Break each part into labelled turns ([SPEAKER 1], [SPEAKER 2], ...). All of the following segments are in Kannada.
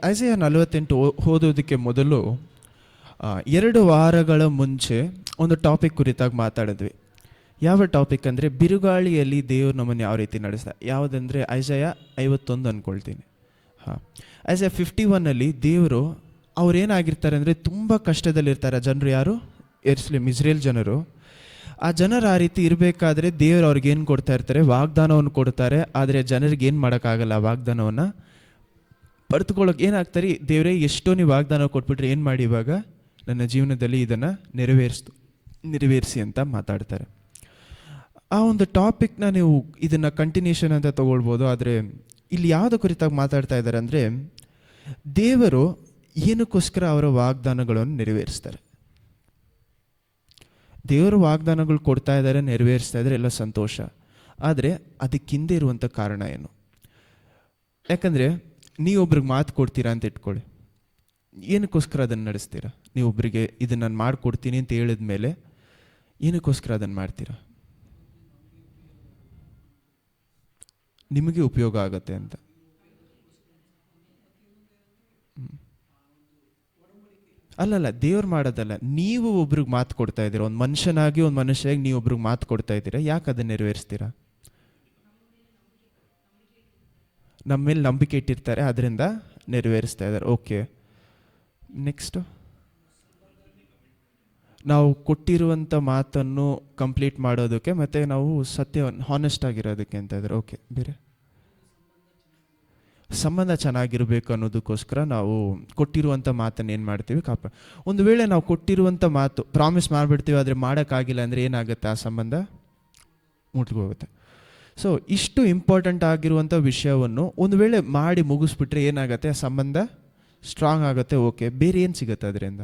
[SPEAKER 1] ಐಸೆಯ 48 ಓದೋದಕ್ಕೆ ಮೊದಲು 2 ವಾರಗಳ ಮುಂಚೆ ಒಂದು ಟಾಪಿಕ್ ಕುರಿತಾಗಿ ಮಾತಾಡಿದ್ವಿ. ಯಾವ ಟಾಪಿಕ್ ಅಂದರೆ ಬಿರುಗಾಳಿಯಲ್ಲಿ ದೇವರು ನಮ್ಮನ್ನು ಯಾವ ರೀತಿ ನಡೆಸ್ತಾರೆ. ಯಾವುದಂದರೆ ಐಸೆಯ 51 ಅಂದ್ಕೊಳ್ತೀನಿ. ಐಸೆಯ 51 ದೇವರು ಅವ್ರೇನಾಗಿರ್ತಾರೆ ಅಂದರೆ ತುಂಬ ಕಷ್ಟದಲ್ಲಿರ್ತಾರೆ. ಜನರು ಯಾರು? ಇಸ್ರೇಲ್ ಜನರು. ಆ ಜನರು ಆ ರೀತಿ ಇರಬೇಕಾದ್ರೆ ದೇವರು ಅವ್ರಿಗೇನು ಕೊಡ್ತಾ ಇರ್ತಾರೆ? ವಾಗ್ದಾನವನ್ನು ಕೊಡ್ತಾರೆ. ಆದರೆ ಜನರಿಗೆ ಏನು ಮಾಡೋಕ್ಕಾಗಲ್ಲ. ವಾಗ್ದಾನವನ್ನು ಪಡೆದುಕೊಳ್ಳೋಕೆ ಏನಾಗ್ತಾರೆ? ದೇವರೇ, ಎಷ್ಟೋ ನೀವು ವಾಗ್ದಾನ ಕೊಟ್ಬಿಟ್ರೆ ಏನು ಮಾಡಿ ಇವಾಗ ನನ್ನ ಜೀವನದಲ್ಲಿ ಇದನ್ನು ನೆರವೇರಿಸಿ ಅಂತ ಮಾತಾಡ್ತಾರೆ. ಆ ಒಂದು ಟಾಪಿಕ್ನ ನೀವು ಇದನ್ನು ಕಂಟಿನ್ಯೂಷನ್ ಅಂತ ತೊಗೊಳ್ಬೋದು. ಆದರೆ ಇಲ್ಲಿ ಯಾವುದ ಕುರಿತಾಗಿ ಮಾತಾಡ್ತಾ ಇದ್ದಾರೆ ಅಂದರೆ, ದೇವರು ಏನಕ್ಕೋಸ್ಕರ ಅವರ ವಾಗ್ದಾನಗಳನ್ನು ನೆರವೇರಿಸ್ತಾರೆ. ದೇವರು ವಾಗ್ದಾನಗಳು ಕೊಡ್ತಾ ಇದ್ದಾರೆ, ನೆರವೇರಿಸ್ತಾ ಇದ್ದಾರೆ, ಎಲ್ಲ ಸಂತೋಷ. ಆದರೆ ಅದಕ್ಕಿಂದೆ ಇರುವಂಥ ಕಾರಣ ಏನು? ಯಾಕಂದರೆ ನೀವೊಬ್ರಿಗೆ ಮಾತು ಕೊಡ್ತೀರಾ ಅಂತ ಇಟ್ಕೊಳ್ಳಿ. ಏನಕ್ಕೋಸ್ಕರ ಅದನ್ನು ನಡೆಸ್ತೀರಾ? ನೀವೊಬ್ಬರಿಗೆ ಇದನ್ನು ನಾನು ಮಾಡಿಕೊಡ್ತೀನಿ ಅಂತ ಹೇಳಿದ ಮೇಲೆ ಏನಕ್ಕೋಸ್ಕರ ಅದನ್ನು ಮಾಡ್ತೀರಾ? ನಿಮಗೆ ಉಪಯೋಗ ಆಗತ್ತೆ ಅಂತ. ಅಲ್ಲಲ್ಲ, ದೇವ್ರು ಮಾಡೋದಲ್ಲ. ನೀವು ಒಬ್ರಿಗೆ ಮಾತು ಕೊಡ್ತಾ ಇದ್ದೀರಾ. ಒಂದು ಮನುಷ್ಯನಾಗಿ ಒಂದು ಮನುಷ್ಯಾಗಿ ನೀವು ಒಬ್ರಿಗೆ ಮಾತು ಕೊಡ್ತಾ ಇದ್ದೀರಾ. ಯಾಕೆ ಅದನ್ನು ನೆರವೇರಿಸ್ತೀರಾ? ನಮ್ಮ ಮೇಲೆ ನಂಬಿಕೆ ಇಟ್ಟಿರ್ತಾರೆ, ಅದರಿಂದ ನೆರವೇರಿಸ್ತಾ ಇದ್ದಾರೆ. ಓಕೆ, ನೆಕ್ಸ್ಟು ನಾವು ಕೊಟ್ಟಿರುವಂಥ ಮಾತನ್ನು ಕಂಪ್ಲೀಟ್ ಮಾಡೋದಕ್ಕೆ, ಮತ್ತು ನಾವು ಹಾನೆಸ್ಟ್ ಆಗಿರೋದಕ್ಕೆ ಅಂತ ಇದ್ದಾರೆ. ಓಕೆ, ಬೇರೆ ಸಂಬಂಧ ಚೆನ್ನಾಗಿರಬೇಕು ಅನ್ನೋದಕ್ಕೋಸ್ಕರ ನಾವು ಕೊಟ್ಟಿರುವಂಥ ಮಾತನ್ನು ಏನು ಮಾಡ್ತೀವಿ? ಒಂದು ವೇಳೆ ನಾವು ಕೊಟ್ಟಿರುವಂಥ ಮಾತು ಪ್ರಾಮಿಸ್ ಮಾಡಿಬಿಡ್ತೀವಿ, ಆದರೆ ಮಾಡೋಕ್ಕಾಗಿಲ್ಲ ಅಂದರೆ ಏನಾಗುತ್ತೆ? ಆ ಸಂಬಂಧ ಮುಟ್ಕೋಗುತ್ತೆ. ಸೊ ಇಷ್ಟು ಇಂಪಾರ್ಟೆಂಟ್ ಆಗಿರುವಂಥ ವಿಷಯವನ್ನು ಒಂದು ವೇಳೆ ಮಾಡಿ ಮುಗಿಸ್ಬಿಟ್ರೆ ಏನಾಗುತ್ತೆ? ಆ ಸಂಬಂಧ ಸ್ಟ್ರಾಂಗ್ ಆಗುತ್ತೆ. ಓಕೆ, ಬೇರೆ ಏನು ಸಿಗುತ್ತೆ ಅದರಿಂದ?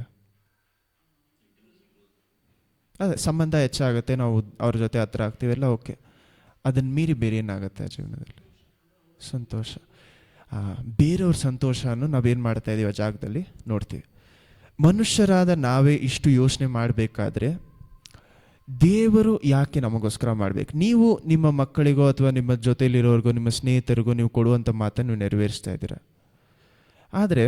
[SPEAKER 1] ಅದೇ ಸಂಬಂಧ ಹೆಚ್ಚಾಗುತ್ತೆ, ನಾವು ಅವ್ರ ಜೊತೆ ಹತ್ರ ಆಗ್ತೀವೆಲ್ಲ. ಓಕೆ, ಅದನ್ನು ಮೀರಿ ಬೇರೆ ಏನಾಗುತ್ತೆ ಆ ಜೀವನದಲ್ಲಿ? ಸಂತೋಷ. ಬೇರೆಯವ್ರ ಸಂತೋಷವನ್ನು ನಾವೇನು ಮಾಡ್ತಾ ಇದ್ದೀವಿ ಆ ಜಾಗದಲ್ಲಿ ನೋಡ್ತೀವಿ. ಮನುಷ್ಯರಾದ ನಾವೇ ಇಷ್ಟು ಯೋಚನೆ ಮಾಡಬೇಕಾದ್ರೆ ದೇವರು ಯಾಕೆ ನಮಗೋಸ್ಕರ ಮಾಡಬೇಕು? ನೀವು ನಿಮ್ಮ ಮಕ್ಕಳಿಗೋ ಅಥವಾ ನಿಮ್ಮ ಜೊತೆಯಲ್ಲಿರೋರಿಗೋ, ನಿಮ್ಮ ಸ್ನೇಹಿತರಿಗೋ ನೀವು ಕೊಡುವಂಥ ಮಾತನ್ನು ನೀವು ನೆರವೇರಿಸ್ತಾ ಇದ್ದೀರಾ. ಆದರೆ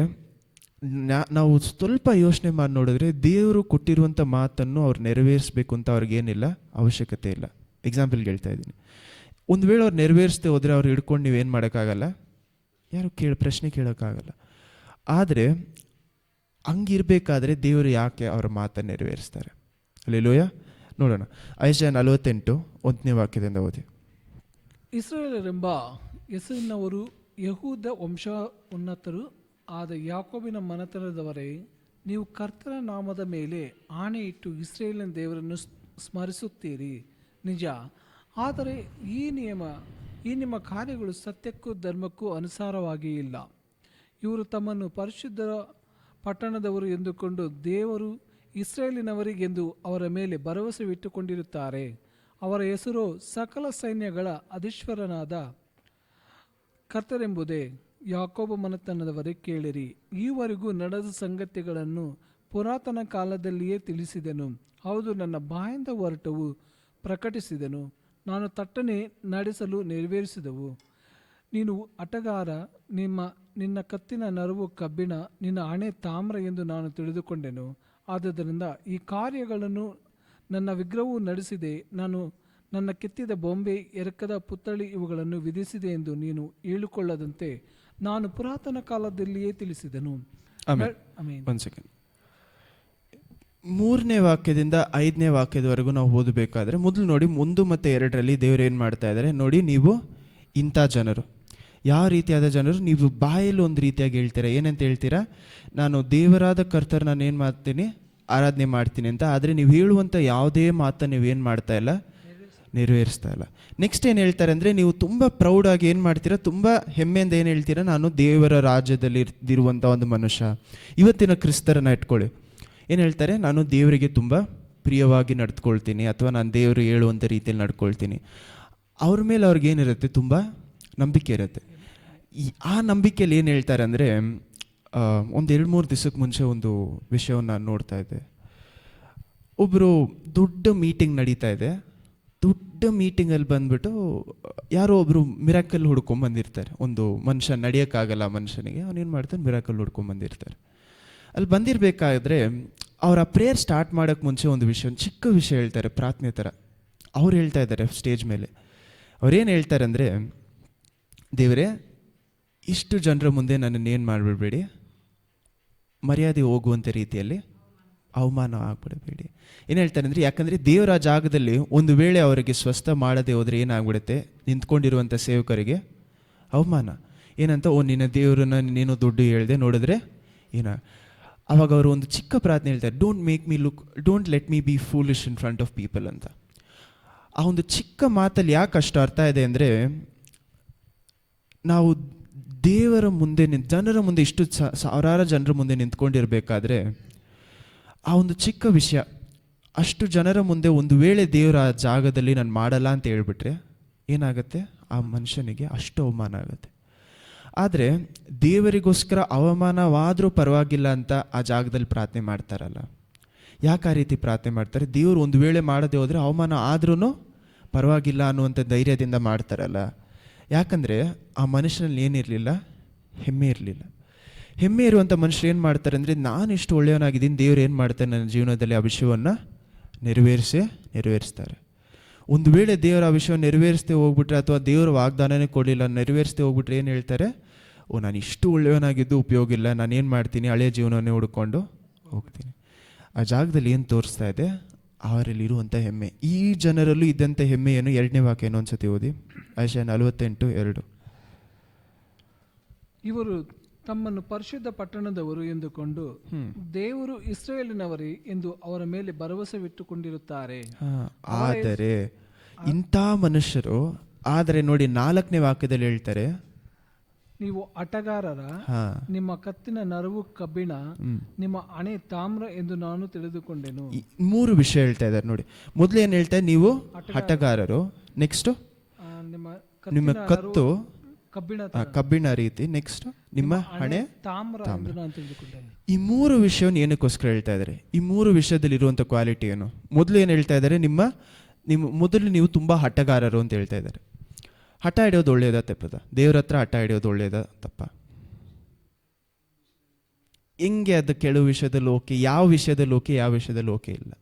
[SPEAKER 1] ನಾವು ಸ್ವಲ್ಪ ಯೋಚನೆ ಮಾಡಿ ನೋಡಿದ್ರೆ ದೇವರು ಕೊಟ್ಟಿರುವಂಥ ಮಾತನ್ನು ಅವ್ರು ನೆರವೇರಿಸಬೇಕು ಅಂತ ಅವ್ರಿಗೇನಿಲ್ಲ, ಅವಶ್ಯಕತೆ ಇಲ್ಲ. ಎಕ್ಸಾಂಪಲ್ಗೆ ಹೇಳ್ತಾ ಇದ್ದೀನಿ. ಒಂದು ವೇಳೆ ಅವ್ರು ನೆರವೇರಿಸ್ದೆ ಹೋದರೆ ಅವ್ರು ಹಿಡ್ಕೊಂಡು ನೀವೇನು ಮಾಡೋಕ್ಕಾಗಲ್ಲ, ಯಾರು ಪ್ರಶ್ನೆ ಕೇಳೋಕ್ಕಾಗಲ್ಲ. ಆದರೆ ಹಂಗಿರಬೇಕಾದ್ರೆ ದೇವರು ಯಾಕೆ ಅವರ ಮಾತನ್ನು ನೆರವೇರಿಸ್ತಾರೆ? ಹಲ್ಲೆಲೂಯಾ. ನೋಡೋಣ, ಐಸಾಯ 48 1ನೇ ವಾಕ್ಯದಿಂದ ಓದಿ.
[SPEAKER 2] ಇಸ್ರಾಯೇಲರೆಂಬ ಹೆಸರಿನವರು, ಯಹೂದ ವಂಶ ಉನ್ನತರು ಆದ ಯಾಕೋಬಿನ ಮನೆತನದವರೇ, ನೀವು ಕರ್ತನ ನಾಮದ ಮೇಲೆ ಆಣೆ ಇಟ್ಟು ಇಸ್ರಾಯೇಲಿನ ದೇವರನ್ನು ಸ್ಮರಿಸುತ್ತೀರಿ, ನಿಜ. ಆದರೆ ಈ ನಿಮ್ಮ ಕಾರ್ಯಗಳು ಸತ್ಯಕ್ಕೂ ಧರ್ಮಕ್ಕೂ ಅನುಸಾರವಾಗಿ ಇಲ್ಲ. ಇವರು ತಮ್ಮನ್ನು ಪರಿಶುದ್ಧ ಪಟ್ಟಣದವರು ಎಂದುಕೊಂಡು ದೇವರು ಇಸ್ರಾಯೇಲಿನವರಿಗೆಂದು ಅವರ ಮೇಲೆ ಭರವಸೆವಿಟ್ಟುಕೊಂಡಿರುತ್ತಾರೆ. ಅವರ ಹೆಸರು ಸಕಲ ಸೈನ್ಯಗಳ ಅಧೀಶ್ವರನಾದ ಕರ್ತರೆಂಬುದೇ. ಯಾಕೋಬ ಮನೆತನದವರೇ, ಕೇಳಿರಿ. ಈವರೆಗೂ ನಡೆದ ಸಂಗತಿಗಳನ್ನು ಪುರಾತನ ಕಾಲದಲ್ಲಿಯೇ ತಿಳಿಸಿದೆನು. ಹೌದು, ನನ್ನ ಬಾಯಿಂದ ಹೊರಟವು, ಪ್ರಕಟಿಸಿದೆನು. ನಾನು ತಟ್ಟನೆ ನಡೆಸಲು ನೆರವೇರಿಸಿದವು. ನೀನು ಆಟಗಾರ, ನಿನ್ನ ಕತ್ತಿನ ನರವು ಕಬ್ಬಿಣ, ನಿನ್ನ ಹಣೆ ತಾಮ್ರ ಎಂದು ನಾನು ತಿಳಿದುಕೊಂಡೆನು. ಆದುದರಿಂದ ಈ ಕಾರ್ಯಗಳನ್ನು ನನ್ನ ವಿಗ್ರಹವು ನಡೆಸಿದೆ. ನಾನು ನನ್ನ ಕೆತ್ತಿದ ಬೊಂಬೆ, ಎರಕದ ಪುತ್ಥಳಿ ಇವುಗಳನ್ನು ವಿಧಿಸಿದೆ ಎಂದು ನೀನು ಹೇಳಿಕೊಳ್ಳದಂತೆ ನಾನು ಪುರಾತನ ಕಾಲದಲ್ಲಿಯೇ ತಿಳಿಸಿದನು.
[SPEAKER 1] ಒಂದು ಸೆಕೆಂಡ್. 3ನೇ ವಾಕ್ಯದಿಂದ 5ನೇ ವಾಕ್ಯದವರೆಗೂ ನಾವು ಓದಬೇಕಾದ್ರೆ ಮೊದಲು ನೋಡಿ, 1 ಮತ್ತು 2ರಲ್ಲಿ ದೇವರು ಏನು ಮಾಡ್ತಾ ಇದ್ದಾರೆ ನೋಡಿ. ನೀವು ಇಂಥ ಜನರು, ಯಾವ ರೀತಿಯಾದ ಜನರು? ನೀವು ಬಾಯಲ್ಲಿ ಒಂದು ರೀತಿಯಾಗಿ ಹೇಳ್ತೀರಾ. ಏನಂತ ಹೇಳ್ತೀರಾ? ನಾನು ದೇವರಾದ ಕರ್ತರ್ ನಾನು ಏನು ಮಾಡ್ತೀನಿ? ಆರಾಧನೆ ಮಾಡ್ತೀನಿ ಅಂತ. ಆದರೆ ನೀವು ಹೇಳುವಂಥ ಯಾವುದೇ ಮಾತನ್ನು ನೀವೇನು ಮಾಡ್ತಾ ಇಲ್ಲ, ನೆರವೇರಿಸ್ತಾ ಇಲ್ಲ. ನೆಕ್ಸ್ಟ್ ಏನು ಹೇಳ್ತಾರೆ ಅಂದರೆ, ನೀವು ತುಂಬ ಪ್ರೌಡಾಗಿ ಏನು ಮಾಡ್ತೀರಾ? ತುಂಬ ಹೆಮ್ಮೆಯಿಂದ ಏನು ಹೇಳ್ತೀರಾ? ನಾನು ದೇವರ ರಾಜ್ಯದಲ್ಲಿ ಇರುವಂಥ ಒಂದು ಮನುಷ್ಯ. ಇವತ್ತಿನ ಕ್ರಿಸ್ತರನ್ನ ಇಟ್ಕೊಳ್ಳಿ, ಏನು ಹೇಳ್ತಾರೆ? ನಾನು ದೇವರಿಗೆ ತುಂಬ ಪ್ರಿಯವಾಗಿ ನಡ್ಕೊಳ್ತೀನಿ, ಅಥವಾ ನಾನು ದೇವರು ಹೇಳುವಂಥ ರೀತಿಯಲ್ಲಿ ನಡ್ಕೊಳ್ತೀನಿ. ಅವ್ರ ಮೇಲೆ ಅವ್ರಿಗೇನಿರುತ್ತೆ? ತುಂಬ ನಂಬಿಕೆ ಇರುತ್ತೆ. ಆ ನಂಬಿಕೆಯಲ್ಲಿ ಏನು ಹೇಳ್ತಾರೆ ಅಂದರೆ, ಒಂದು 2-3 ದಿವಸಕ್ಕೆ ಮುಂಚೆ ಒಂದು ವಿಷಯವನ್ನು ನಾನು ನೋಡ್ತಾ ಇದ್ದೆ. ಒಬ್ಬರು ದೊಡ್ಡ ಮೀಟಿಂಗ್ ನಡೀತಾ ಇದೆ. ದೊಡ್ಡ ಮೀಟಿಂಗಲ್ಲಿ ಬಂದ್ಬಿಟ್ಟು ಯಾರೋ ಒಬ್ಬರು ಮಿರಾಕಲ್ ಹುಡ್ಕೊಂಬಂದಿರ್ತಾರೆ. ಒಂದು ಮನುಷ್ಯ ನಡೆಯೋಕ್ಕಾಗಲ್ಲ ಮನುಷ್ಯನಿಗೆ, ಅವನೇನು ಮಾಡ್ತಾನೆ, ಮಿರಾಕಲ್ ಹುಡ್ಕೊಂಬಂದಿರ್ತಾರೆ. ಅಲ್ಲಿ ಬಂದಿರಬೇಕಾದ್ರೆ ಅವ್ರ ಆ ಪ್ರೇಯರ್ ಸ್ಟಾರ್ಟ್ ಮಾಡೋಕ್ಕೆ ಮುಂಚೆ ಒಂದು ಚಿಕ್ಕ ವಿಷಯ ಹೇಳ್ತಾರೆ, ಪ್ರಾರ್ಥನೆ ಥರ. ಅವ್ರು ಹೇಳ್ತಾ ಇದ್ದಾರೆ ಸ್ಟೇಜ್ ಮೇಲೆ. ಅವ್ರೇನು ಹೇಳ್ತಾರೆ ಅಂದರೆ, ದೇವರೇ, ಇಷ್ಟು ಜನರ ಮುಂದೆ ನನ್ನನ್ನು ಏನು ಮಾಡಿಬಿಡ್ಬೇಡಿ, ಮರ್ಯಾದೆ ಹೋಗುವಂಥ ರೀತಿಯಲ್ಲಿ ಅವಮಾನ ಆಗ್ಬಿಡಬೇಡಿ. ಏನು ಹೇಳ್ತಾರೆ ಅಂದರೆ, ಯಾಕಂದರೆ ದೇವರ ಜಾಗದಲ್ಲಿ ಒಂದು ವೇಳೆ ಅವರಿಗೆ ಸ್ವಸ್ಥ ಮಾಡದೆ ಹೋದರೆ ಏನಾಗ್ಬಿಡುತ್ತೆ, ನಿಂತ್ಕೊಂಡಿರುವಂಥ ಸೇವಕರಿಗೆ ಅವಮಾನ. ಏನಂತ, ನಿನ್ನ ದೇವರನ್ನ ನೀನು ದುಡ್ಡು ಹೇಳ್ದೆ ನೋಡಿದ್ರೆ ಅವಾಗ ಅವರು ಒಂದು ಚಿಕ್ಕ ಪ್ರಾರ್ಥನೆ ಹೇಳ್ತಾರೆ, don't let me B foolish in front of people ಅಂತ. ಆ ಒಂದು ಚಿಕ್ಕ ಮಾತಲ್ಲಿ ಯಾಕೆ ಅಷ್ಟು ಅರ್ಥ ಇದೆ ಅಂದರೆ, ನಾವು ದೇವರ ಮುಂದೆ ಜನರ ಮುಂದೆ ಇಷ್ಟು ಸಾವಿರಾರು ಜನರ ಮುಂದೆ ನಿಂತ್ಕೊಂಡಿರಬೇಕಾದ್ರೆ ಆ ಒಂದು ಚಿಕ್ಕ ವಿಷಯ, ಅಷ್ಟು ಜನರ ಮುಂದೆ ಒಂದು ವೇಳೆ ದೇವರ ಆ ಜಾಗದಲ್ಲಿ ನಾನು ಮಾಡಲ್ಲ ಅಂತ ಹೇಳ್ಬಿಟ್ರೆ ಏನಾಗುತ್ತೆ, ಆ ಮನುಷ್ಯನಿಗೆ ಅಷ್ಟು ಅವಮಾನ ಆಗುತ್ತೆ. ಆದರೆ ದೇವರಿಗೋಸ್ಕರ ಅವಮಾನವಾದರೂ ಪರವಾಗಿಲ್ಲ ಅಂತ ಆ ಜಾಗದಲ್ಲಿ ಪ್ರಾರ್ಥನೆ ಮಾಡ್ತಾರಲ್ಲ. ಯಾಕೆ ಆ ರೀತಿ ಪ್ರಾರ್ಥನೆ ಮಾಡ್ತಾರೆ? ದೇವರು ಒಂದು ವೇಳೆ ಮಾಡದೆ ಹೋದರೆ ಅವಮಾನ ಆದ್ರೂ ಪರವಾಗಿಲ್ಲ ಅನ್ನುವಂಥ ಧೈರ್ಯದಿಂದ ಮಾಡ್ತಾರಲ್ಲ. ಯಾಕಂದರೆ ಆ ಮನುಷ್ಯನಲ್ಲಿ ಏನಿರಲಿಲ್ಲ, ಹೆಮ್ಮೆ ಇರಲಿಲ್ಲ. ಹೆಮ್ಮೆ ಇರುವಂಥ ಮನುಷ್ಯರು ಏನು ಮಾಡ್ತಾರೆ ಅಂದರೆ, ನಾನು ಇಷ್ಟು ಒಳ್ಳೆಯವನಾಗಿದ್ದೀನಿ, ದೇವ್ರು ಏನು ಮಾಡ್ತಾರೆ ನನ್ನ ಜೀವನದಲ್ಲಿ ಆ ವಿಷಯವನ್ನು ನೆರವೇರಿಸ್ತಾರೆ. ಒಂದು ವೇಳೆ ದೇವರ ಆ ವಿಷಯವನ್ನು ನೆರವೇರಿಸದೆ ಹೋಗ್ಬಿಟ್ರೆ, ಅಥವಾ ದೇವರ ವಾಗ್ದಾನನೇ ಕೊಡಲಿಲ್ಲ, ನೆರವೇರಿಸದೆ ಹೋಗ್ಬಿಟ್ರೆ ಏನು ಹೇಳ್ತಾರೆ, ನಾನು ಇಷ್ಟು ಒಳ್ಳೆಯವನಾಗಿದ್ದು ಉಪಯೋಗ ಇಲ್ಲ, ನಾನೇನು ಮಾಡ್ತೀನಿ, ಹಳೆಯ ಜೀವನವನ್ನೇ ಹುಡ್ಕೊಂಡು ಹೋಗ್ತೀನಿ. ಆ ಜಾಗದಲ್ಲಿ ಏನು ತೋರಿಸ್ತಾ ಇದೆ, ಅವರಲ್ಲಿರುವಂಥ ಹೆಮ್ಮೆ. ಈ ಜನರಲ್ಲೂ ಇದ್ದಂಥ ಹೆಮ್ಮೆ ಏನು? 2ನೇ ವಾಕ್ಯ ಏನು ಅನ್ಸತಿ ಓದಿ, ಯೆಶಾಯ 48:2.
[SPEAKER 2] ಇವರು ತಮ್ಮನ್ನು ಪರಿಶುದ್ಧ ಪಟ್ಟಣದವರು ಎಂದುಕೊಂಡು ದೇವರು ಇಸ್ರಾಯೇಲಿನವರೇ ಎಂದು ಅವರ ಮೇಲೆ ಭರವಸೆವಿಟ್ಟುಕೊಂಡಿರುತ್ತಾರೆ.
[SPEAKER 1] ಆದರೆ ಇಂಥ ಮನುಷ್ಯರು, ಆದರೆ ನೋಡಿ 4ನೇ ವಾಕ್ಯದಲ್ಲಿ ಹೇಳ್ತಾರೆ,
[SPEAKER 2] ನೀವು ಆಟಗಾರರ, ನಿಮ್ಮ ಕತ್ತಿನ ನರವು ಕಬ್ಬಿಣ, ನಿಮ್ಮ ಹಣೆ ತಾಮ್ರ ಎಂದು ನಾನು ತಿಳಿದುಕೊಂಡೆನು.
[SPEAKER 1] 3 ವಿಷಯ ಹೇಳ್ತಾ ಇದ್ದಾರೆ ನೋಡಿ. ಮೊದಲು ಏನು ಹೇಳ್ತಾರೆ, ನೀವು ಆಟಗಾರರು, ನೆಕ್ಸ್ಟ್ ನಿಮ್ಮ ಕತ್ತು ಕಬ್ಬಿಣ ರೀತಿ, ನೆಕ್ಸ್ಟ್ ನಿಮ್ಮ ಹಣೆ ತಾಮ್ರ. ಈ 3 ವಿಷಯವನ್ನು ಏನಕ್ಕೋಸ್ಕರ ಹೇಳ್ತಾ ಇದ್ದಾರೆ? ಈ 3 ವಿಷಯದಲ್ಲಿ ಇರುವಂಥ ಕ್ವಾಲಿಟಿ ಏನು? ಮೊದಲು ಏನು ಹೇಳ್ತಾ ಇದ್ದಾರೆ, ಮೊದಲು ನೀವು ತುಂಬ ಹಠಗಾರರು ಅಂತ ಹೇಳ್ತಾ ಇದ್ದಾರೆ. ಹಠ ಹಿಡಿಯೋದು ಒಳ್ಳೆಯದಾ ತಪ್ಪದ? ದೇವ್ರ ಹತ್ರ ಹಠ ಹಿಡಿಯೋದು ಒಳ್ಳೆಯದಾ ತಪ್ಪ? ಹೆಂಗೆ ಅದು? ಕೆಲವು ವಿಷಯದಲ್ಲಿ ಓಕೆ, ಯಾವ ವಿಷಯದಲ್ಲಿ ಓಕೆ, ಯಾವ ವಿಷಯದಲ್ಲಿ ಓಕೆ ಇಲ್ಲ.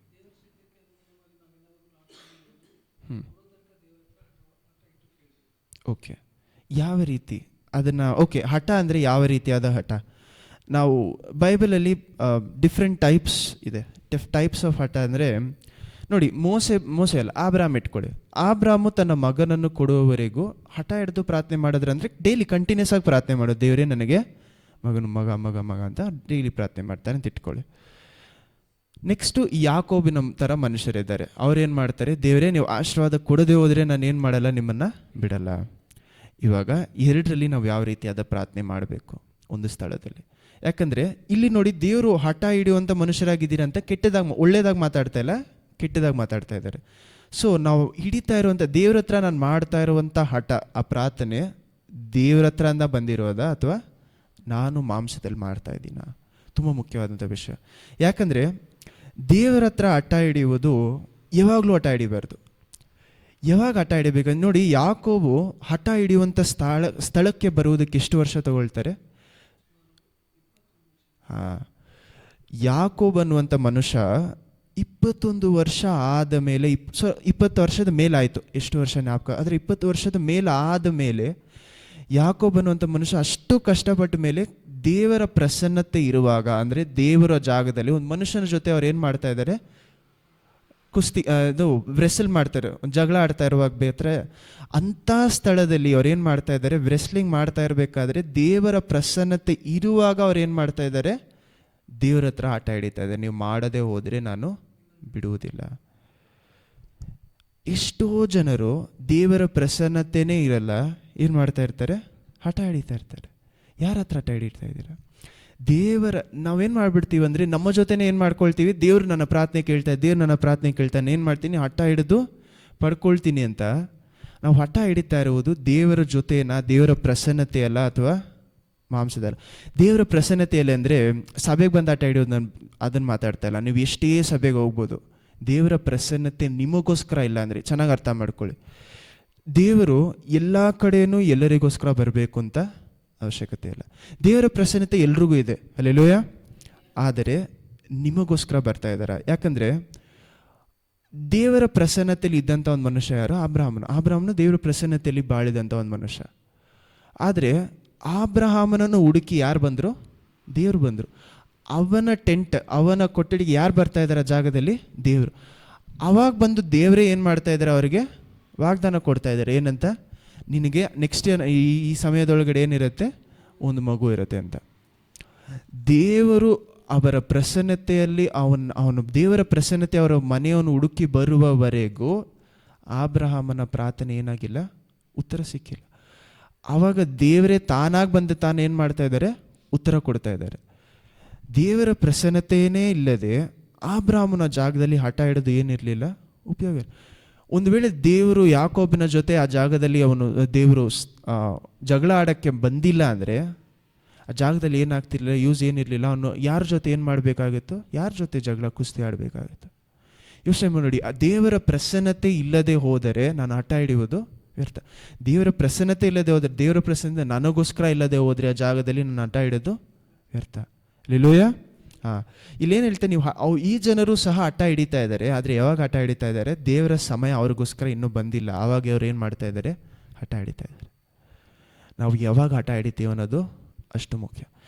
[SPEAKER 1] ಓಕೆ, ಯಾವ ರೀತಿ ಅದನ್ನು? ಓಕೆ, ಹಠ ಅಂದರೆ ಯಾವ ರೀತಿಯಾದ ಹಠ? ನಾವು ಬೈಬಲಲ್ಲಿ ಡಿಫ್ರೆಂಟ್ ಟೈಪ್ಸ್ ಇದೆ. ಟೈಪ್ಸ್ ಆಫ್ ಹಠ ಅಂದರೆ ನೋಡಿ, ಮೋಸೆ ಅಲ್ಲ, ಆಬ್ರಾಮ್ ಇಟ್ಕೊಳ್ಳಿ. ಆಬ್ರಾಮು ತನ್ನ ಮಗನನ್ನು ಕೊಡುವವರೆಗೂ ಹಠ ಹಿಡಿದು ಪ್ರಾರ್ಥನೆ ಮಾಡಿದ್ರೆ, ಅಂದರೆ ಡೈಲಿ ಕಂಟಿನ್ಯೂಸ್ ಆಗಿ ಪ್ರಾರ್ಥನೆ ಮಾಡೋದು, ದೇವರೇ ನನಗೆ ಮಗನು ಮಗ ಮಗ ಮಗ ಅಂತ ಡೈಲಿ ಪ್ರಾರ್ಥನೆ ಮಾಡ್ತಾರೆ ಅಂತ ಇಟ್ಕೊಳ್ಳಿ. ನೆಕ್ಸ್ಟು ಯಾಕೋಬಿನ ಥರ ಮನುಷ್ಯರಿದ್ದಾರೆ. ಅವ್ರೇನು ಮಾಡ್ತಾರೆ, ದೇವರೇ ನೀವು ಆಶೀರ್ವಾದ ಕೊಡದೆ ಹೋದರೆ ನಾನು ಏನು ಮಾಡಲ್ಲ, ನಿಮ್ಮನ್ನು ಬಿಡಲ್ಲ. ಇವಾಗ 2ರಲ್ಲಿ ನಾವು ಯಾವ ರೀತಿಯಾದ ಪ್ರಾರ್ಥನೆ ಮಾಡಬೇಕು ಒಂದು ಸ್ಥಳದಲ್ಲಿ? ಯಾಕಂದರೆ ಇಲ್ಲಿ ನೋಡಿ, ದೇವರು ಹಠ ಹಿಡಿಯುವಂಥ ಮನುಷ್ಯರಾಗಿದ್ದೀರ ಅಂತ ಒಳ್ಳೇದಾಗಿ ಮಾತಾಡ್ತಾ ಇಲ್ಲ, ಕೆಟ್ಟದಾಗಿ ಮಾತಾಡ್ತಾ ಇದ್ದಾರೆ. ಸೊ ನಾವು ಹಿಡಿತಾ ಇರುವಂಥ ದೇವ್ರ ಹತ್ರ ನಾನು ಮಾಡ್ತಾ ಇರುವಂಥ ಹಠ, ಆ ಪ್ರಾರ್ಥನೆ ದೇವ್ರ ಹತ್ರದಿಂದ ಬಂದಿರೋದಾ ಅಥವಾ ನಾನು ಮಾಂಸದಲ್ಲಿ ಮಾಡ್ತಾ ಇದ್ದೀನ? ತುಂಬ ಮುಖ್ಯವಾದಂಥ ವಿಷಯ. ಯಾಕಂದರೆ ದೇವರ ಹತ್ರ ಹಠ ಹಿಡಿಯುವುದು ಯಾವಾಗಲೂ ಹಠ ಹಿಡಿಬಾರ್ದು. ಯಾವಾಗ ಹಠ ಹಿಡಿಬೇಕಂದ್ರೆ ನೋಡಿ, ಯಾಕೋಬು ಹಠ ಹಿಡಿಯುವಂಥ ಸ್ಥಳಕ್ಕೆ ಬರುವುದಕ್ಕೆ ಎಷ್ಟು ವರ್ಷ ತಗೊಳ್ತಾರೆ? ಯಾಕೋಬ್ ಅನ್ನುವಂಥ ಮನುಷ್ಯ 21 ವರ್ಷ ಆದ ಮೇಲೆ, 20 ವರ್ಷದ ಮೇಲಾಯಿತು. ಎಷ್ಟು ವರ್ಷ ಜ್ಞಾಪಕ, ಆದರೆ 20 ವರ್ಷದ ಮೇಲೆ ಆದ ಮೇಲೆ ಯಾಕೋಬ್ ಅನ್ನುವಂಥ ಮನುಷ್ಯ ಅಷ್ಟು ಕಷ್ಟಪಟ್ಟ ಮೇಲೆ ದೇವರ ಪ್ರಸನ್ನತೆ ಇರುವಾಗ, ಅಂದರೆ ದೇವರ ಜಾಗದಲ್ಲಿ ಒಂದು ಮನುಷ್ಯನ ಜೊತೆ ಅವ್ರು ಏನು ಮಾಡ್ತಾ ಇದ್ದಾರೆ, ಇದು ರೆಸ್ಲ್ ಮಾಡ್ತಾರೆ, ಜಗಳ ಆಡ್ತಾ ಇರುವಾಗ ಬೇರೆ ಅಂಥ ಸ್ಥಳದಲ್ಲಿ ಅವ್ರು ಏನು ಮಾಡ್ತಾ ಇದ್ದಾರೆ, ರೆಸ್ಲಿಂಗ್ ಮಾಡ್ತಾ ಇರಬೇಕಾದ್ರೆ ದೇವರ ಪ್ರಸನ್ನತೆ ಇರುವಾಗ ಅವ್ರು ಏನು ಮಾಡ್ತಾ ಇದ್ದಾರೆ, ದೇವರ ಹತ್ರ ಆಟ ಹಿಡಿತಾ ಇದ್ದಾರೆ. ನೀವು ಮಾಡದೆ ಹೋದರೆ ನಾನು ಬಿಡುವುದಿಲ್ಲ. ಎಷ್ಟೋ ಜನರು ದೇವರ ಪ್ರಸನ್ನತೆನೇ ಇರಲ್ಲ, ಏನು ಮಾಡ್ತಾ ಇರ್ತಾರೆ, ಹಠ ಹಿಡಿತಾ ಇರ್ತಾರೆ. ಯಾರ ಹತ್ರ ಹಠ ಹಿಡಿತಾ ಇದ್ದೀರಾ? ನಾವೇನು ಮಾಡ್ಬಿಡ್ತೀವಿ ಅಂದರೆ, ನಮ್ಮ ಜೊತೆನೇ ಏನು ಮಾಡ್ಕೊಳ್ತೀವಿ, ದೇವ್ರು ನನ್ನ ಪ್ರಾರ್ಥನೆ ಕೇಳ್ತಾನೆ, ಏನು ಮಾಡ್ತೀನಿ, ಹಠ ಹಿಡಿದು ಪಡ್ಕೊಳ್ತೀನಿ ಅಂತ. ನಾವು ಹಠ ಹಿಡಿತಾ ಇರುವುದು ದೇವರ ಜೊತೆನ, ದೇವರ ಪ್ರಸನ್ನತೆ ಅಲ್ಲ, ಅಥವಾ ಮಾಂಸದಲ್ಲ. ದೇವರ ಪ್ರಸನ್ನತೆಯಲ್ಲಿ ಅಂದರೆ ಸಭೆಗೆ ಬಂದು ಹಠ ಹಿಡಿಯೋದು, ನಾನು ಅದನ್ನು ಮಾತಾಡ್ತಾ ಇಲ್ಲ. ನೀವು ಎಷ್ಟೇ ಸಭೆಗೆ ಹೋಗ್ಬೋದು, ದೇವರ ಪ್ರಸನ್ನತೆ ನಿಮಗೋಸ್ಕರ ಇಲ್ಲ ಅಂದರೆ, ಚೆನ್ನಾಗಿ ಅರ್ಥ ಮಾಡ್ಕೊಳ್ಳಿ, ದೇವರು ಎಲ್ಲ ಕಡೆಯೂ ಎಲ್ಲರಿಗೋಸ್ಕರ ಬರಬೇಕು ಅಂತ ಅವಶ್ಯಕತೆ ಇಲ್ಲ. ದೇವರ ಪ್ರಸನ್ನತೆ ಎಲ್ರಿಗೂ ಇದೆ, ಹಲ್ಲೆಲೂಯ. ಆದರೆ ನಿಮಗೋಸ್ಕರ ಬರ್ತಾ ಇದ್ದಾರೆ. ಯಾಕಂದರೆ ದೇವರ ಪ್ರಸನ್ನತೆಯಲ್ಲಿ ಇದ್ದಂಥ ಒಂದು ಮನುಷ್ಯ ಯಾರು? ಅಬ್ರಹಾಮನು ದೇವರ ಪ್ರಸನ್ನತೆಯಲ್ಲಿ ಬಾಳಿದಂಥ ಒಂದು ಮನುಷ್ಯ. ಆದರೆ ಅಬ್ರಹಾಮನನ್ನು ಹುಡುಕಿ ಯಾರು ಬಂದರು? ದೇವರು ಬಂದರು. ಅವನ ಟೆಂಟ್, ಅವನ ಕೊಠಡಿಗೆ ಯಾರು ಬರ್ತಾ ಇದ್ದಾರೆ ಆ ಜಾಗದಲ್ಲಿ? ದೇವರು. ಅವಾಗ ಬಂದು ದೇವರೇ ಏನು ಮಾಡ್ತಾ ಇದ್ದಾರೆ? ಅವರಿಗೆ ವಾಗ್ದಾನ ಕೊಡ್ತಾ ಇದ್ದಾರೆ. ಏನಂತ? ನಿನಗೆ ನೆಕ್ಸ್ಟ್ ಈ ಸಮಯದೊಳಗಡೆ ಏನಿರುತ್ತೆ? ಒಂದು ಮಗು ಇರುತ್ತೆ ಅಂತ. ದೇವರು ಅವರ ಪ್ರಸನ್ನತೆಯಲ್ಲಿ ಅವನು ದೇವರ ಪ್ರಸನ್ನತೆ ಅವರ ಮನೆಯನ್ನು ಹುಡುಕಿ ಬರುವವರೆಗೂ ಅಬ್ರಹಾಮನ ಪ್ರಾರ್ಥನೆ ಏನಾಗಿಲ್ಲ? ಉತ್ತರ ಸಿಕ್ಕಿಲ್ಲ. ಆವಾಗ ದೇವರೇ ತಾನಾಗಿ ಬಂದು ತಾನು ಏನು ಮಾಡ್ತಾ ಇದ್ದಾರೆ? ಉತ್ತರ ಕೊಡ್ತಾ ಇದ್ದಾರೆ. ದೇವರ ಪ್ರಸನ್ನತೆಯೇ ಇಲ್ಲದೆ ಅಬ್ರಹಾಮನ ಜಾಗದಲ್ಲಿ ಹಠ ಹಿಡಿದು ಏನಿರಲಿಲ್ಲ? ಉಪಯೋಗ. ಒಂದು ವೇಳೆ ದೇವರು ಯಾಕೋಬನ ಜೊತೆ ಆ ಜಾಗದಲ್ಲಿ ದೇವರು ಜಗಳ ಆಡೋಕ್ಕೆ ಬಂದಿಲ್ಲ ಅಂದರೆ ಆ ಜಾಗದಲ್ಲಿ ಏನಾಗ್ತಿರ್ಲಿಲ್ಲ, ಯೂಸ್ ಏನಿರಲಿಲ್ಲ. ಅವನು ಯಾರ ಜೊತೆ ಏನು ಮಾಡಬೇಕಾಗಿತ್ತು? ಯಾರ ಜೊತೆ ಜಗಳ ಕುಸ್ತಿ ಆಡಬೇಕಾಗಿತ್ತು? ಯೋಚನೆ ನೋಡಿ, ಆ ದೇವರ ಪ್ರಸನ್ನತೆ ಇಲ್ಲದೆ ಹೋದರೆ ನಾನು ಹಠ ಹಿಡಿಯೋದು ವ್ಯರ್ಥ. ದೇವರ ಪ್ರಸನ್ನತೆ ಇಲ್ಲದೆ ಹೋದರೆ, ದೇವರ ಪ್ರಸನ್ನತೆ ನನಗೋಸ್ಕರ ಇಲ್ಲದೆ ಹೋದರೆ ಆ ಜಾಗದಲ್ಲಿ ನಾನು ಹಠ ಹಿಡಿಯೋದು ವ್ಯರ್ಥ. ಹಲ್ಲೆಲೂಯ. ಇಲ್ಲೇನು ಹೇಳ್ತಾರೆ ನೀವು? ಈ ಜನರು ಸಹ ಹಠ ಹಿಡಿತಾ ಇದ್ದಾರೆ. ಆದರೆ ಯಾವಾಗ ಹಠ ಹಿಡಿತಾ ಇದ್ದಾರೆ? ದೇವರ ಸಮಯ ಅವ್ರಿಗೋಸ್ಕರ ಇನ್ನೂ ಬಂದಿಲ್ಲ. ಆವಾಗ ಅವ್ರು ಏನು ಮಾಡ್ತಾ ಇದ್ದಾರೆ? ಹಠ ಹಿಡಿತಾ ಇದ್ದಾರೆ. ನಾವು ಯಾವಾಗ ಹಠ ಹಿಡಿತೀವಿ ಅನ್ನೋದು ಅಷ್ಟು ಮುಖ್ಯ.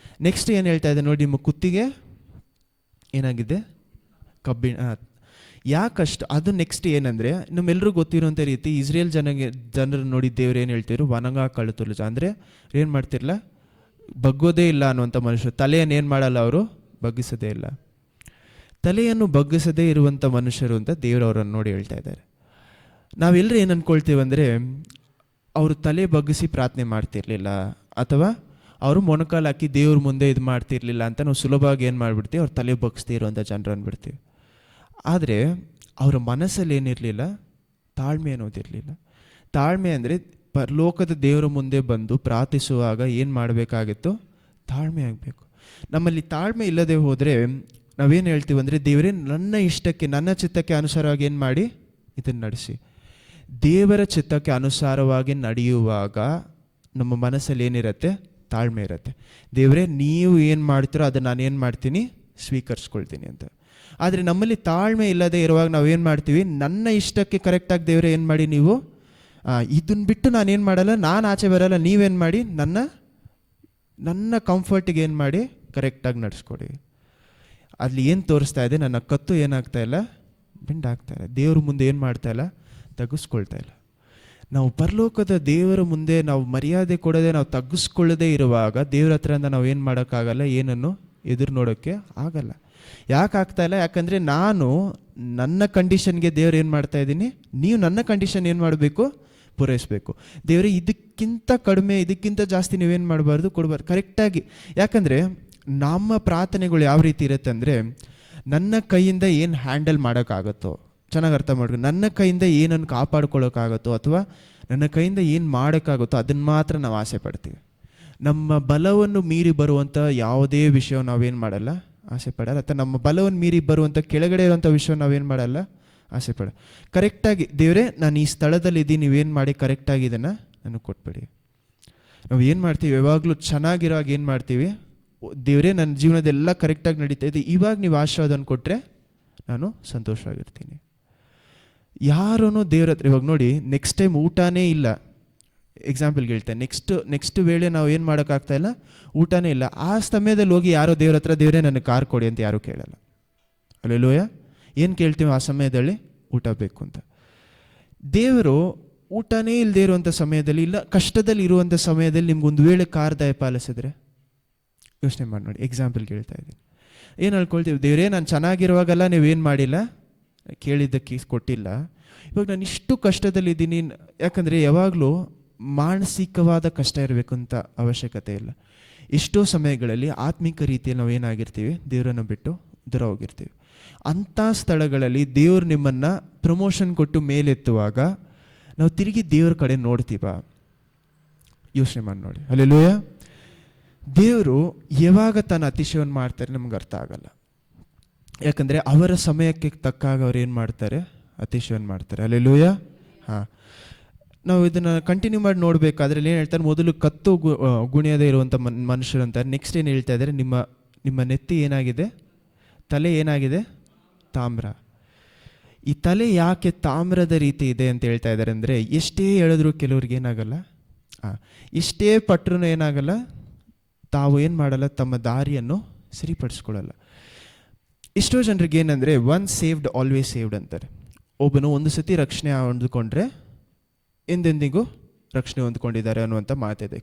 [SPEAKER 1] ನೆಕ್ಸ್ಟ್ ಏನು ಹೇಳ್ತಾ ಇದೆ ನೋಡಿ, ನಿಮ್ಮ ಕುತ್ತಿಗೆ ಏನಾಗಿದೆ? ಕಬ್ಬಿಣ. ಯಾಕಷ್ಟು? ಅದು ನೆಕ್ಸ್ಟ್ ಏನಂದರೆ, ನಮ್ಮೆಲ್ಲರೂ ಗೊತ್ತಿರೋಂಥ ರೀತಿ ಇಸ್ರೇಲ್ ಜನರು ನೋಡಿ ದೇವ್ರು ಏನು ಹೇಳ್ತಿದ್ರು? ಒಣಗ ಕಳುತುಲು. ಅಂದರೆ ಏನು ಮಾಡ್ತಿರಲ್ಲ? ಬಗ್ಗೋದೇ ಇಲ್ಲ ಅನ್ನುವಂಥ ಮನುಷ್ಯರು. ತಲೆಯನ್ನು ಏನು ಮಾಡಲ್ಲ ಅವರು? ಬಗ್ಗಿಸೋದೇ ಇಲ್ಲ. ತಲೆಯನ್ನು ಬಗ್ಗಿಸದೇ ಇರುವಂಥ ಮನುಷ್ಯರು ಅಂತ ದೇವರು ಅವರನ್ನು ನೋಡಿ ಹೇಳ್ತಾ ಇದ್ದಾರೆ. ನಾವೆಲ್ಲರೂ ಏನು ಅಂದ್ಕೊಳ್ತೀವಿ ಅಂದರೆ, ಅವರು ತಲೆ ಬಗ್ಗಿಸಿ ಪ್ರಾರ್ಥನೆ ಮಾಡ್ತಿರ್ಲಿಲ್ಲ, ಅಥವಾ ಅವರು ಮೊಣಕಾಲು ಹಾಕಿ ದೇವ್ರ ಮುಂದೆ ಇದು ಮಾಡ್ತಿರ್ಲಿಲ್ಲ ಅಂತ ನಾವು ಸುಲಭವಾಗಿ ಏನು ಮಾಡಿಬಿಡ್ತೀವಿ? ಅವ್ರು ತಲೆ ಬಗ್ಗಿಸ್ದೇ ಇರುವಂಥ ಜನರು ಅಂದ್ಬಿಡ್ತೀವಿ. ಆದರೆ ಅವರ ಮನಸ್ಸಲ್ಲಿ ಏನಿರಲಿಲ್ಲ? ತಾಳ್ಮೆ ಅನ್ನೋದಿರಲಿಲ್ಲ. ತಾಳ್ಮೆ ಅಂದರೆ ಪರಲೋಕದ ದೇವರ ಮುಂದೆ ಬಂದು ಪ್ರಾರ್ಥಿಸುವಾಗ ಏನು ಮಾಡಬೇಕಾಗಿತ್ತು? ತಾಳ್ಮೆ ಆಗಬೇಕು. ನಮ್ಮಲ್ಲಿ ತಾಳ್ಮೆ ಇಲ್ಲದೆ ಹೋದರೆ ನಾವೇನು ಹೇಳ್ತೀವಿ ಅಂದರೆ, ದೇವರೇ ನನ್ನ ಇಷ್ಟಕ್ಕೆ, ನನ್ನ ಚಿತ್ತಕ್ಕೆ ಅನುಸಾರವಾಗಿ ಏನು ಮಾಡಿ ಇದನ್ನು ನಡೆಸಿ. ದೇವರ ಚಿತ್ತಕ್ಕೆ ಅನುಸಾರವಾಗಿ ನಡೆಯುವಾಗ ನಮ್ಮ ಮನಸ್ಸಲ್ಲಿ ಏನಿರುತ್ತೆ? ತಾಳ್ಮೆ ಇರುತ್ತೆ. ದೇವರೇ ನೀವು ಏನು ಮಾಡ್ತೀರೋ ಅದನ್ನು ನಾನು ಏನು ಮಾಡ್ತೀನಿ? ಸ್ವೀಕರಿಸ್ಕೊಳ್ತೀನಿ ಅಂತ. ಆದರೆ ನಮ್ಮಲ್ಲಿ ತಾಳ್ಮೆ ಇಲ್ಲದೆ ಇರುವಾಗ ನಾವೇನು ಮಾಡ್ತೀವಿ? ನನ್ನ ಇಷ್ಟಕ್ಕೆ ಕರೆಕ್ಟಾಗಿ ದೇವರೇ ಏನು ಮಾಡಿ, ನೀವು ಇದನ್ನು ಬಿಟ್ಟು ನಾನೇನು ಮಾಡಲ್ಲ, ನಾನು ಆಚೆ ಬರಲ್ಲ, ನೀವೇನು ಮಾಡಿ ನನ್ನ ಕಂಫರ್ಟಿಗೆ ಏನು ಮಾಡಿ ಕರೆಕ್ಟಾಗಿ ನಡೆಸ್ಕೊಡಿ. ಅಲ್ಲಿ ಏನು ತೋರಿಸ್ತಾ ಇದೆ? ನನ್ನ ಕತ್ತು ಏನಾಗ್ತಾ ಇಲ್ಲ? ಬೆಂಡ್ ಆಗ್ತಾ ಇಲ್ಲ. ದೇವ್ರ ಮುಂದೆ ಏನು ಮಾಡ್ತಾ ಇಲ್ಲ? ತಗ್ಗಿಸ್ಕೊಳ್ತಾ ಇಲ್ಲ. ನಾವು ಪರಲೋಕದ ದೇವರ ಮುಂದೆ ನಾವು ಮರ್ಯಾದೆ ಕೊಡದೆ, ನಾವು ತಗ್ಗಿಸ್ಕೊಳ್ಳದೆ ಇರುವಾಗ ದೇವ್ರ ಹತ್ರದಿಂದ ನಾವು ಏನು ಮಾಡೋಕ್ಕಾಗಲ್ಲ, ಏನನ್ನು ಎದುರು ನೋಡೋಕ್ಕೆ ಆಗಲ್ಲ. ಯಾಕೆ ಆಗ್ತಾ ಇಲ್ಲ? ಯಾಕಂದರೆ ನಾನು ನನ್ನ ಕಂಡೀಷನ್ಗೆ ದೇವ್ರು ಏನು ಮಾಡ್ತಾ ಇದ್ದೀನಿ, ನೀವು ನನ್ನ ಕಂಡೀಷನ್ ಏನು ಮಾಡಬೇಕು? ಪೂರೈಸಬೇಕು. ದೇವರೇ ಇದಕ್ಕಿಂತ ಕಡಿಮೆ, ಇದಕ್ಕಿಂತ ಜಾಸ್ತಿ ನೀವೇನು ಮಾಡಬಾರ್ದು, ಕೊಡಬಾರ್ದು. ಕರೆಕ್ಟಾಗಿ. ಯಾಕಂದರೆ ನಮ್ಮ ಪ್ರಾರ್ಥನೆಗಳು ಯಾವ ರೀತಿ ಇರುತ್ತೆ ಅಂದರೆ, ನನ್ನ ಕೈಯಿಂದ ಏನು ಹ್ಯಾಂಡಲ್ ಮಾಡೋಕ್ಕಾಗತ್ತೋ, ಚೆನ್ನಾಗಿ ಅರ್ಥ ಮಾಡ್ಕೊಂಡು, ನನ್ನ ಕೈಯಿಂದ ಏನನ್ನು ಕಾಪಾಡ್ಕೊಳ್ಳೋಕ್ಕಾಗತ್ತೋ ಅಥವಾ ನನ್ನ ಕೈಯಿಂದ ಏನು ಮಾಡೋಕ್ಕಾಗುತ್ತೋ ಅದನ್ನು ಮಾತ್ರ ನಾವು ಆಸೆ ಪಡ್ತೀವಿ. ನಮ್ಮ ಬಲವನ್ನು ಮೀರಿ ಬರುವಂಥ ಯಾವುದೇ ವಿಷಯ ನಾವೇನು ಮಾಡಲ್ಲ, ಆಸೆ ಪಡಲ್ಲ. ಅಥವಾ ನಮ್ಮ ಬಲವನ್ನು ಮೀರಿ ಬರುವಂಥ ಕೆಳಗಡೆ ಇರುವಂಥ ವಿಷಯ ನಾವೇನು ಮಾಡಲ್ಲ, ಆಸೆ ಪಡ. ಕರೆಕ್ಟಾಗಿ ದೇವರೇ ನಾನು ಈ ಸ್ಥಳದಲ್ಲಿ ಇದ್ದೀನಿ, ನೀವೇನು ಮಾಡಿ ಕರೆಕ್ಟಾಗಿ ಇದನ್ನು ನನಗೆ ಕೊಟ್ಬಿಡಿ. ನಾವು ಏನು ಮಾಡ್ತೀವಿ? ಯಾವಾಗಲೂ ಚೆನ್ನಾಗಿರುವಾಗ ಏನು ಮಾಡ್ತೀವಿ? ದೇವರೇ ನನ್ನ ಜೀವನದೆಲ್ಲ ಕರೆಕ್ಟಾಗಿ ನಡೀತಾ ಇದೆ, ಇವಾಗ ನೀವು ಆಶೀರ್ವಾದನ ಕೊಟ್ಟರೆ ನಾನು ಸಂತೋಷವಾಗಿರ್ತೀನಿ. ಯಾರೂ ದೇವ್ರ ಹತ್ರ ಇವಾಗ ನೋಡಿ, ನೆಕ್ಸ್ಟ್ ಟೈಮ್ ಊಟನೇ ಇಲ್ಲ, ಎಕ್ಸಾಂಪಲ್ಗೆ ಹೇಳ್ತೇನೆ, ನೆಕ್ಸ್ಟ್ ವೇಳೆ ನಾವು ಏನು ಮಾಡೋಕ್ಕಾಗ್ತಾ ಇಲ್ಲ, ಊಟನೇ ಇಲ್ಲ. ಆ ಸಮಯದಲ್ಲಿ ಹೋಗಿ ಯಾರೋ ದೇವ್ರ ಹತ್ರ ದೇವರೇ ನನಗೆ ಕಾರ್ ಕೊಡಿ ಅಂತ ಯಾರೂ ಕೇಳಲ್ಲ. ಹಲ್ಲೆಲೂಯಾ. ಏನು ಕೇಳ್ತೀವಿ ಆ ಸಮಯದಲ್ಲಿ? ಊಟ ಬೇಕು ಅಂತ. ದೇವರು ಊಟನೇ ಇಲ್ಲದೆ ಇರುವಂಥ ಸಮಯದಲ್ಲಿ, ಇಲ್ಲ ಕಷ್ಟದಲ್ಲಿ ಇರುವಂಥ ಸಮಯದಲ್ಲಿ ನಿಮ್ಗೊಂದು ವೇಳೆ ಕಾರ್ ದಯಪಾಲಿಸಿದ್ರೆ ಯೋಚನೆ ಮಾಡಿ ನೋಡಿ. ಎಕ್ಸಾಂಪಲ್ಗೆ ಹೇಳ್ತಾ ಇದ್ದೀನಿ. ಏನು ಹೇಳ್ಕೊಳ್ತೀವಿ? ದೇವರೇ ನಾನು ಚೆನ್ನಾಗಿರುವಾಗೆಲ್ಲ ನೀವೇನು ಮಾಡಿಲ್ಲ, ಕೇಳಿದ್ದಕ್ಕೆ ಕೊಟ್ಟಿಲ್ಲ, ಇವಾಗ ನಾನು ಇಷ್ಟು ಕಷ್ಟದಲ್ಲಿದ್ದೀನಿ. ಯಾಕಂದರೆ ಯಾವಾಗಲೂ ಮಾನಸಿಕವಾದ ಕಷ್ಟ ಇರಬೇಕು ಅಂತ ಅವಶ್ಯಕತೆ ಇಲ್ಲ. ಎಷ್ಟೋ ಸಮಯಗಳಲ್ಲಿ ಆತ್ಮಿಕ ರೀತಿಯಲ್ಲಿ ನಾವು ಏನಾಗಿರ್ತೀವಿ, ದೇವರನ್ನು ಬಿಟ್ಟು ದೂರ ಹೋಗಿರ್ತೀವಿ. ಅಂಥ ಸ್ಥಳಗಳಲ್ಲಿ ದೇವರು ನಿಮ್ಮನ್ನು ಪ್ರಮೋಷನ್ ಕೊಟ್ಟು ಮೇಲೆತ್ತುವಾಗ ನಾವು ತಿರುಗಿ ದೇವ್ರ ಕಡೆ ನೋಡ್ತೀವ? ಯೋಚನೆ ಮಾಡಿ ನೋಡಿ. ಹಲ್ಲೆಲೂಯಾ. ದೇವರು ಯಾವಾಗ ತನ್ನ ಅತಿಶಯವನ್ನು ಮಾಡ್ತಾರೆ ನಮ್ಗೆ ಅರ್ಥ ಆಗಲ್ಲ. ಯಾಕಂದರೆ ಅವರ ಸಮಯಕ್ಕೆ ತಕ್ಕಾಗ ಅವ್ರು ಏನು ಮಾಡ್ತಾರೆ, ಅತಿಶಯವನ್ನು ಮಾಡ್ತಾರೆ. ಅಲ್ಲೆಲೂಯ. ಹಾಂ, ನಾವು ಇದನ್ನು ಕಂಟಿನ್ಯೂ ಮಾಡಿ ನೋಡಬೇಕಾದ್ರೆ ಏನು ಹೇಳ್ತಾರೆ, ಮೊದಲು ಕತ್ತು ಗುಣಿಯದೇ ಇರುವಂಥ ಮನುಷ್ಯರು ಅಂತಾರೆ. ನೆಕ್ಸ್ಟ್ ಏನು ಹೇಳ್ತಾ ಇದ್ದಾರೆ, ನಿಮ್ಮ ನೆತ್ತಿ ಏನಾಗಿದೆ, ತಲೆ ಏನಾಗಿದೆ, ತಾಮ್ರ. ಈ ತಲೆ ಯಾಕೆ ತಾಮ್ರದ ರೀತಿ ಇದೆ ಅಂತ ಹೇಳ್ತಾ ಇದ್ದಾರೆ ಅಂದರೆ, ಎಷ್ಟೇ ಹೇಳಿದ್ರು ಕೆಲವ್ರಿಗೆ ಏನಾಗಲ್ಲ, ಎಷ್ಟೇ ಪಟ್ಟರೂ ಏನಾಗಲ್ಲ, ತಾವು ಏನು ಮಾಡಲ್ಲ, ತಮ್ಮ ದಾರಿಯನ್ನು ಸರಿಪಡಿಸ್ಕೊಳ್ಳಲ್ಲ. ಎಷ್ಟೋ ಜನರಿಗೆ ಏನಂದರೆ, ಒನ್ ಸೇವ್ಡ್ ಆಲ್ವೇಸ್ ಸೇವ್ಡ್ ಅಂತಾರೆ. ಒಬ್ಬನು ಒಂದು ಸತಿ ರಕ್ಷಣೆ ಹೊಂದ್ಕೊಂಡ್ರೆ ಎಂದೆಂದಿಗೂ ರಕ್ಷಣೆ ಹೊಂದ್ಕೊಂಡಿದ್ದಾರೆ ಅನ್ನುವಂಥ ಮಾತಿದೆ.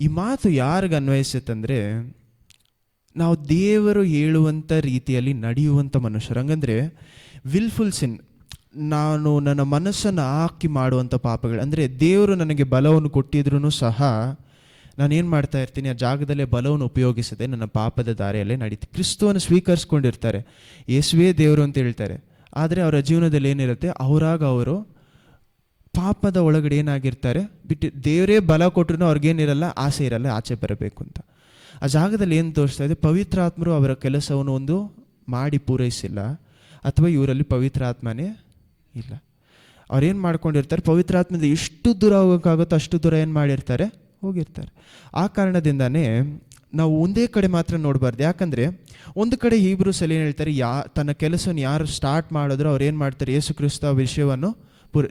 [SPEAKER 1] ಈ ಮಾತು ಯಾರಿಗೆ ಅನ್ವಯಿಸುತ್ತಂದರೆ, ನಾವು ದೇವರು ಹೇಳುವಂಥ ರೀತಿಯಲ್ಲಿ ನಡೆಯುವಂಥ ಮನುಷ್ಯರು. ಹಂಗಂದರೆ ವಿಲ್ಫುಲ್ ಸಿನ್, ನಾನು ನನ್ನ ಮನಸ್ಸನ್ನು ಹಾಕಿ ಮಾಡುವಂಥ ಪಾಪಗಳು, ಅಂದರೆ ದೇವರು ನನಗೆ ಬಲವನ್ನು ಕೊಟ್ಟಿದ್ರೂ ಸಹ ನಾನೇನು ಮಾಡ್ತಾ ಇರ್ತೀನಿ, ಆ ಜಾಗದಲ್ಲೇ ಬಲವನ್ನು ಉಪಯೋಗಿಸದೆ ನನ್ನ ಪಾಪದ ದಾರಿಯಲ್ಲೇ ನಡೀತೀನಿ. ಕ್ರಿಸ್ತವನ್ನು ಸ್ವೀಕರಿಸ್ಕೊಂಡಿರ್ತಾರೆ, ಯೇಸುವೇ ದೇವರು ಅಂತ ಹೇಳ್ತಾರೆ, ಆದರೆ ಅವರ ಜೀವನದಲ್ಲಿ ಏನಿರುತ್ತೆ, ಅವರಾಗ ಅವರು ಪಾಪದ ಒಳಗಡೆ ಏನಾಗಿರ್ತಾರೆ, ಬಿಟ್ಟು ದೇವರೇ ಬಲ ಕೊಟ್ಟರು ಅವ್ರಿಗೇನಿರಲ್ಲ, ಆಸೆ ಇರಲ್ಲ ಆಚೆ ಬರಬೇಕು ಅಂತ. ಆ ಜಾಗದಲ್ಲಿ ಏನು ತೋರಿಸ್ತಾ ಇದೆ, ಪವಿತ್ರಾತ್ಮರು ಅವರ ಕೆಲಸವನ್ನು ಒಂದು ಮಾಡಿ ಪೂರೈಸಿಲ್ಲ, ಅಥವಾ ಇವರಲ್ಲಿ ಪವಿತ್ರ ಆತ್ಮನೇ ಇಲ್ಲ. ಅವ್ರೇನು ಮಾಡ್ಕೊಂಡಿರ್ತಾರೆ, ಪವಿತ್ರಾತ್ಮದ ಎಷ್ಟು ದೂರ ಹೋಗೋಕ್ಕಾಗುತ್ತೋ ಅಷ್ಟು ದೂರ ಏನು ಮಾಡಿರ್ತಾರೆ, ಹೋಗಿರ್ತಾರೆ. ಆ ಕಾರಣದಿಂದನೇ ನಾವು ಒಂದೇ ಕಡೆ ಮಾತ್ರ ನೋಡಬಾರ್ದು. ಯಾಕಂದರೆ ಒಂದು ಕಡೆ ಹೀಬ್ರೂಸಲ್ಲಿ ಏನು ಹೇಳ್ತಾರೆ, ತನ್ನ ಕೆಲಸವನ್ನು ಯಾರು ಸ್ಟಾರ್ಟ್ ಮಾಡಿದ್ರು ಅವ್ರು ಏನು ಮಾಡ್ತಾರೆ, ಯೇಸು ಕ್ರಿಸ್ತ ವಿಷಯವನ್ನು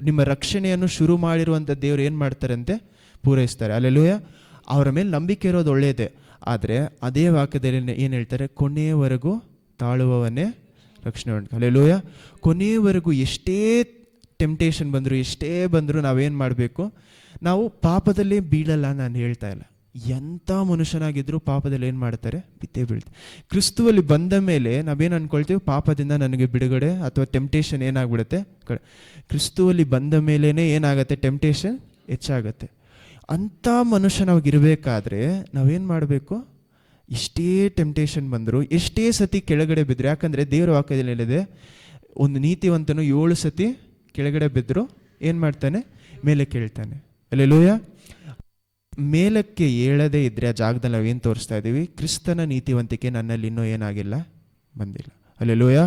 [SPEAKER 1] ನಿಮ್ಮ ರಕ್ಷಣೆಯನ್ನು ಶುರು ಮಾಡಿರುವಂಥ ದೇವರು ಏನು ಮಾಡ್ತಾರಂತೆ, ಪೂರೈಸ್ತಾರೆ. ಅಲ್ಲೆಲೂಯ. ಅವರ ಮೇಲೆ ನಂಬಿಕೆ ಇರೋದು ಒಳ್ಳೆಯದೇ, ಆದರೆ ಅದೇ ವಾಕ್ಯದಲ್ಲಿ ಏನು ಹೇಳ್ತಾರೆ, ಕೊನೆಯವರೆಗೂ ತಾಳುವವನ್ನೇ ರಕ್ಷಣೆ ಉಂಟು. ಅಲ್ಲೆಲೂಯ. ಕೊನೆಯವರೆಗೂ ಎಷ್ಟೇ ಟೆಂಪ್ಟೇಷನ್ ಬಂದರು, ಎಷ್ಟೇ ಬಂದರೂ ನಾವೇನು ಮಾಡಬೇಕು, ನಾವು ಪಾಪದಲ್ಲೇ ಬೀಳಲ್ಲ. ನಾನು ಹೇಳ್ತಾ ಇಲ್ಲ, ಎಂಥ ಮನುಷ್ಯನಾಗಿದ್ದರೂ ಪಾಪದಲ್ಲಿ ಏನು ಮಾಡ್ತಾರೆ, ಬಿತ್ತೇ ಬೀಳ್ತಾರೆ. ಕ್ರಿಸ್ತುವಲ್ಲಿ ಬಂದ ಮೇಲೆ ನಾವೇನು ಅಂದ್ಕೊಳ್ತೀವಿ, ಪಾಪದಿಂದ ನನಗೆ ಬಿಡುಗಡೆ ಅಥವಾ ಟೆಂಪ್ಟೇಷನ್ ಏನಾಗ್ಬಿಡುತ್ತೆ, ಕ್ರಿಸ್ತುವಲ್ಲಿ ಬಂದ ಮೇಲೇ ಏನಾಗುತ್ತೆ, ಟೆಂಪ್ಟೇಷನ್ ಹೆಚ್ಚಾಗತ್ತೆ. ಅಂಥ ಮನುಷ್ಯ ನಾವಿರಬೇಕಾದ್ರೆ ನಾವೇನು ಮಾಡಬೇಕು, ಎಷ್ಟೇ ಟೆಂಪ್ಟೇಷನ್ ಬಂದರೂ, ಎಷ್ಟೇ ಸತಿ ಕೆಳಗಡೆ ಬಿದ್ದರು, ಯಾಕಂದರೆ ದೇವರ ವಾಕ್ಯದಲ್ಲಿ ಹೇಳಿದೆ, ಒಂದು ನೀತಿವಂತನು 7 ಸತಿ ಕೆಳಗಡೆ ಬಿದ್ದರೂ ಏನು ಮಾಡ್ತಾನೆ, ಮೇಲೆ ಕೇಳ್ತಾನೆ. ಅಲ್ಲೆಲೂಯ. ಮೇಲಕ್ಕೆ ಏಳದೇ ಇದ್ದರೆ ಆ ಜಾಗದಲ್ಲಿ ನಾವೇನು ತೋರಿಸ್ತಾ ಇದ್ದೀವಿ, ಕ್ರಿಸ್ತನ ನೀತಿವಂತಿಕೆ ನನ್ನಲ್ಲಿ ಇನ್ನೂ ಏನಾಗಿಲ್ಲ, ಬಂದಿಲ್ಲ. ಅಲ್ಲೆಲೂಯ.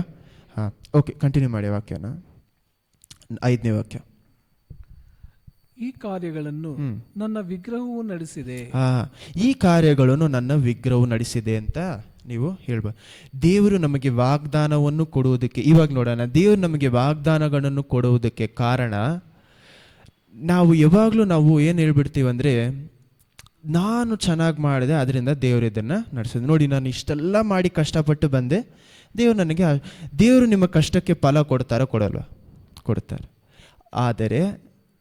[SPEAKER 1] ಹಾಂ, ಓಕೆ, ಕಂಟಿನ್ಯೂ ಮಾಡಿ ವಾಕ್ಯನ. 5ನೇ ವಾಕ್ಯ.
[SPEAKER 2] ಈ ಕಾರ್ಯಗಳನ್ನು ನನ್ನ ವಿಗ್ರಹವು ನಡೆಸಿದೆ.
[SPEAKER 1] ಈ ಕಾರ್ಯಗಳನ್ನು ನನ್ನ ವಿಗ್ರಹವು ನಡೆಸಿದೆ ಅಂತ ನೀವು ಹೇಳ್ಬೋದು. ದೇವರು ನಮಗೆ ವಾಗ್ದಾನವನ್ನು ಕೊಡುವುದಕ್ಕೆ, ಇವಾಗ ನೋಡೋಣ, ದೇವರು ನಮಗೆ ವಾಗ್ದಾನಗಳನ್ನು ಕೊಡುವುದಕ್ಕೆ ಕಾರಣ, ನಾವು ಯಾವಾಗಲೂ ನಾವು ಏನು ಹೇಳ್ಬಿಡ್ತೀವಿ ಅಂದರೆ, ನಾನು ಚೆನ್ನಾಗಿ ಮಾಡಿದೆ ಅದರಿಂದ ದೇವರು ಇದನ್ನು ನಡೆಸಿದೆ. ನೋಡಿ, ನಾನು ಇಷ್ಟೆಲ್ಲ ಮಾಡಿ ಕಷ್ಟಪಟ್ಟು ಬಂದೆ, ದೇವರು ನಿಮ್ಮ ಕಷ್ಟಕ್ಕೆ ಫಲ ಕೊಡ್ತಾರೋ, ಕೊಡಲ್ವ? ಕೊಡ್ತಾರೆ. ಆದರೆ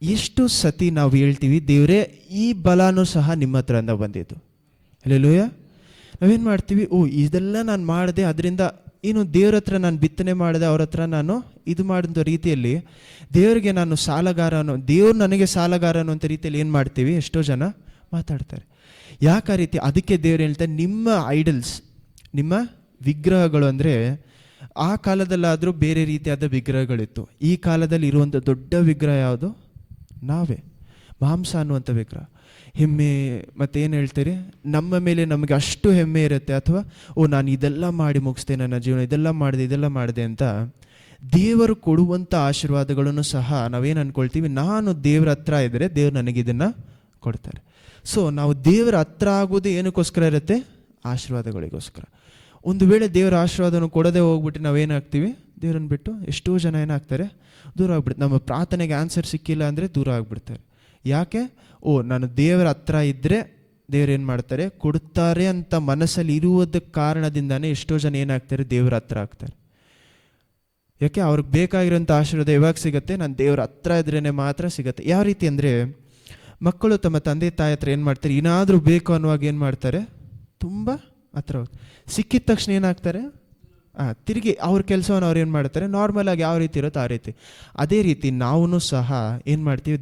[SPEAKER 1] ಎಷ್ಟು ಸತಿ ನಾವು ಹೇಳ್ತೀವಿ, ದೇವರೇ ಈ ಬಲನೂ ಸಹ ನಿಮ್ಮ ಹತ್ರದಿಂದ ಬಂದಿದ್ದು. ಅಲ್ಲೆಲೂಯ. ನಾವೇನು ಮಾಡ್ತೀವಿ, ಇದೆಲ್ಲ ನಾನು ಮಾಡಿದೆ, ಅದರಿಂದ ಏನು ದೇವ್ರ ಹತ್ರ ನಾನು ಬಿತ್ತನೆ ಮಾಡಿದೆ, ಅವ್ರ ಹತ್ರ ನಾನು ಇದು ಮಾಡಿದ ರೀತಿಯಲ್ಲಿ ದೇವರಿಗೆ ನಾನು ಸಾಲಗಾರನು, ದೇವ್ರು ನನಗೆ ಸಾಲಗಾರನು ಅಂತ ರೀತಿಯಲ್ಲಿ ಏನು ಮಾಡ್ತೀವಿ, ಎಷ್ಟೋ ಜನ ಮಾತಾಡ್ತಾರೆ. ಯಾಕೆ ಆ ರೀತಿ? ಅದಕ್ಕೆ ದೇವ್ರು ಹೇಳ್ತಾರೆ, ನಿಮ್ಮ ಐಡಲ್ಸ್, ನಿಮ್ಮ ವಿಗ್ರಹಗಳು, ಅಂದರೆ ಆ ಕಾಲದಲ್ಲಾದರೂ ಬೇರೆ ರೀತಿಯಾದ ವಿಗ್ರಹಗಳಿತ್ತು. ಈ ಕಾಲದಲ್ಲಿ ಇರುವಂಥ ದೊಡ್ಡ ವಿಗ್ರಹ ಯಾವುದು? ನಾವೇ. ಮಾಂಸ ಅನ್ನುವಂಥ ವಿಗ್ರಹ. ಹೆಮ್ಮೆ, ಮತ್ತೇನು ಹೇಳ್ತೀರಿ, ನಮ್ಮ ಮೇಲೆ ನಮಗೆ ಅಷ್ಟು ಹೆಮ್ಮೆ ಇರುತ್ತೆ, ಅಥವಾ ನಾನು ಇದೆಲ್ಲ ಮಾಡಿ ಮುಗಿಸ್ದೆ, ನನ್ನ ಜೀವನ ಇದೆಲ್ಲ ಮಾಡಿದೆ ಅಂತ ದೇವರು ಕೊಡುವಂಥ ಆಶೀರ್ವಾದಗಳನ್ನು ಸಹ ನಾವೇನು ಅಂದ್ಕೊಳ್ತೀವಿ, ನಾನು ದೇವ್ರ ಹತ್ರ ಇದ್ದರೆ ದೇವ್ರು ನನಗಿದನ್ನು ಕೊಡ್ತಾರೆ. ಸೊ ನಾವು ದೇವರ ಹತ್ರ ಆಗೋದು ಏನಕ್ಕೋಸ್ಕರ ಇರುತ್ತೆ? ಆಶೀರ್ವಾದಗಳಿಗೋಸ್ಕರ. ಒಂದು ವೇಳೆ ದೇವರ ಆಶೀರ್ವಾದವನ್ನು ಕೊಡದೆ ಹೋಗ್ಬಿಟ್ಟು ನಾವೇನಾಗ್ತೀವಿ, ದೇವರನ್ನು ಬಿಟ್ಟು ಎಷ್ಟೋ ಜನ ಏನಾಗ್ತಾರೆ, ದೂರ ಆಗ್ಬಿಡ್ತಾರೆ. ನಮ್ಮ ಪ್ರಾರ್ಥನೆಗೆ ಆನ್ಸರ್ ಸಿಕ್ಕಿಲ್ಲ ಅಂದರೆ ದೂರ ಆಗ್ಬಿಡ್ತಾರೆ. ಯಾಕೆ? ನಾನು ದೇವರ ಹತ್ರ ಇದ್ದರೆ ದೇವ್ರು ಏನು ಮಾಡ್ತಾರೆ, ಕೊಡ್ತಾರೆ ಅಂತ ಮನಸ್ಸಲ್ಲಿ ಇರುವುದಕ್ಕೆ ಕಾರಣದಿಂದಾನೇ ಎಷ್ಟೋ ಜನ ಏನಾಗ್ತಾರೆ, ದೇವರ ಹತ್ರ ಆಗ್ತಾರೆ. ಯಾಕೆ? ಅವ್ರಿಗೆ ಬೇಕಾಗಿರೋಂಥ ಆಶೀರ್ವಾದ ಯಾವಾಗ ಸಿಗುತ್ತೆ? ನಾನು ದೇವರ ಹತ್ರ ಇದ್ರೇ ಮಾತ್ರ ಸಿಗುತ್ತೆ. ಯಾವ ರೀತಿ ಅಂದರೆ, ಮಕ್ಕಳು ತಮ್ಮ ತಂದೆ ತಾಯಿ ಹತ್ರ ಏನು ಮಾಡ್ತಾರೆ, ಏನಾದರೂ ಬೇಕು ಅನ್ನುವಾಗ ಏನು ಮಾಡ್ತಾರೆ, ತುಂಬ ಹತ್ರ ಸಿಕ್ಕಿದ ತಕ್ಷಣ ಏನಾಗ್ತಾರೆ, ತಿರುಗಿ ಅವ್ರ ಕೆಲಸವನ್ನು ಅವ್ರು ಏನು ಮಾಡ್ತಾರೆ, ನಾರ್ಮಲಾಗಿ ಯಾವ ರೀತಿ ಇರುತ್ತೋ ಆ ರೀತಿ. ಅದೇ ರೀತಿ ನಾವು ಸಹ ಏನು ಮಾಡ್ತೀವಿ,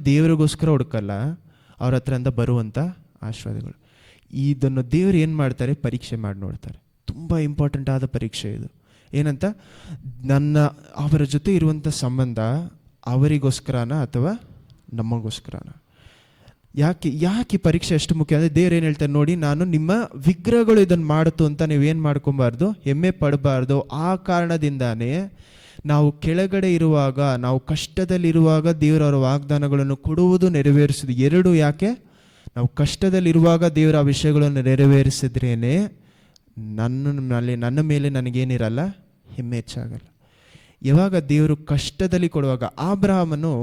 [SPEAKER 1] ದೇವರಿಗೋಸ್ಕರ ಹುಡುಕಲ್ಲ, ಅವ್ರ ಹತ್ರ ಬರುವಂಥ ಆಶೀರ್ವಾದಗಳು. ಇದನ್ನು ದೇವರು ಏನು ಮಾಡ್ತಾರೆ, ಪರೀಕ್ಷೆ ಮಾಡಿ ನೋಡ್ತಾರೆ. ತುಂಬ ಇಂಪಾರ್ಟೆಂಟ್ ಆದ ಪರೀಕ್ಷೆ ಇದು. ಏನಂತ, ಅವರ ಜೊತೆ ಇರುವಂಥ ಸಂಬಂಧ ಅವರಿಗೋಸ್ಕರನ ಅಥವಾ ನಮಗೋಸ್ಕರನ? ಯಾಕೆ ಯಾಕೆ ಈ ಪರೀಕ್ಷೆ ಎಷ್ಟು ಮುಖ್ಯ ಅಂದರೆ ದೇವ್ರು ಏನು ಹೇಳ್ತಾರೆ ನೋಡಿ, ನಾನು ನಿಮ್ಮ ವಿಗ್ರಹಗಳು ಇದನ್ನು ಮಾಡುತ್ತು ಅಂತ ನೀವೇನು ಮಾಡ್ಕೊಬಾರ್ದು, ಹೆಮ್ಮೆ ಪಡಬಾರ್ದು. ಆ ಕಾರಣದಿಂದಾನೇ ನಾವು ಕೆಳಗಡೆ ಇರುವಾಗ, ನಾವು ಕಷ್ಟದಲ್ಲಿರುವಾಗ ದೇವರವರ ವಾಗ್ದಾನಗಳನ್ನು ಕೊಡುವುದು, ನೆರವೇರಿಸುವುದು ಎರಡು. ಯಾಕೆ? ನಾವು ಕಷ್ಟದಲ್ಲಿರುವಾಗ ದೇವರ ಆ ವಿಷಯಗಳನ್ನು ನೆರವೇರಿಸಿದ್ರೇ ನನ್ನ ಮೇಲೆ ನನಗೇನಿರಲ್ಲ, ಹೆಮ್ಮೆ ಹೆಚ್ಚಾಗಲ್ಲ. ಯಾವಾಗ ದೇವರು ಕಷ್ಟದಲ್ಲಿ ಕೊಡುವಾಗ, ಅಬ್ರಹಾಮನು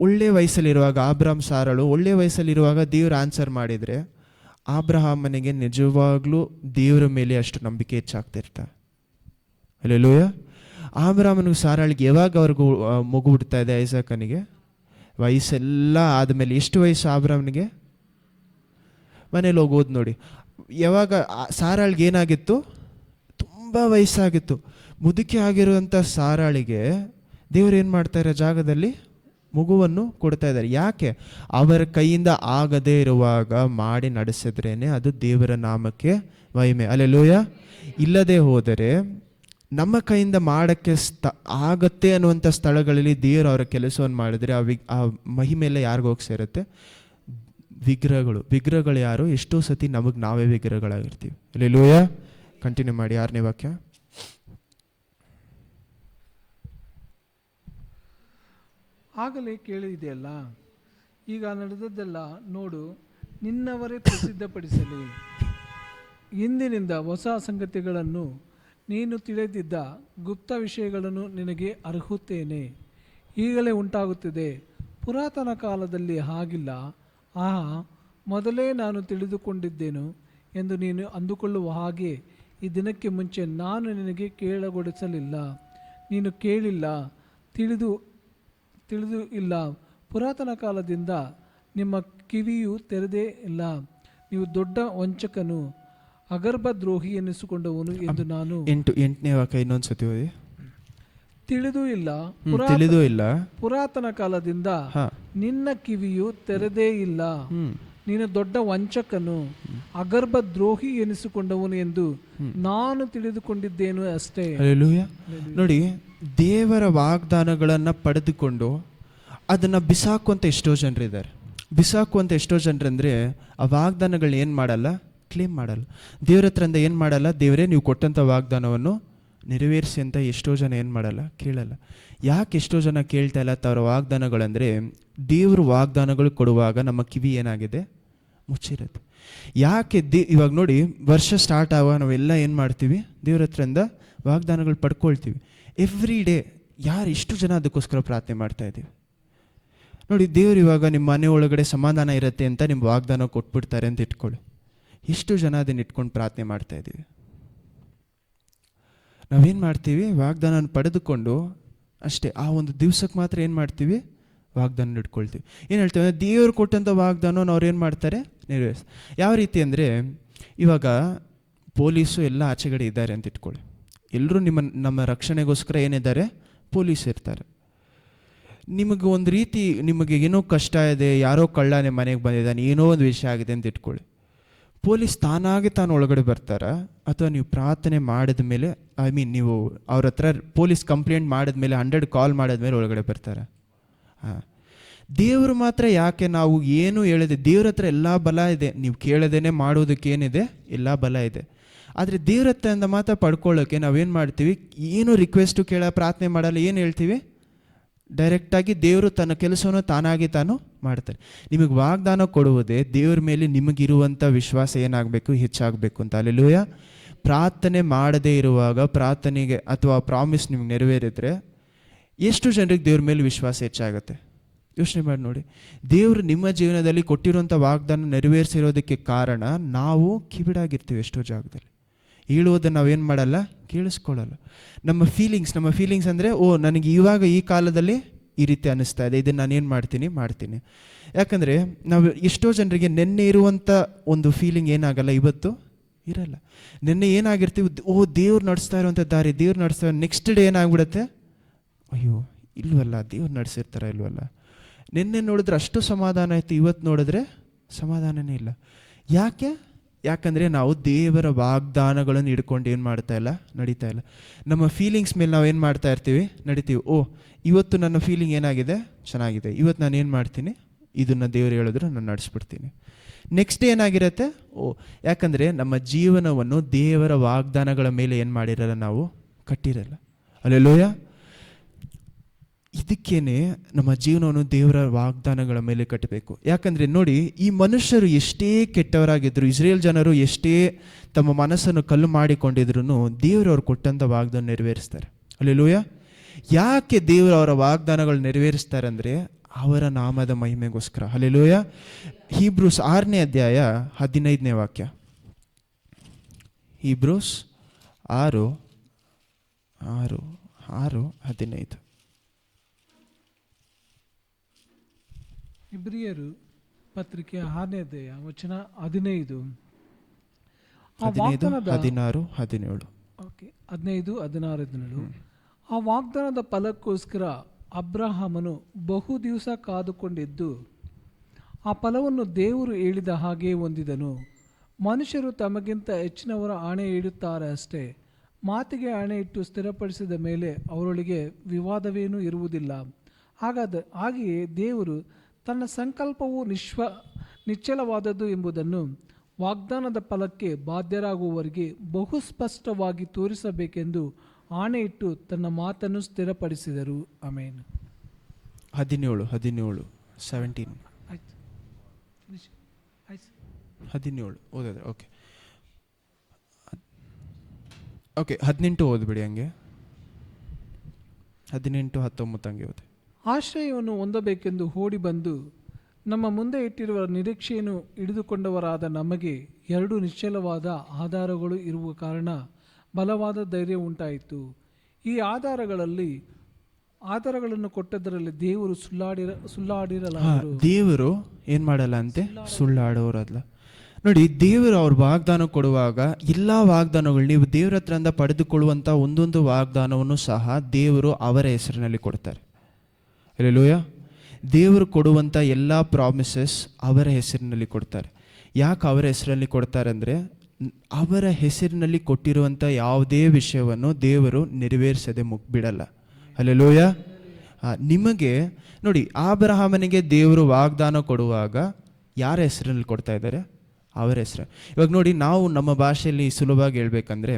[SPEAKER 1] ಒಳ್ಳೆ ವಯಸ್ಸಲ್ಲಿರುವಾಗ, ಸಾರಳು ಒಳ್ಳೆ ವಯಸ್ಸಲ್ಲಿರುವಾಗ ದೇವರು ಆನ್ಸರ್ ಮಾಡಿದರೆ ಅಬ್ರಹಾಮನಿಗೆ ನಿಜವಾಗ್ಲೂ ದೇವರ ಮೇಲೆ ಅಷ್ಟು ನಂಬಿಕೆ ಹೆಚ್ಚಾಗ್ತಿರ್ತಾ. ಹಲ್ಲೆಲೂಯ. ಅಬ್ರಹಾಮನಿಗೂ ಸಾರಾಳಿಗೆ ಯಾವಾಗ ಅವ್ರಿಗೂ ಮಗು ಬಿಡ್ತಾ ಇದೆ, ಐಸಾಕನಿಗೆ ವಯಸ್ಸೆಲ್ಲ ಆದಮೇಲೆ. ಎಷ್ಟು ವಯಸ್ಸು ಅಬ್ರಹಾಮನಿಗೆ? ಮನೇಲಿ ಹೋಗೋದು ನೋಡಿ. ಯಾವಾಗ ಸಾರಾಳಿಗೆ ಏನಾಗಿತ್ತು? ತುಂಬ ವಯಸ್ಸಾಗಿತ್ತು. ಮುದುಕಿ ಆಗಿರುವಂಥ ಸಾರಾಳಿಗೆ ದೇವರು ಏನು ಮಾಡ್ತಾರೆ, ಜಾಗದಲ್ಲಿ ಮಗುವನ್ನು ಕೊಡ್ತಾ ಇದ್ದಾರೆ. ಯಾಕೆ? ಅವರ ಕೈಯಿಂದ ಆಗದೇ ಇರುವಾಗ ಮಾಡಿ ನಡೆಸಿದ್ರೇನೆ ಅದು ದೇವರ ನಾಮಕ್ಕೆ ಮಹಿಮೆ. ಹಲ್ಲೆಲೂಯ. ಇಲ್ಲದೆ ಹೋದರೆ ನಮ್ಮ ಕೈಯಿಂದ ಮಾಡೋಕ್ಕೆ ಆಗತ್ತೆ ಅನ್ನುವಂಥ ಸ್ಥಳಗಳಲ್ಲಿ ದೇವರು ಅವರ ಕೆಲಸವನ್ನು ಮಾಡಿದರೆ ಆ ಮಹಿಮೆ ಎಲ್ಲ ಯಾರಿಗೂ ಹೋಗಿ ಸೇರುತ್ತೆ? ವಿಗ್ರಹಗಳು ಯಾರು? ಎಷ್ಟೋ ಸತಿ ನಮಗೆ ನಾವೇ ವಿಗ್ರಹಗಳಾಗಿರ್ತೀವಿ. ಹಲ್ಲೆಲೂಯ. ಕಂಟಿನ್ಯೂ ಮಾಡಿ 6ನೇ ವಾಕ್ಯ.
[SPEAKER 2] ಆಗಲೇ ಕೇಳಿದೆಯಲ್ಲ, ಈಗ ನಡೆದದ್ದೆಲ್ಲ ನೋಡು, ನಿನ್ನವರೇ ಪ್ರಸಿದ್ಧಪಡಿಸಲಿ. ಇಂದಿನಿಂದ ಹೊಸ ಸಂಗತಿಗಳನ್ನು, ನೀನು ತಿಳಿದಿದ್ದ ಗುಪ್ತ ವಿಷಯಗಳನ್ನು ನಿನಗೆ ಅರ್ಹುತ್ತೇನೆ. ಈಗಲೇ ಉಂಟಾಗುತ್ತಿದೆ, ಪುರಾತನ ಕಾಲದಲ್ಲಿ ಹಾಗಿಲ್ಲ. ಮೊದಲೇ ನಾನು ತಿಳಿದುಕೊಂಡಿದ್ದೇನು ಎಂದು ನೀನು ಅಂದುಕೊಳ್ಳುವ ಹಾಗೆ ಈ ದಿನಕ್ಕೆ ಮುಂಚೆ ನಾನು ನಿನಗೆ ಕೇಳಗೊಡಿಸಲಿಲ್ಲ. ನೀನು ಕೇಳಿಲ್ಲ, ತಿಳಿದು ಇಲ್ಲ. ಪುರಾತನ ಕಾಲದಿಂದ ನಿಮ್ಮ ಕಿವಿಯು ತೆರೆದೇ ಇಲ್ಲ. ನೀವು ದೊಡ್ಡ ವಂಚಕನು, ಅಗರ್ಭ ದ್ರೋಹಿ ಎನ್ನಿಸಿಕೊಂಡವನು ಎಂದು ನಾನು.
[SPEAKER 1] 8ನೇ ವಾಕ್ಯ ಇನ್ನೊಂದ್ಸತಿ ಓದಿ.
[SPEAKER 2] ತಿಳಿದೂ ಇಲ್ಲ, ಪುರಾತನ ಕಾಲದಿಂದ ನಿನ್ನ ಕಿವಿಯು ತೆರೆದೇ ಇಲ್ಲ. ನೀನು ದೊಡ್ಡ ವಂಚಕನು, ಅಗರ್ಭ ದ್ರೋಹಿ ಎನಿಸಿಕೊಂಡವನು ಎಂದು ನಾನು ತಿಳಿದುಕೊಂಡಿದ್ದೇನು ಅಷ್ಟೇ.
[SPEAKER 1] ನೋಡಿ, ದೇವರ ವಾಗ್ದಾನಗಳನ್ನು ಪಡೆದುಕೊಂಡು ಅದನ್ನು ಬಿಸಾಕುವಂಥ ಎಷ್ಟೋ ಜನರಿದ್ದಾರೆ. ಬಿಸಾಕುವಂಥ ಎಷ್ಟೋ ಜನರಂದರೆ ಆ ವಾಗ್ದಾನಗಳನ್ನ ಏನು ಮಾಡಲ್ಲ, ಕ್ಲೇಮ್ ಮಾಡಲ್ಲ. ದೇವ್ರ ಹತ್ರಿಂದ ಏನು ಮಾಡಲ್ಲ, ದೇವರೇ ನೀವು ಕೊಟ್ಟಂಥ ವಾಗ್ದಾನವನ್ನು ನೆರವೇರಿಸಿ ಅಂತ ಎಷ್ಟೋ ಜನ ಏನು ಮಾಡಲ್ಲ, ಕೇಳಲ್ಲ. ಯಾಕೆ ಎಷ್ಟೋ ಜನ ಕೇಳ್ತಾ ಇಲ್ಲ ಅವರ ವಾಗ್ದಾನಗಳಂದರೆ, ದೇವರು ವಾಗ್ದಾನಗಳು ಕೊಡುವಾಗ ನಮ್ಮ ಕಿವಿ ಏನಾಗಿದೆ, ಮುಚ್ಚಿರುತ್ತೆ. ಯಾಕೆ ಇವಾಗ ನೋಡಿ, ವರ್ಷ ಸ್ಟಾರ್ಟ್ ಆಗುವಾಗ ನಾವೆಲ್ಲ ಏನು ಮಾಡ್ತೀವಿ, ದೇವ್ರ ಹತ್ರಿಂದ ವಾಗ್ದಾನಗಳು ಪಡ್ಕೊಳ್ತೀವಿ. ಎವ್ರಿ ಡೇ ಎಷ್ಟು ಜನ ಅದಕ್ಕೋಸ್ಕರ ಪ್ರಾರ್ಥನೆ ಮಾಡ್ತಾ ಇದ್ದೀವಿ ನೋಡಿ. ದೇವ್ರು ಇವಾಗ ನಿಮ್ಮ ಮನೆ ಒಳಗಡೆ ಸಮಾಧಾನ ಇರುತ್ತೆ ಅಂತ ನಿಮ್ಮ ವಾಗ್ದಾನ ಕೊಟ್ಬಿಡ್ತಾರೆ ಅಂತ ಇಟ್ಕೊಳ್ಳಿ. ಎಷ್ಟು ಜನ ಅದನ್ನ ಇಟ್ಕೊಂಡು ಪ್ರಾರ್ಥನೆ ಮಾಡ್ತಾ ಇದ್ದೀವಿ. ನಾವೇನು ಮಾಡ್ತೀವಿ, ವಾಗ್ದಾನ ಪಡೆದುಕೊಂಡು ಅಷ್ಟೇ ಆ ಒಂದು ದಿವ್ಸಕ್ಕೆ ಮಾತ್ರ ಏನು ಮಾಡ್ತೀವಿ, ವಾಗ್ದಾನ ಇಟ್ಕೊಳ್ತೀವಿ. ಏನು ಹೇಳ್ತೀವಿ ಅಂದರೆ, ದೇವರು ಕೊಟ್ಟಂಥ ವಾಗ್ದಾನವನ್ನು ಅವ್ರು ಏನು ಮಾಡ್ತಾರೆ, ನೆರವೇರಿಸ್. ಯಾವ ರೀತಿ ಅಂದರೆ, ಇವಾಗ ಪೊಲೀಸು ಎಲ್ಲ ಆಚೆಗಡೆ ಇದ್ದಾರೆ ಅಂತ ಇಟ್ಕೊಳ್ಳಿ. ಎಲ್ಲರೂ ನಮ್ಮ ರಕ್ಷಣೆಗೋಸ್ಕರ ಏನಿದ್ದಾರೆ, ಪೊಲೀಸ್ ಇರ್ತಾರೆ. ನಿಮಗೆ ಒಂದು ರೀತಿ, ನಿಮಗೆ ಏನೋ ಕಷ್ಟ ಇದೆ, ಯಾರೋ ಕಳ್ಳ ನಿಮ್ಮ ಮನೆಗೆ ಬಂದಿದ್ದಾನೆ, ಏನೋ ಒಂದು ವಿಷಯ ಆಗಿದೆ ಅಂತ ಇಟ್ಕೊಳ್ಳಿ. ಪೊಲೀಸ್ ತಾನಾಗಿ ತಾನು ಒಳಗಡೆ ಬರ್ತಾರಾ, ಅಥವಾ ನೀವು ಪ್ರಾರ್ಥನೆ ಮಾಡಿದ ಮೇಲೆ, ನೀವು ಅವ್ರ ಹತ್ರ ಪೊಲೀಸ್ ಕಂಪ್ಲೇಂಟ್ ಮಾಡಿದ್ಮೇಲೆ 100 ಕಾಲ್ ಮಾಡಿದ್ಮೇಲೆ ಒಳಗಡೆ ಬರ್ತಾರೆ? ದೇವರು ಮಾತ್ರ ಯಾಕೆ, ನಾವು ಏನು ಹೇಳಿದೆ, ದೇವ್ರ ಹತ್ರ ಎಲ್ಲ ಬಲ ಇದೆ, ನೀವು ಕೇಳದೇನೆ ಮಾಡೋದಕ್ಕೆ ಏನಿದೆ, ಎಲ್ಲ ಬಲ ಇದೆ. ಆದರೆ ದೇವ್ರ ಹತ್ರ ಮಾತ್ರ ಪಡ್ಕೊಳ್ಳೋಕ್ಕೆ ನಾವೇನು ಮಾಡ್ತೀವಿ, ಏನು ರಿಕ್ವೆಸ್ಟು ಕೇಳ ಪ್ರಾರ್ಥನೆ ಮಾಡಲ್ಲ. ಏನು ಹೇಳ್ತೀವಿ, ಡೈರೆಕ್ಟಾಗಿ ದೇವರು ತನ್ನ ಕೆಲಸವನ್ನು ತಾನಾಗಿ ತಾನು ಮಾಡ್ತಾರೆ. ನಿಮಗೆ ವಾಗ್ದಾನ ಕೊಡುವುದೇ ದೇವ್ರ ಮೇಲೆ ನಿಮಗಿರುವಂಥ ವಿಶ್ವಾಸ ಏನಾಗಬೇಕು, ಹೆಚ್ಚಾಗಬೇಕು ಅಂತ. ಹಲ್ಲೆಲೂಯ. ಪ್ರಾರ್ಥನೆ ಮಾಡದೇ ಇರುವಾಗ ಪ್ರಾರ್ಥನೆಗೆ ಅಥವಾ ಪ್ರಾಮಿಸ್ ನಿಮ್ಗೆ ನೆರವೇರಿದ್ರೆ ಎಷ್ಟು ಜನರಿಗೆ ದೇವ್ರ ಮೇಲೆ ವಿಶ್ವಾಸ ಹೆಚ್ಚಾಗುತ್ತೆ? ಯೋಚನೆ ಮಾಡಿ ನೋಡಿ. ದೇವರು ನಿಮ್ಮ ಜೀವನದಲ್ಲಿ ಕೊಟ್ಟಿರುವಂಥ ವಾಗ್ದಾನ ನೆರವೇರಿಸಿರೋದಕ್ಕೆ ಕಾರಣ ನಾವು ಕಿವಿಡಾಗಿರ್ತೀವಿ. ಎಷ್ಟೋ ಜಾಗದಲ್ಲಿ ಹೇಳುವುದನ್ನು ನಾವೇನು ಮಾಡಲ್ಲ, ಕೇಳಿಸ್ಕೊಳ್ಳಲ್ಲ. ನಮ್ಮ ಫೀಲಿಂಗ್ಸ್ ಅಂದರೆ, ನನಗೆ ಇವಾಗ ಈ ಕಾಲದಲ್ಲಿ ಈ ರೀತಿ ಅನ್ನಿಸ್ತಾ ಇದೆ, ಇದನ್ನು ನಾನೇನು ಮಾಡ್ತೀನಿ. ಯಾಕಂದರೆ ನಾವು ಎಷ್ಟೋ ಜನರಿಗೆ ನಿನ್ನೆ ಇರುವಂಥ ಒಂದು ಫೀಲಿಂಗ್ ಏನಾಗಲ್ಲ, ಇವತ್ತು ಇರಲ್ಲ. ನಿನ್ನೆ ಏನಾಗಿರ್ತೀವಿ, ದೇವ್ರು ನಡೆಸ್ತಾ ಇರುವಂಥ ದಾರಿ, ದೇವ್ರು ನಡೆಸ್ತಾ, ನೆಕ್ಸ್ಟ್ ಡೇ ಏನಾಗ್ಬಿಡುತ್ತೆ, ಅಯ್ಯೋ ಇಲ್ವಲ್ಲ, ದೇವ್ರು ನಡೆಸಿರ್ತಾರ ಇಲ್ವಲ್ಲ. ನಿನ್ನೆ ನೋಡಿದ್ರೆ ಅಷ್ಟು ಸಮಾಧಾನ ಆಯಿತು, ಇವತ್ತು ನೋಡಿದ್ರೆ ಸಮಾಧಾನನೇ ಇಲ್ಲ. ಯಾಕಂದರೆ ನಾವು ದೇವರ ವಾಗ್ದಾನಗಳನ್ನು ಹಿಡ್ಕೊಂಡು ಏನು ಮಾಡ್ತಾ ಇಲ್ಲ, ನಡೀತಾ ಇಲ್ಲ. ನಮ್ಮ ಫೀಲಿಂಗ್ಸ್ ಮೇಲೆ ನಾವು ಏನು ಮಾಡ್ತಾ ಇರ್ತೀವಿ, ನಡಿತೀವಿ. ಇವತ್ತು ನನ್ನ ಫೀಲಿಂಗ್ ಏನಾಗಿದೆ, ಚೆನ್ನಾಗಿದೆ, ಇವತ್ತು ನಾನು ಏನು ಮಾಡ್ತೀನಿ, ಇದನ್ನು ದೇವರು ಹೇಳಿದ್ರು ನಾನು ನಡೆಸ್ಬಿಡ್ತೀನಿ. ನೆಕ್ಸ್ಟ್ ಏನಾಗಿರುತ್ತೆ, ಯಾಕಂದರೆ ನಮ್ಮ ಜೀವನವನ್ನು ದೇವರ ವಾಗ್ದಾನಗಳ ಮೇಲೆ ಏನು ಮಾಡಿರಲ್ಲ, ನಾವು ಕಟ್ಟಿರಲ್ಲ. ಹಲ್ಲೆಲೂಯಾ. ಇದಕ್ಕೇನೆ ನಮ್ಮ ಜೀವನವನ್ನು ದೇವರ ವಾಗ್ದಾನಗಳ ಮೇಲೆ ಕಟ್ಟಬೇಕು. ಯಾಕಂದರೆ ನೋಡಿ, ಈ ಮನುಷ್ಯರು ಎಷ್ಟೇ ಕೆಟ್ಟವರಾಗಿದ್ದರು, ಇಸ್ರೇಲ್ ಜನರು ಎಷ್ಟೇ ತಮ್ಮ ಮನಸ್ಸನ್ನು ಕಲ್ಲು ಮಾಡಿಕೊಂಡಿದ್ರು ದೇವರು ಅವ್ರು ಕೊಟ್ಟಂಥ ವಾಗ್ದಾನ ನೆರವೇರಿಸ್ತಾರೆ. ಹಲ್ಲೆಲೂಯಾ. ಯಾಕೆ ದೇವರು ಅವರ ವಾಗ್ದಾನಗಳು ನೆರವೇರಿಸ್ತಾರೆ ಅಂದರೆ ಅವರ ನಾಮದ ಮಹಿಮೆಗೋಸ್ಕರ. ಹಲ್ಲೆಲೂಯಾ. ಹೀಬ್ರೂಸ್ 6ನೇ ಅಧ್ಯಾಯ 15ನೇ ವಾಕ್ಯ. ಹೀಬ್ರೂಸ್ 6:15.
[SPEAKER 2] ಇಬ್ರಿಯರು ಪತ್ರಿಕೆ 6ನೇ ಅಧ್ಯಾಯ ವಚನ 15,
[SPEAKER 1] 16, 17.
[SPEAKER 2] ಓಕೆ, 15, 16, 17. ಆ ವಾಗ್ದಾನದ ಫಲಕ್ಕೋಸ್ಕರ ಅಬ್ರಹಾಮನು ಬಹು ದಿವಸ ಕಾದುಕೊಂಡಿದ್ದು ಆ ಫಲವನ್ನು ದೇವರು ಹೇಳಿದ ಹಾಗೆ ಹೊಂದಿದನು. ಮನುಷ್ಯರು ತಮಗಿಂತ ಹೆಚ್ಚಿನವರ ಆಣೆ ಇಡುತ್ತಾರೆ ಅಷ್ಟೇ. ಮಾತಿಗೆ ಆಣೆ ಇಟ್ಟು ಸ್ಥಿರಪಡಿಸಿದ ಮೇಲೆ ಅವರೊಳಗೆ ವಿವಾದವೇನೂ ಇರುವುದಿಲ್ಲ. ಹಾಗೆಯೇ ದೇವರು ತನ್ನ ಸಂಕಲ್ಪವು ನಿಶ್ಚಲವಾದದ್ದು ಎಂಬುದನ್ನು ವಾಗ್ದಾನದ ಫಲಕ್ಕೆ ಬಾಧ್ಯರಾಗುವವರಿಗೆ ಬಹು ಸ್ಪಷ್ಟವಾಗಿ ತೋರಿಸಬೇಕೆಂದು ಆಣೆ ಇಟ್ಟು ತನ್ನ ಮಾತನ್ನು ಸ್ಥಿರಪಡಿಸಿದರು. ಆಮೇನ್.
[SPEAKER 1] 17 17 ಓದಿದ್ರೆ ಓಕೆ. 18 ಓದ್ಬಿಡಿ, ಹಂಗೆ 18, 19 ಹಂಗೆ ಓದಿ.
[SPEAKER 2] ಆಶ್ರಯವನ್ನು ಹೊಂದಬೇಕೆಂದು ಓಡಿ ಬಂದು ನಮ್ಮ ಮುಂದೆ ಇಟ್ಟಿರುವ ನಿರೀಕ್ಷೆಯನ್ನು ಹಿಡಿದುಕೊಂಡವರಾದ ನಮಗೆ 2 ನಿಶ್ಚಲವಾದ ಆಧಾರಗಳು ಇರುವ ಕಾರಣ ಬಲವಾದ ಧೈರ್ಯ ಉಂಟಾಯಿತು. ಈ ಆಧಾರಗಳನ್ನು ಕೊಟ್ಟದರಲ್ಲಿ ದೇವರು ಸುಳ್ಳಾಡಿರಲ್ಲ.
[SPEAKER 1] ದೇವರು ಏನು ಮಾಡಲ್ಲ ಅಂತೆ, ಸುಳ್ಳಾಡೋರಲ್ಲ. ನೋಡಿ, ದೇವರು ಅವ್ರ ವಾಗ್ದಾನ ಕೊಡುವಾಗ ಎಲ್ಲ ವಾಗ್ದಾನಗಳು ನೀವು ದೇವರ ಹತ್ರಿಂದ ಪಡೆದುಕೊಳ್ಳುವಂಥ ಒಂದೊಂದು ವಾಗ್ದಾನವನ್ನು ಸಹ ದೇವರು ಅವರ ಹೆಸರಿನಲ್ಲಿ ಕೊಡ್ತಾರೆ. ಹಲ್ಲೆಲೂಯಾ. ದೇವರು ಕೊಡುವಂಥ ಎಲ್ಲ ಪ್ರಾಮಿಸಸ್ ಅವರ ಹೆಸರಿನಲ್ಲಿ ಕೊಡ್ತಾರೆ. ಯಾಕೆ ಅವರ ಹೆಸರಲ್ಲಿ ಕೊಡ್ತಾರೆ ಅಂದರೆ ಅವರ ಹೆಸರಿನಲ್ಲಿ ಕೊಟ್ಟಿರುವಂಥ ಯಾವುದೇ ವಿಷಯವನ್ನು ದೇವರು ನೆರವೇರಿಸದೆ ಮುಗ್ಬಿಡಲ್ಲ. ಹಲ್ಲೆಲೂಯಾ. ನಿಮಗೆ ನೋಡಿ, ಅಬ್ರಹಾಮನಿಗೆ ದೇವರು ವಾಗ್ದಾನ ಕೊಡುವಾಗ ಯಾರ ಹೆಸರಿನಲ್ಲಿ ಕೊಡ್ತಾ ಇದ್ದಾರೆ? ಅವರ ಹೆಸರು. ಇವಾಗ ನೋಡಿ, ನಾವು ನಮ್ಮ ಭಾಷೆಯಲ್ಲಿ ಸುಲಭವಾಗಿ ಹೇಳ್ಬೇಕಂದ್ರೆ,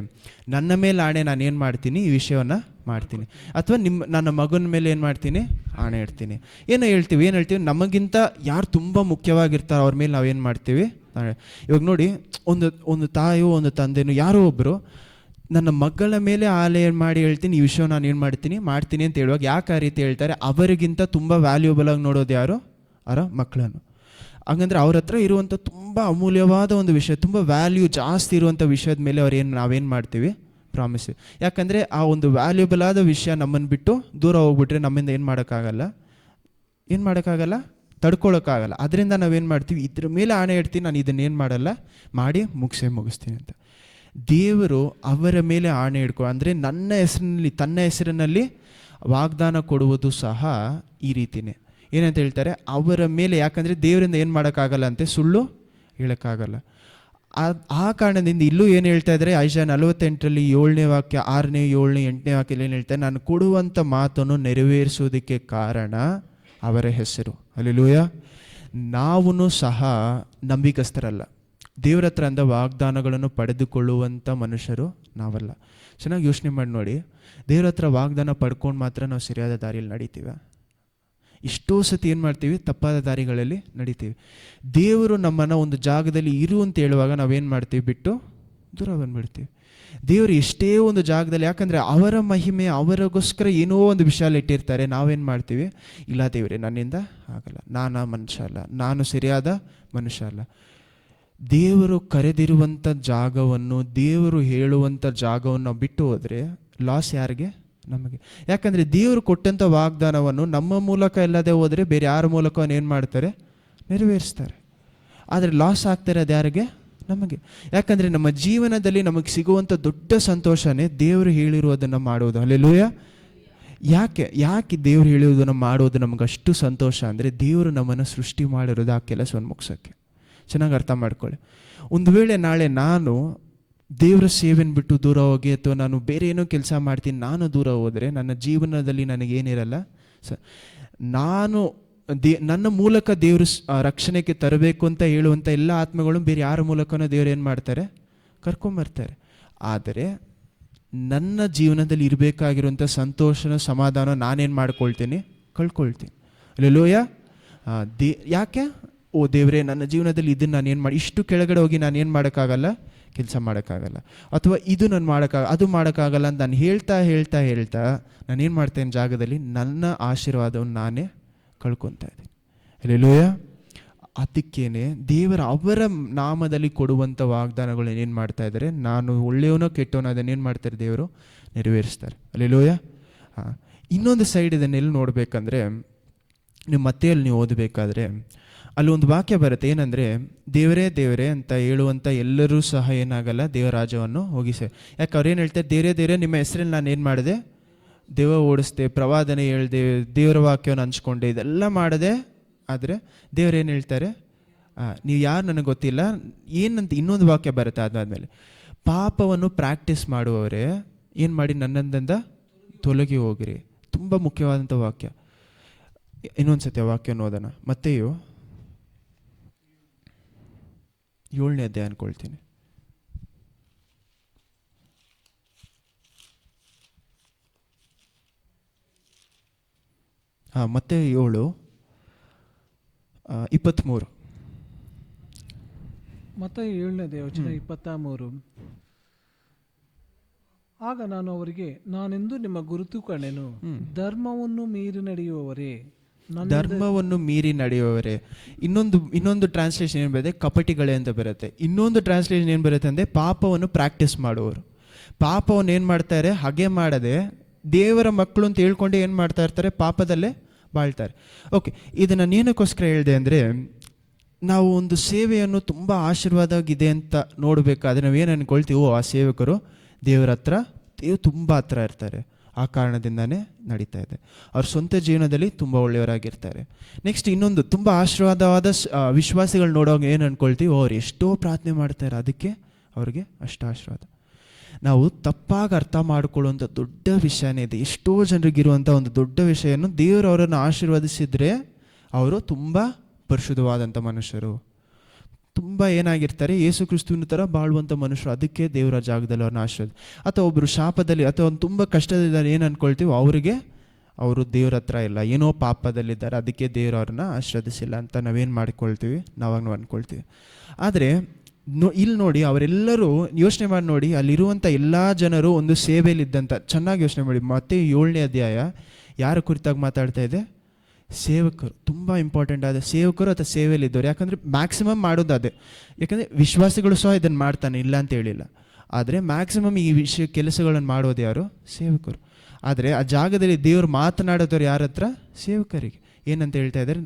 [SPEAKER 1] ನನ್ನ ಮೇಲೆ ಆಣೆ ನಾನು ಏನು ಮಾಡ್ತೀನಿ, ಈ ವಿಷಯವನ್ನು ಮಾಡ್ತೀನಿ. ಅಥವಾ ನನ್ನ ಮಗನ ಮೇಲೆ ಏನು ಮಾಡ್ತೀನಿ, ಆಣೆ ಇಡ್ತೀನಿ. ಏನು ಹೇಳ್ತೀವಿ, ನಮಗಿಂತ ಯಾರು ತುಂಬ ಮುಖ್ಯವಾಗಿರ್ತಾರೆ ಅವ್ರ ಮೇಲೆ ನಾವೇನು ಮಾಡ್ತೀವಿ. ಇವಾಗ ನೋಡಿ, ಒಂದು ತಾಯಿಯೋ ಒಂದು ತಂದೆನೋ ಯಾರೋ ಒಬ್ಬರು ನನ್ನ ಮಗಳ ಮೇಲೆ ಆಲೆ ಮಾಡಿ ಹೇಳ್ತೀನಿ, ಈ ವಿಷಯ ನಾನು ಏನು ಮಾಡ್ತೀನಿ ಅಂತ ಹೇಳುವಾಗ ಯಾಕೆ ಆ ರೀತಿ ಹೇಳ್ತಾರೆ? ಅವರಿಗಿಂತ ತುಂಬ ವ್ಯಾಲ್ಯೂಬಲ್ ಆಗಿ ನೋಡೋದು ಯಾರು? ಅವರ ಮಕ್ಕಳನ್ನು. ಹಾಗಂದ್ರೆ ಅವ್ರ ಹತ್ರ ಇರುವಂಥ ತುಂಬ ಅಮೂಲ್ಯವಾದ ಒಂದು ವಿಷಯ, ತುಂಬ ವ್ಯಾಲ್ಯೂ ಜಾಸ್ತಿ ಇರುವಂಥ ವಿಷಯದ ಮೇಲೆ ನಾವೇನು ಮಾಡ್ತೀವಿ, ಪ್ರಾಮಿಸ್. ಯಾಕಂದರೆ ಆ ಒಂದು ವ್ಯಾಲ್ಯೂಬಲ್ ಆದ ವಿಷಯ ನಮ್ಮನ್ನು ಬಿಟ್ಟು ದೂರ ಹೋಗ್ಬಿಟ್ರೆ ನಮ್ಮಿಂದ ಏನು ಮಾಡೋಕ್ಕಾಗಲ್ಲ, ತಡ್ಕೊಳ್ಳೋಕ್ಕಾಗಲ್ಲ. ಅದರಿಂದ ನಾವೇನು ಮಾಡ್ತೀವಿ, ಇದ್ರ ಮೇಲೆ ಆಣೆ ಇಡ್ತೀನಿ, ನಾನು ಇದನ್ನೇನು ಮಾಡಲ್ಲ, ಮಾಡಿ ಮುಗಿಸ್ತೀನಿ ಅಂತ. ದೇವರು ಅವರ ಮೇಲೆ ಆಣೆ ಅಂದರೆ ತನ್ನ ಹೆಸರಿನಲ್ಲಿ ವಾಗ್ದಾನ ಕೊಡುವುದು ಸಹ ಈ ರೀತಿಯೇ. ಏನಂತ ಹೇಳ್ತಾರೆ, ಅವರ ಮೇಲೆ. ಯಾಕಂದರೆ ದೇವರಿಂದ ಏನು ಮಾಡೋಕ್ಕಾಗಲ್ಲ ಅಂತೆ, ಸುಳ್ಳು ಹೇಳೋಕ್ಕಾಗಲ್ಲ. ಆ ಕಾರಣದಿಂದ ಇಲ್ಲೂ ಏನು ಹೇಳ್ತಾ ಇದ್ದಾರೆ, ಐಶಾಯ 48 7ನೇ ವಾಕ್ಯ, 6ನೇ 7ನೇ 8ನೇ ವಾಕ್ಯದಲ್ಲಿ ಏನು ಹೇಳ್ತಾರೆ, ನಾನು ಕೊಡುವಂಥ ಮಾತನ್ನು ನೆರವೇರಿಸುವುದಕ್ಕೆ ಕಾರಣ ಅವರ ಹೆಸರು. ಹಲ್ಲೆಲೂಯಾ. ನಾವು ಸಹ ನಂಬಿಕಸ್ಥರಲ್ಲ. ದೇವರ ಹತ್ರ ಅಂದ ವಾಗ್ದಾನಗಳನ್ನು ಪಡೆದುಕೊಳ್ಳುವಂಥ ಮನುಷ್ಯರು ನಾವಲ್ಲ. ಚೆನ್ನಾಗಿ ಯೋಚನೆ ಮಾಡಿ ನೋಡಿ, ದೇವರ ಹತ್ರ ವಾಗ್ದಾನ ಪಡ್ಕೊಂಡು ಮಾತ್ರ ನಾವು ಸರಿಯಾದ ದಾರಿಯಲ್ಲಿ ನಡೀತೀವಿ. ಎಷ್ಟೋ ಸತಿ ಏನು ಮಾಡ್ತೀವಿ, ತಪ್ಪಾದ ದಾರಿಗಳಲ್ಲಿ ನಡೀತೀವಿ. ದೇವರು ನಮ್ಮನ್ನು ಒಂದು ಜಾಗದಲ್ಲಿ ಇರು ಅಂತ ಹೇಳುವಾಗ ನಾವೇನು ಮಾಡ್ತೀವಿ, ಬಿಟ್ಟು ದೂರ ಬಂದುಬಿಡ್ತೀವಿ. ದೇವರು ಎಷ್ಟೇ ಒಂದು ಜಾಗದಲ್ಲಿ, ಯಾಕಂದರೆ ಅವರ ಮಹಿಮೆ ಅವರಿಗೋಸ್ಕರ ಏನೋ ಒಂದು ವಿಷಯ ಇಟ್ಟಿರ್ತಾರೆ. ನಾವೇನು ಮಾಡ್ತೀವಿ, ಇಲ್ಲ ದೇವರೇ ನನ್ನಿಂದ ಆಗಲ್ಲ, ನಾನು ಮನುಷ್ಯ ಅಲ್ಲ, ನಾನು ಸರಿಯಾದ ಮನುಷ್ಯ ಅಲ್ಲ. ದೇವರು ಕರೆದಿರುವಂಥ ಜಾಗವನ್ನು, ದೇವರು ಹೇಳುವಂಥ ಜಾಗವನ್ನು ಬಿಟ್ಟು ಹೋದರೆ ಲಾಸ್ ಯಾರಿಗೆ? ನಮಗೆ. ಯಾಕಂದರೆ ದೇವರು ಕೊಟ್ಟಂಥ ವಾಗ್ದಾನವನ್ನು ನಮ್ಮ ಮೂಲಕ ಇಲ್ಲದೆ ಹೋದರೆ ಬೇರೆ ಯಾರ ಮೂಲಕ ಏನು ಮಾಡ್ತಾರೆ, ನೆರವೇರಿಸ್ತಾರೆ. ಆದರೆ ಲಾಸ್ ಆಗ್ತಿರೋದು ಯಾರಿಗೆ? ನಮಗೆ. ಯಾಕಂದರೆ ನಮ್ಮ ಜೀವನದಲ್ಲಿ ನಮಗೆ ಸಿಗುವಂಥ ದೊಡ್ಡ ಸಂತೋಷನೇ ದೇವರು ಹೇಳಿರುವುದನ್ನು ಮಾಡೋದು. ಹಲ್ಲೆಲೂಯಾ. ಯಾಕೆ ದೇವರು ಹೇಳಿರುವುದನ್ನು ಮಾಡೋದು ನಮಗಷ್ಟು ಸಂತೋಷ ಅಂದರೆ, ದೇವರು ನಮ್ಮನ್ನು ಸೃಷ್ಟಿ ಮಾಡಿರೋದು ಆ ಕೆಲಸವನ್ನು ಮುಗಿಸೋಕ್ಕೆ. ಚೆನ್ನಾಗಿ ಅರ್ಥ ಮಾಡ್ಕೊಳ್ಳಿ. ಒಂದು ವೇಳೆ ನಾಳೆ ನಾನು ದೇವರ ಸೇವೆನ ಬಿಟ್ಟು ದೂರ ಹೋಗಿ, ಅಥವಾ ನಾನು ಬೇರೆ ಏನೋ ಕೆಲಸ ಮಾಡ್ತೀನಿ, ನಾನು ದೂರ ಹೋದರೆ ನನ್ನ ಜೀವನದಲ್ಲಿ ನನಗೇನಿರಲ್ಲ. ನಾನು ನನ್ನ ಮೂಲಕ ದೇವರು ರಕ್ಷಣೆಗೆ ತರಬೇಕು ಅಂತ ಹೇಳುವಂಥ ಎಲ್ಲ ಆತ್ಮಗಳು ಬೇರೆ ಯಾರ ಮೂಲಕನೂ ದೇವ್ರು ಏನು ಮಾಡ್ತಾರೆ, ಕರ್ಕೊಂಬರ್ತಾರೆ. ಆದರೆ ನನ್ನ ಜೀವನದಲ್ಲಿ ಇರಬೇಕಾಗಿರುವಂಥ ಸಂತೋಷನ ಸಮಾಧಾನ ನಾನೇನು ಮಾಡ್ಕೊಳ್ತೀನಿ, ಕಳ್ಕೊಳ್ತೀನಿ. ಅಲ್ಲೆಲೂಯ. ಯಾಕೆ? ಓ ದೇವರೇ, ನನ್ನ ಜೀವನದಲ್ಲಿ ಇದನ್ನು ನಾನೇನು ಮಾಡಿ, ಇಷ್ಟು ಕೆಳಗಡೆ ಹೋಗಿ ನಾನೇನು ಮಾಡೋಕ್ಕಾಗಲ್ಲ, ಕೆಲಸ ಮಾಡೋಕ್ಕಾಗಲ್ಲ, ಅಥವಾ ಇದು ನಾನು ಅದು ಮಾಡೋಕ್ಕಾಗಲ್ಲ ಅಂತ ನಾನು ಹೇಳ್ತಾ ಹೇಳ್ತಾ ಹೇಳ್ತಾ ನಾನೇನು ಮಾಡ್ತೇನೆ, ಜಾಗದಲ್ಲಿ ನನ್ನ ಆಶೀರ್ವಾದವನ್ನು ನಾನೇ ಕಳ್ಕೊತಾ ಇದ್ದೀನಿ. ಅಲ್ಲೆಲೂಯ. ಅದಕ್ಕೇನೆ ದೇವರ ಅವರ ನಾಮದಲ್ಲಿ ಕೊಡುವಂಥ ವಾಗ್ದಾನಗಳು ಏನು ಮಾಡ್ತಾ ಇದ್ದಾರೆ, ನಾನು ಒಳ್ಳೆಯವನೋ ಕೆಟ್ಟವನೋ ಅದನ್ನೇನು ಮಾಡ್ತಾರೆ, ದೇವರು ನೆರವೇರಿಸ್ತಾರೆ. ಅಲ್ಲೆಲೂಯ. ಹಾಂ, ಇನ್ನೊಂದು ಸೈಡ್ ಇದನ್ನೆಲ್ಲಿ ನೋಡಬೇಕಂದ್ರೆ, ನೀವು ಮತ್ತೆಯಲ್ಲಿ ನೀವು ಓದಬೇಕಾದ್ರೆ ಅಲ್ಲಿ ಒಂದು ವಾಕ್ಯ ಬರುತ್ತೆ, ಏನಂದರೆ ದೇವರೇ ದೇವರೇ ಅಂತ ಹೇಳುವಂಥ ಎಲ್ಲರೂ ಸಹ ಏನಾಗಲ್ಲ, ದೇವರ ರಾಜ್ಯವನ್ನು ಹೋಗಿಸೆ. ಯಾಕೆ ಅವ್ರು ಏನು ಹೇಳ್ತಾರೆ, ದೇವರೇ ದೇವರೇ ನಿಮ್ಮ ಹೆಸರಲ್ಲಿ ನಾನು ಏನು ಮಾಡಿದೆ, ದೇವ ಓಡಿಸ್ದೆ, ಪ್ರವಾದನೆ ಹೇಳ್ದೆ, ದೇವರ ವಾಕ್ಯವನ್ನು ಹಂಚ್ಕೊಂಡೆ, ಇದೆಲ್ಲ ಮಾಡಿದೆ. ಆದರೆ ದೇವರೇನು ಹೇಳ್ತಾರೆ, ನೀವು ಯಾರು ನನಗೆ ಗೊತ್ತಿಲ್ಲ ಏನಂತ ಇನ್ನೊಂದು ವಾಕ್ಯ ಬರುತ್ತೆ. ಅದಾದಮೇಲೆ ಪಾಪವನ್ನು ಪ್ರಾಕ್ಟೀಸ್ ಮಾಡುವವರೇ ಏನು ಮಾಡಿ, ನನ್ನಂದಿಂದ ತೊಲಗಿ ಹೋಗಿರಿ. ತುಂಬ ಮುಖ್ಯವಾದಂಥ ವಾಕ್ಯ. ಇನ್ನೊಂದು ಸತಿ ಆ ವಾಕ್ಯ ಓದೋಣ. ಮತ್ತೆಯು 7ನೇ ಅಧ್ಯಾಯ ಅನ್ಕೊಳ್ತೀನಿ. ಮತ್ತೆ 7:23.
[SPEAKER 2] ಮತ್ತೆ 7ನೇ ವಚನ 23. ಆಗ ನಾನು ಅವರಿಗೆ, ನಾನೆಂದು ನಿಮ್ಮ ಗುರುತು ಕಾಣೆನು, ಧರ್ಮವನ್ನು ಮೀರಿ ನಡೆಯುವವರೇ,
[SPEAKER 1] ಧರ್ಮವನ್ನು ಮೀರಿ ನಡೆಯುವವರೇ. ಇನ್ನೊಂದು ಟ್ರಾನ್ಸ್ಲೇಷನ್ ಏನು ಬರುತ್ತೆ, ಕಪಟಿಗಳೇ ಅಂತ ಬರುತ್ತೆ. ಇನ್ನೊಂದು ಟ್ರಾನ್ಸ್ಲೇಷನ್ ಏನು ಬರುತ್ತೆ ಅಂದರೆ, ಪಾಪವನ್ನು ಪ್ರಾಕ್ಟೀಸ್ ಮಾಡುವವರು. ಪಾಪವನ್ನು ಏನು ಮಾಡ್ತಾರೆ, ಹಾಗೆ ಮಾಡದೆ ದೇವರ ಮಕ್ಕಳು ಅಂತ ಹೇಳ್ಕೊಂಡು ಏನು ಮಾಡ್ತಾ ಇರ್ತಾರೆ, ಪಾಪದಲ್ಲೇ ಬಾಳ್ತಾರೆ. ಓಕೆ, ಇದನ್ನು ಏನಕ್ಕೋಸ್ಕರ ಹೇಳಿದೆ ಅಂದರೆ, ನಾವು ಒಂದು ಸೇವೆಯನ್ನು ತುಂಬ ಆಶೀರ್ವಾದವಾಗಿದೆ ಅಂತ ನೋಡಬೇಕಾದ್ರೆ ನಾವೇನು ಅಂದ್ಕೊಳ್ತೀವಿ, ಆ ಸೇವಕರು ದೇವರ ಹತ್ರ, ದೇವ್ರು ತುಂಬ ಹತ್ರ ಇರ್ತಾರೆ, ಆ ಕಾರಣದಿಂದನೇ ನಡೀತಾ ಇದೆ. ಅವ್ರ ಸ್ವಂತ ಜೀವನದಲ್ಲಿ ತುಂಬ ಒಳ್ಳೆಯವರಾಗಿರ್ತಾರೆ. ನೆಕ್ಸ್ಟ್ ಇನ್ನೊಂದು ತುಂಬ ಆಶೀರ್ವಾದವಾದ ವಿಶ್ವಾಸಿಗಳು ನೋಡುವಾಗ ಏನು ಅಂದ್ಕೊಳ್ತೀವಿ, ಅವ್ರು ಎಷ್ಟೋ ಪ್ರಾರ್ಥನೆ ಮಾಡ್ತಾರೆ, ಅದಕ್ಕೆ ಅವ್ರಿಗೆ ಅಷ್ಟು ಆಶೀರ್ವಾದ. ನಾವು ತಪ್ಪಾಗಿ ಅರ್ಥ ಮಾಡಿಕೊಳ್ಳುವಂಥ ದೊಡ್ಡ ವಿಷಯನೇ ಇದೆ. ಎಷ್ಟೋ ಜನರಿಗಿರುವಂಥ ಒಂದು ದೊಡ್ಡ ವಿಷಯವನ್ನು ದೇವರು ಅವರನ್ನು ಆಶೀರ್ವದಿಸಿದರೆ ಅವರು ತುಂಬ ಪರಿಶುದ್ಧವಾದಂಥ ಮನುಷ್ಯರು, ತುಂಬ ಏನಾಗಿರ್ತಾರೆ, ಯೇಸು ಕ್ರಿಸ್ತುವಿನ ಥರ ಬಾಳುವಂಥ ಮನುಷ್ಯರು. ಅದಕ್ಕೆ ದೇವರ ಜಾಗದಲ್ಲಿ ಅವ್ರನ್ನ ಆಶೀರ್ವಾದ. ಅಥವಾ ಒಬ್ಬರು ಶಾಪದಲ್ಲಿ ಅಥವಾ ಒಂದು ತುಂಬ ಕಷ್ಟದಿದ್ದಾರೆ ಏನು ಅಂದ್ಕೊಳ್ತೀವಿ, ಅವರು ದೇವ್ರ ಹತ್ರ ಇಲ್ಲ, ಏನೋ ಪಾಪದಲ್ಲಿದ್ದಾರೆ, ಅದಕ್ಕೆ ದೇವರು ಅವ್ರನ್ನ ಆಶೀರ್ವದಿಸಿಲ್ಲ ಅಂತ ನಾವೇನು ಮಾಡ್ಕೊಳ್ತೀವಿ, ನಾವು ಅಂದ್ಕೊಳ್ತೀವಿ. ಆದರೆ ಇಲ್ಲಿ ನೋಡಿ, ಅವರೆಲ್ಲರೂ ಯೋಚನೆ ಮಾಡಿ ನೋಡಿ, ಅಲ್ಲಿರುವಂಥ ಎಲ್ಲ ಜನರು ಒಂದು ಸೇವೆಯಲ್ಲಿದ್ದಂಥ, ಚೆನ್ನಾಗಿ ಯೋಚನೆ ಮಾಡಿ. ಮತ್ತೆ 7ನೇ ಅಧ್ಯಾಯ ಯಾರ ಕುರಿತಾಗಿ ಮಾತಾಡ್ತಾ ಇದೆ, ಸೇವಕರು. ತುಂಬ ಇಂಪಾರ್ಟೆಂಟ್ ಆದ ಸೇವಕರು ಅಥವಾ ಸೇವೆಯಲ್ಲಿದ್ದವರು. ಯಾಕಂದರೆ ಮ್ಯಾಕ್ಸಿಮಮ್ ಮಾಡೋದು ಅದೇ. ಯಾಕಂದರೆ ವಿಶ್ವಾಸಿಗಳು ಸಹ ಇದನ್ನು ಮಾಡ್ತಾನೆ, ಇಲ್ಲ ಅಂತ ಹೇಳಿಲ್ಲ. ಆದರೆ ಮ್ಯಾಕ್ಸಿಮಮ್ ಈ ಕೆಲಸಗಳನ್ನು ಮಾಡೋದು ಯಾರು, ಸೇವಕರು. ಆದರೆ ಆ ಜಾಗದಲ್ಲಿ ದೇವರು ಮಾತನಾಡೋದವ್ರು ಯಾರ ಹತ್ರ, ಸೇವಕರಿಗೆ. ಏನಂತ ಹೇಳ್ತಾ ಇದ್ದಾರೆ,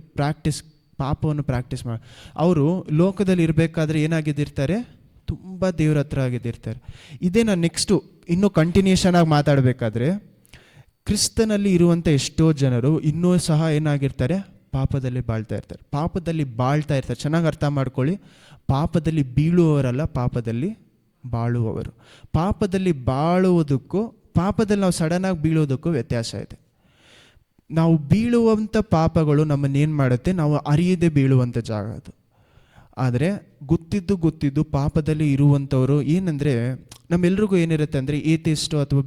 [SPEAKER 1] ಪಾಪವನ್ನು ಪ್ರಾಕ್ಟೀಸ್ ಮಾಡಿ. ಅವರು ಲೋಕದಲ್ಲಿ ಇರಬೇಕಾದ್ರೆ ಏನಾಗಿದ್ದಿರ್ತಾರೆ, ತುಂಬ ದೇವ್ರ ಹತ್ರ ಆಗಿದ್ದಿರ್ತಾರೆ. ಇದೇ ನಾನು ನೆಕ್ಸ್ಟು ಇನ್ನೂ ಕಂಟಿನ್ಯೂಷನ್ ಆಗಿ ಮಾತಾಡಬೇಕಾದ್ರೆ, ಕ್ರಿಸ್ತನಲ್ಲಿ ಇರುವಂಥ ಎಷ್ಟೋ ಜನರು ಇನ್ನೂ ಸಹ ಏನಾಗಿರ್ತಾರೆ, ಪಾಪದಲ್ಲಿ ಬಾಳ್ತಾ ಇರ್ತಾರೆ. ಚೆನ್ನಾಗಿ ಅರ್ಥ ಮಾಡ್ಕೊಳ್ಳಿ. ಪಾಪದಲ್ಲಿ ಬೀಳುವವರಲ್ಲ, ಪಾಪದಲ್ಲಿ ಬಾಳುವವರು. ಪಾಪದಲ್ಲಿ ಬಾಳುವುದಕ್ಕೂ ಪಾಪದಲ್ಲಿ ನಾವು ಸಡನ್ನಾಗಿ ಬೀಳೋದಕ್ಕೂ ವ್ಯತ್ಯಾಸ ಇದೆ. ನಾವು ಬೀಳುವಂಥ ಪಾಪಗಳು ನಮ್ಮನ್ನೇನು ಮಾಡುತ್ತೆ, ನಾವು ಅರಿಯದೆ ಬೀಳುವಂಥ ಜಾಗ ಅದು. ಆದರೆ ಗೊತ್ತಿದ್ದು ಪಾಪದಲ್ಲಿ ಇರುವಂಥವರು ಏನಂದರೆ, ನಮ್ಮೆಲ್ರಿಗೂ ಏನಿರುತ್ತೆ ಅಂದರೆ, ಏಥಿಸ್ಟು ಅಥವಾ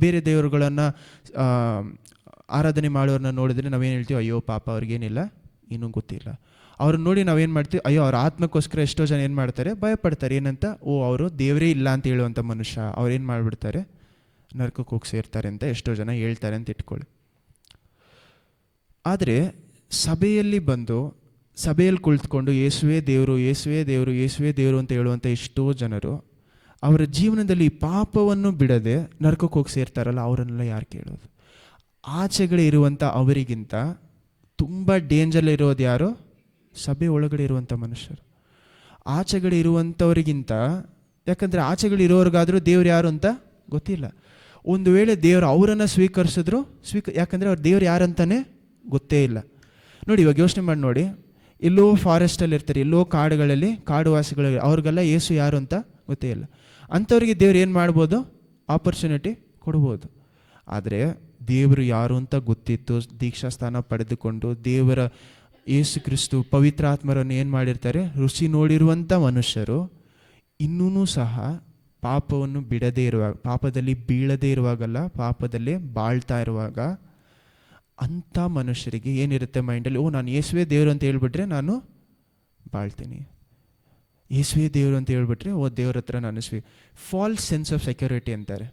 [SPEAKER 1] ಬೇರೆ ದೇವರುಗಳನ್ನು ಆರಾಧನೆ ಮಾಡೋರನ್ನ ನೋಡಿದ್ರೆ ನಾವೇನು ಹೇಳ್ತೀವಿ, ಅಯ್ಯೋ ಪಾಪ ಅವ್ರಿಗೇನಿಲ್ಲ, ಏನೂ ಗೊತ್ತಿಲ್ಲ. ಅವ್ರನ್ನ ನೋಡಿ ನಾವೇನು ಮಾಡ್ತೀವಿ, ಅಯ್ಯೋ ಅವ್ರ ಆತ್ಮಕ್ಕೋಸ್ಕರ ಎಷ್ಟೋ ಜನ ಏನು ಮಾಡ್ತಾರೆ, ಭಯಪಡ್ತಾರೆ. ಏನಂತ, ಅವರು ದೇವರೇ ಇಲ್ಲ ಅಂತ ಹೇಳುವಂಥ ಮನುಷ್ಯ, ಅವ್ರೇನು ಮಾಡಿಬಿಡ್ತಾರೆ, ನರಕಕ್ಕೆ ಹೋಗಿ ಸೇರ್ತಾರೆ ಅಂತ ಎಷ್ಟೋ ಜನ ಹೇಳ್ತಾರೆ ಅಂತ ಇಟ್ಕೊಳ್ಳಿ. ಆದರೆ ಸಭೆಯಲ್ಲಿ ಕುಳಿತುಕೊಂಡು ಯೇಸುವೇ ದೇವರು ಅಂತ ಹೇಳುವಂಥ ಎಷ್ಟೋ ಜನರು ಅವರ ಜೀವನದಲ್ಲಿ ಪಾಪವನ್ನು ಬಿಡದೆ ನರಕಕ್ಕೆ ಹೋಗಿ ಸೇರ್ತಾರಲ್ಲ, ಅವರನ್ನೆಲ್ಲ ಯಾರು ಕೇಳೋದು? ಆಚೆಗಡೆ ಇರುವಂಥ ಅವರಿಗಿಂತ ತುಂಬ ಡೇಂಜರ್ ಇರೋದು ಯಾರು? ಸಭೆ ಒಳಗಡೆ ಇರುವಂಥ ಮನುಷ್ಯರು. ಆಚೆಗಡೆ ಇರುವಂಥವ್ರಿಗಿಂತ, ಯಾಕಂದರೆ ಆಚೆಗಡೆ ಇರೋರಿಗಾದರೂ ದೇವ್ರು ಯಾರು ಅಂತ ಗೊತ್ತಿಲ್ಲ. ಒಂದು ವೇಳೆ ದೇವರು ಅವರನ್ನು ಸ್ವೀಕರಿಸಿದ್ರು ಯಾಕಂದರೆ ಅವ್ರು ದೇವ್ರು ಯಾರಂತಾನೆ ಗೊತ್ತೇ ಇಲ್ಲ. ನೋಡಿ, ಇವಾಗ ಯೋಚನೆ ಮಾಡಿ ನೋಡಿ, ಎಲ್ಲೋ ಫಾರೆಸ್ಟಲ್ಲಿ ಇರ್ತಾರೆ, ಎಲ್ಲೋ ಕಾಡುಗಳಲ್ಲಿ ಕಾಡುವಾಸಿಗಳು, ಅವ್ರಿಗೆಲ್ಲ ಯೇಸು ಯಾರು ಅಂತ ಗೊತ್ತೇ ಇಲ್ಲ. ಅಂಥವ್ರಿಗೆ ದೇವ್ರು ಏನು ಮಾಡ್ಬೋದು, ಆಪರ್ಚುನಿಟಿ ಕೊಡ್ಬೋದು. ಆದರೆ ದೇವರು ಯಾರು ಅಂತ ಗೊತ್ತಿತ್ತು, ದೀಕ್ಷಾಸ್ಥಾನ ಪಡೆದುಕೊಂಡು ದೇವರ ಯೇಸು ಕ್ರಿಸ್ತು ಪವಿತ್ರಾತ್ಮರನ್ನು ಏನು ಮಾಡಿರ್ತಾರೆ, ರುಚಿ ನೋಡಿರುವಂಥ ಮನುಷ್ಯರು ಇನ್ನೂ ಸಹ ಪಾಪವನ್ನು ಬಿಡದೇ ಇರುವಾಗ, ಪಾಪದಲ್ಲಿ ಬೀಳದೇ ಇರುವಾಗಲ್ಲ, ಪಾಪದಲ್ಲೇ ಬಾಳ್ತಾ ಇರುವಾಗ ಅಂಥ ಮನುಷ್ಯರಿಗೆ ಏನಿರುತ್ತೆ ಮೈಂಡಲ್ಲಿ, ಓ ನಾನು ಯೇಸುವೆ ದೇವರು ಅಂತ ಹೇಳ್ಬಿಟ್ರೆ ನಾನು ಬಾಳ್ತೀನಿ, ಯೇಸುವೆ ದೇವರು ಅಂತ ಹೇಳ್ಬಿಟ್ರೆ ಓ ದೇವ್ರ ಹತ್ರ ನಾನು ಫಾಲ್ಸ್ ಸೆನ್ಸ್ ಆಫ್ ಸೆಕ್ಯೂರಿಟಿ ಅಂತಾರೆ.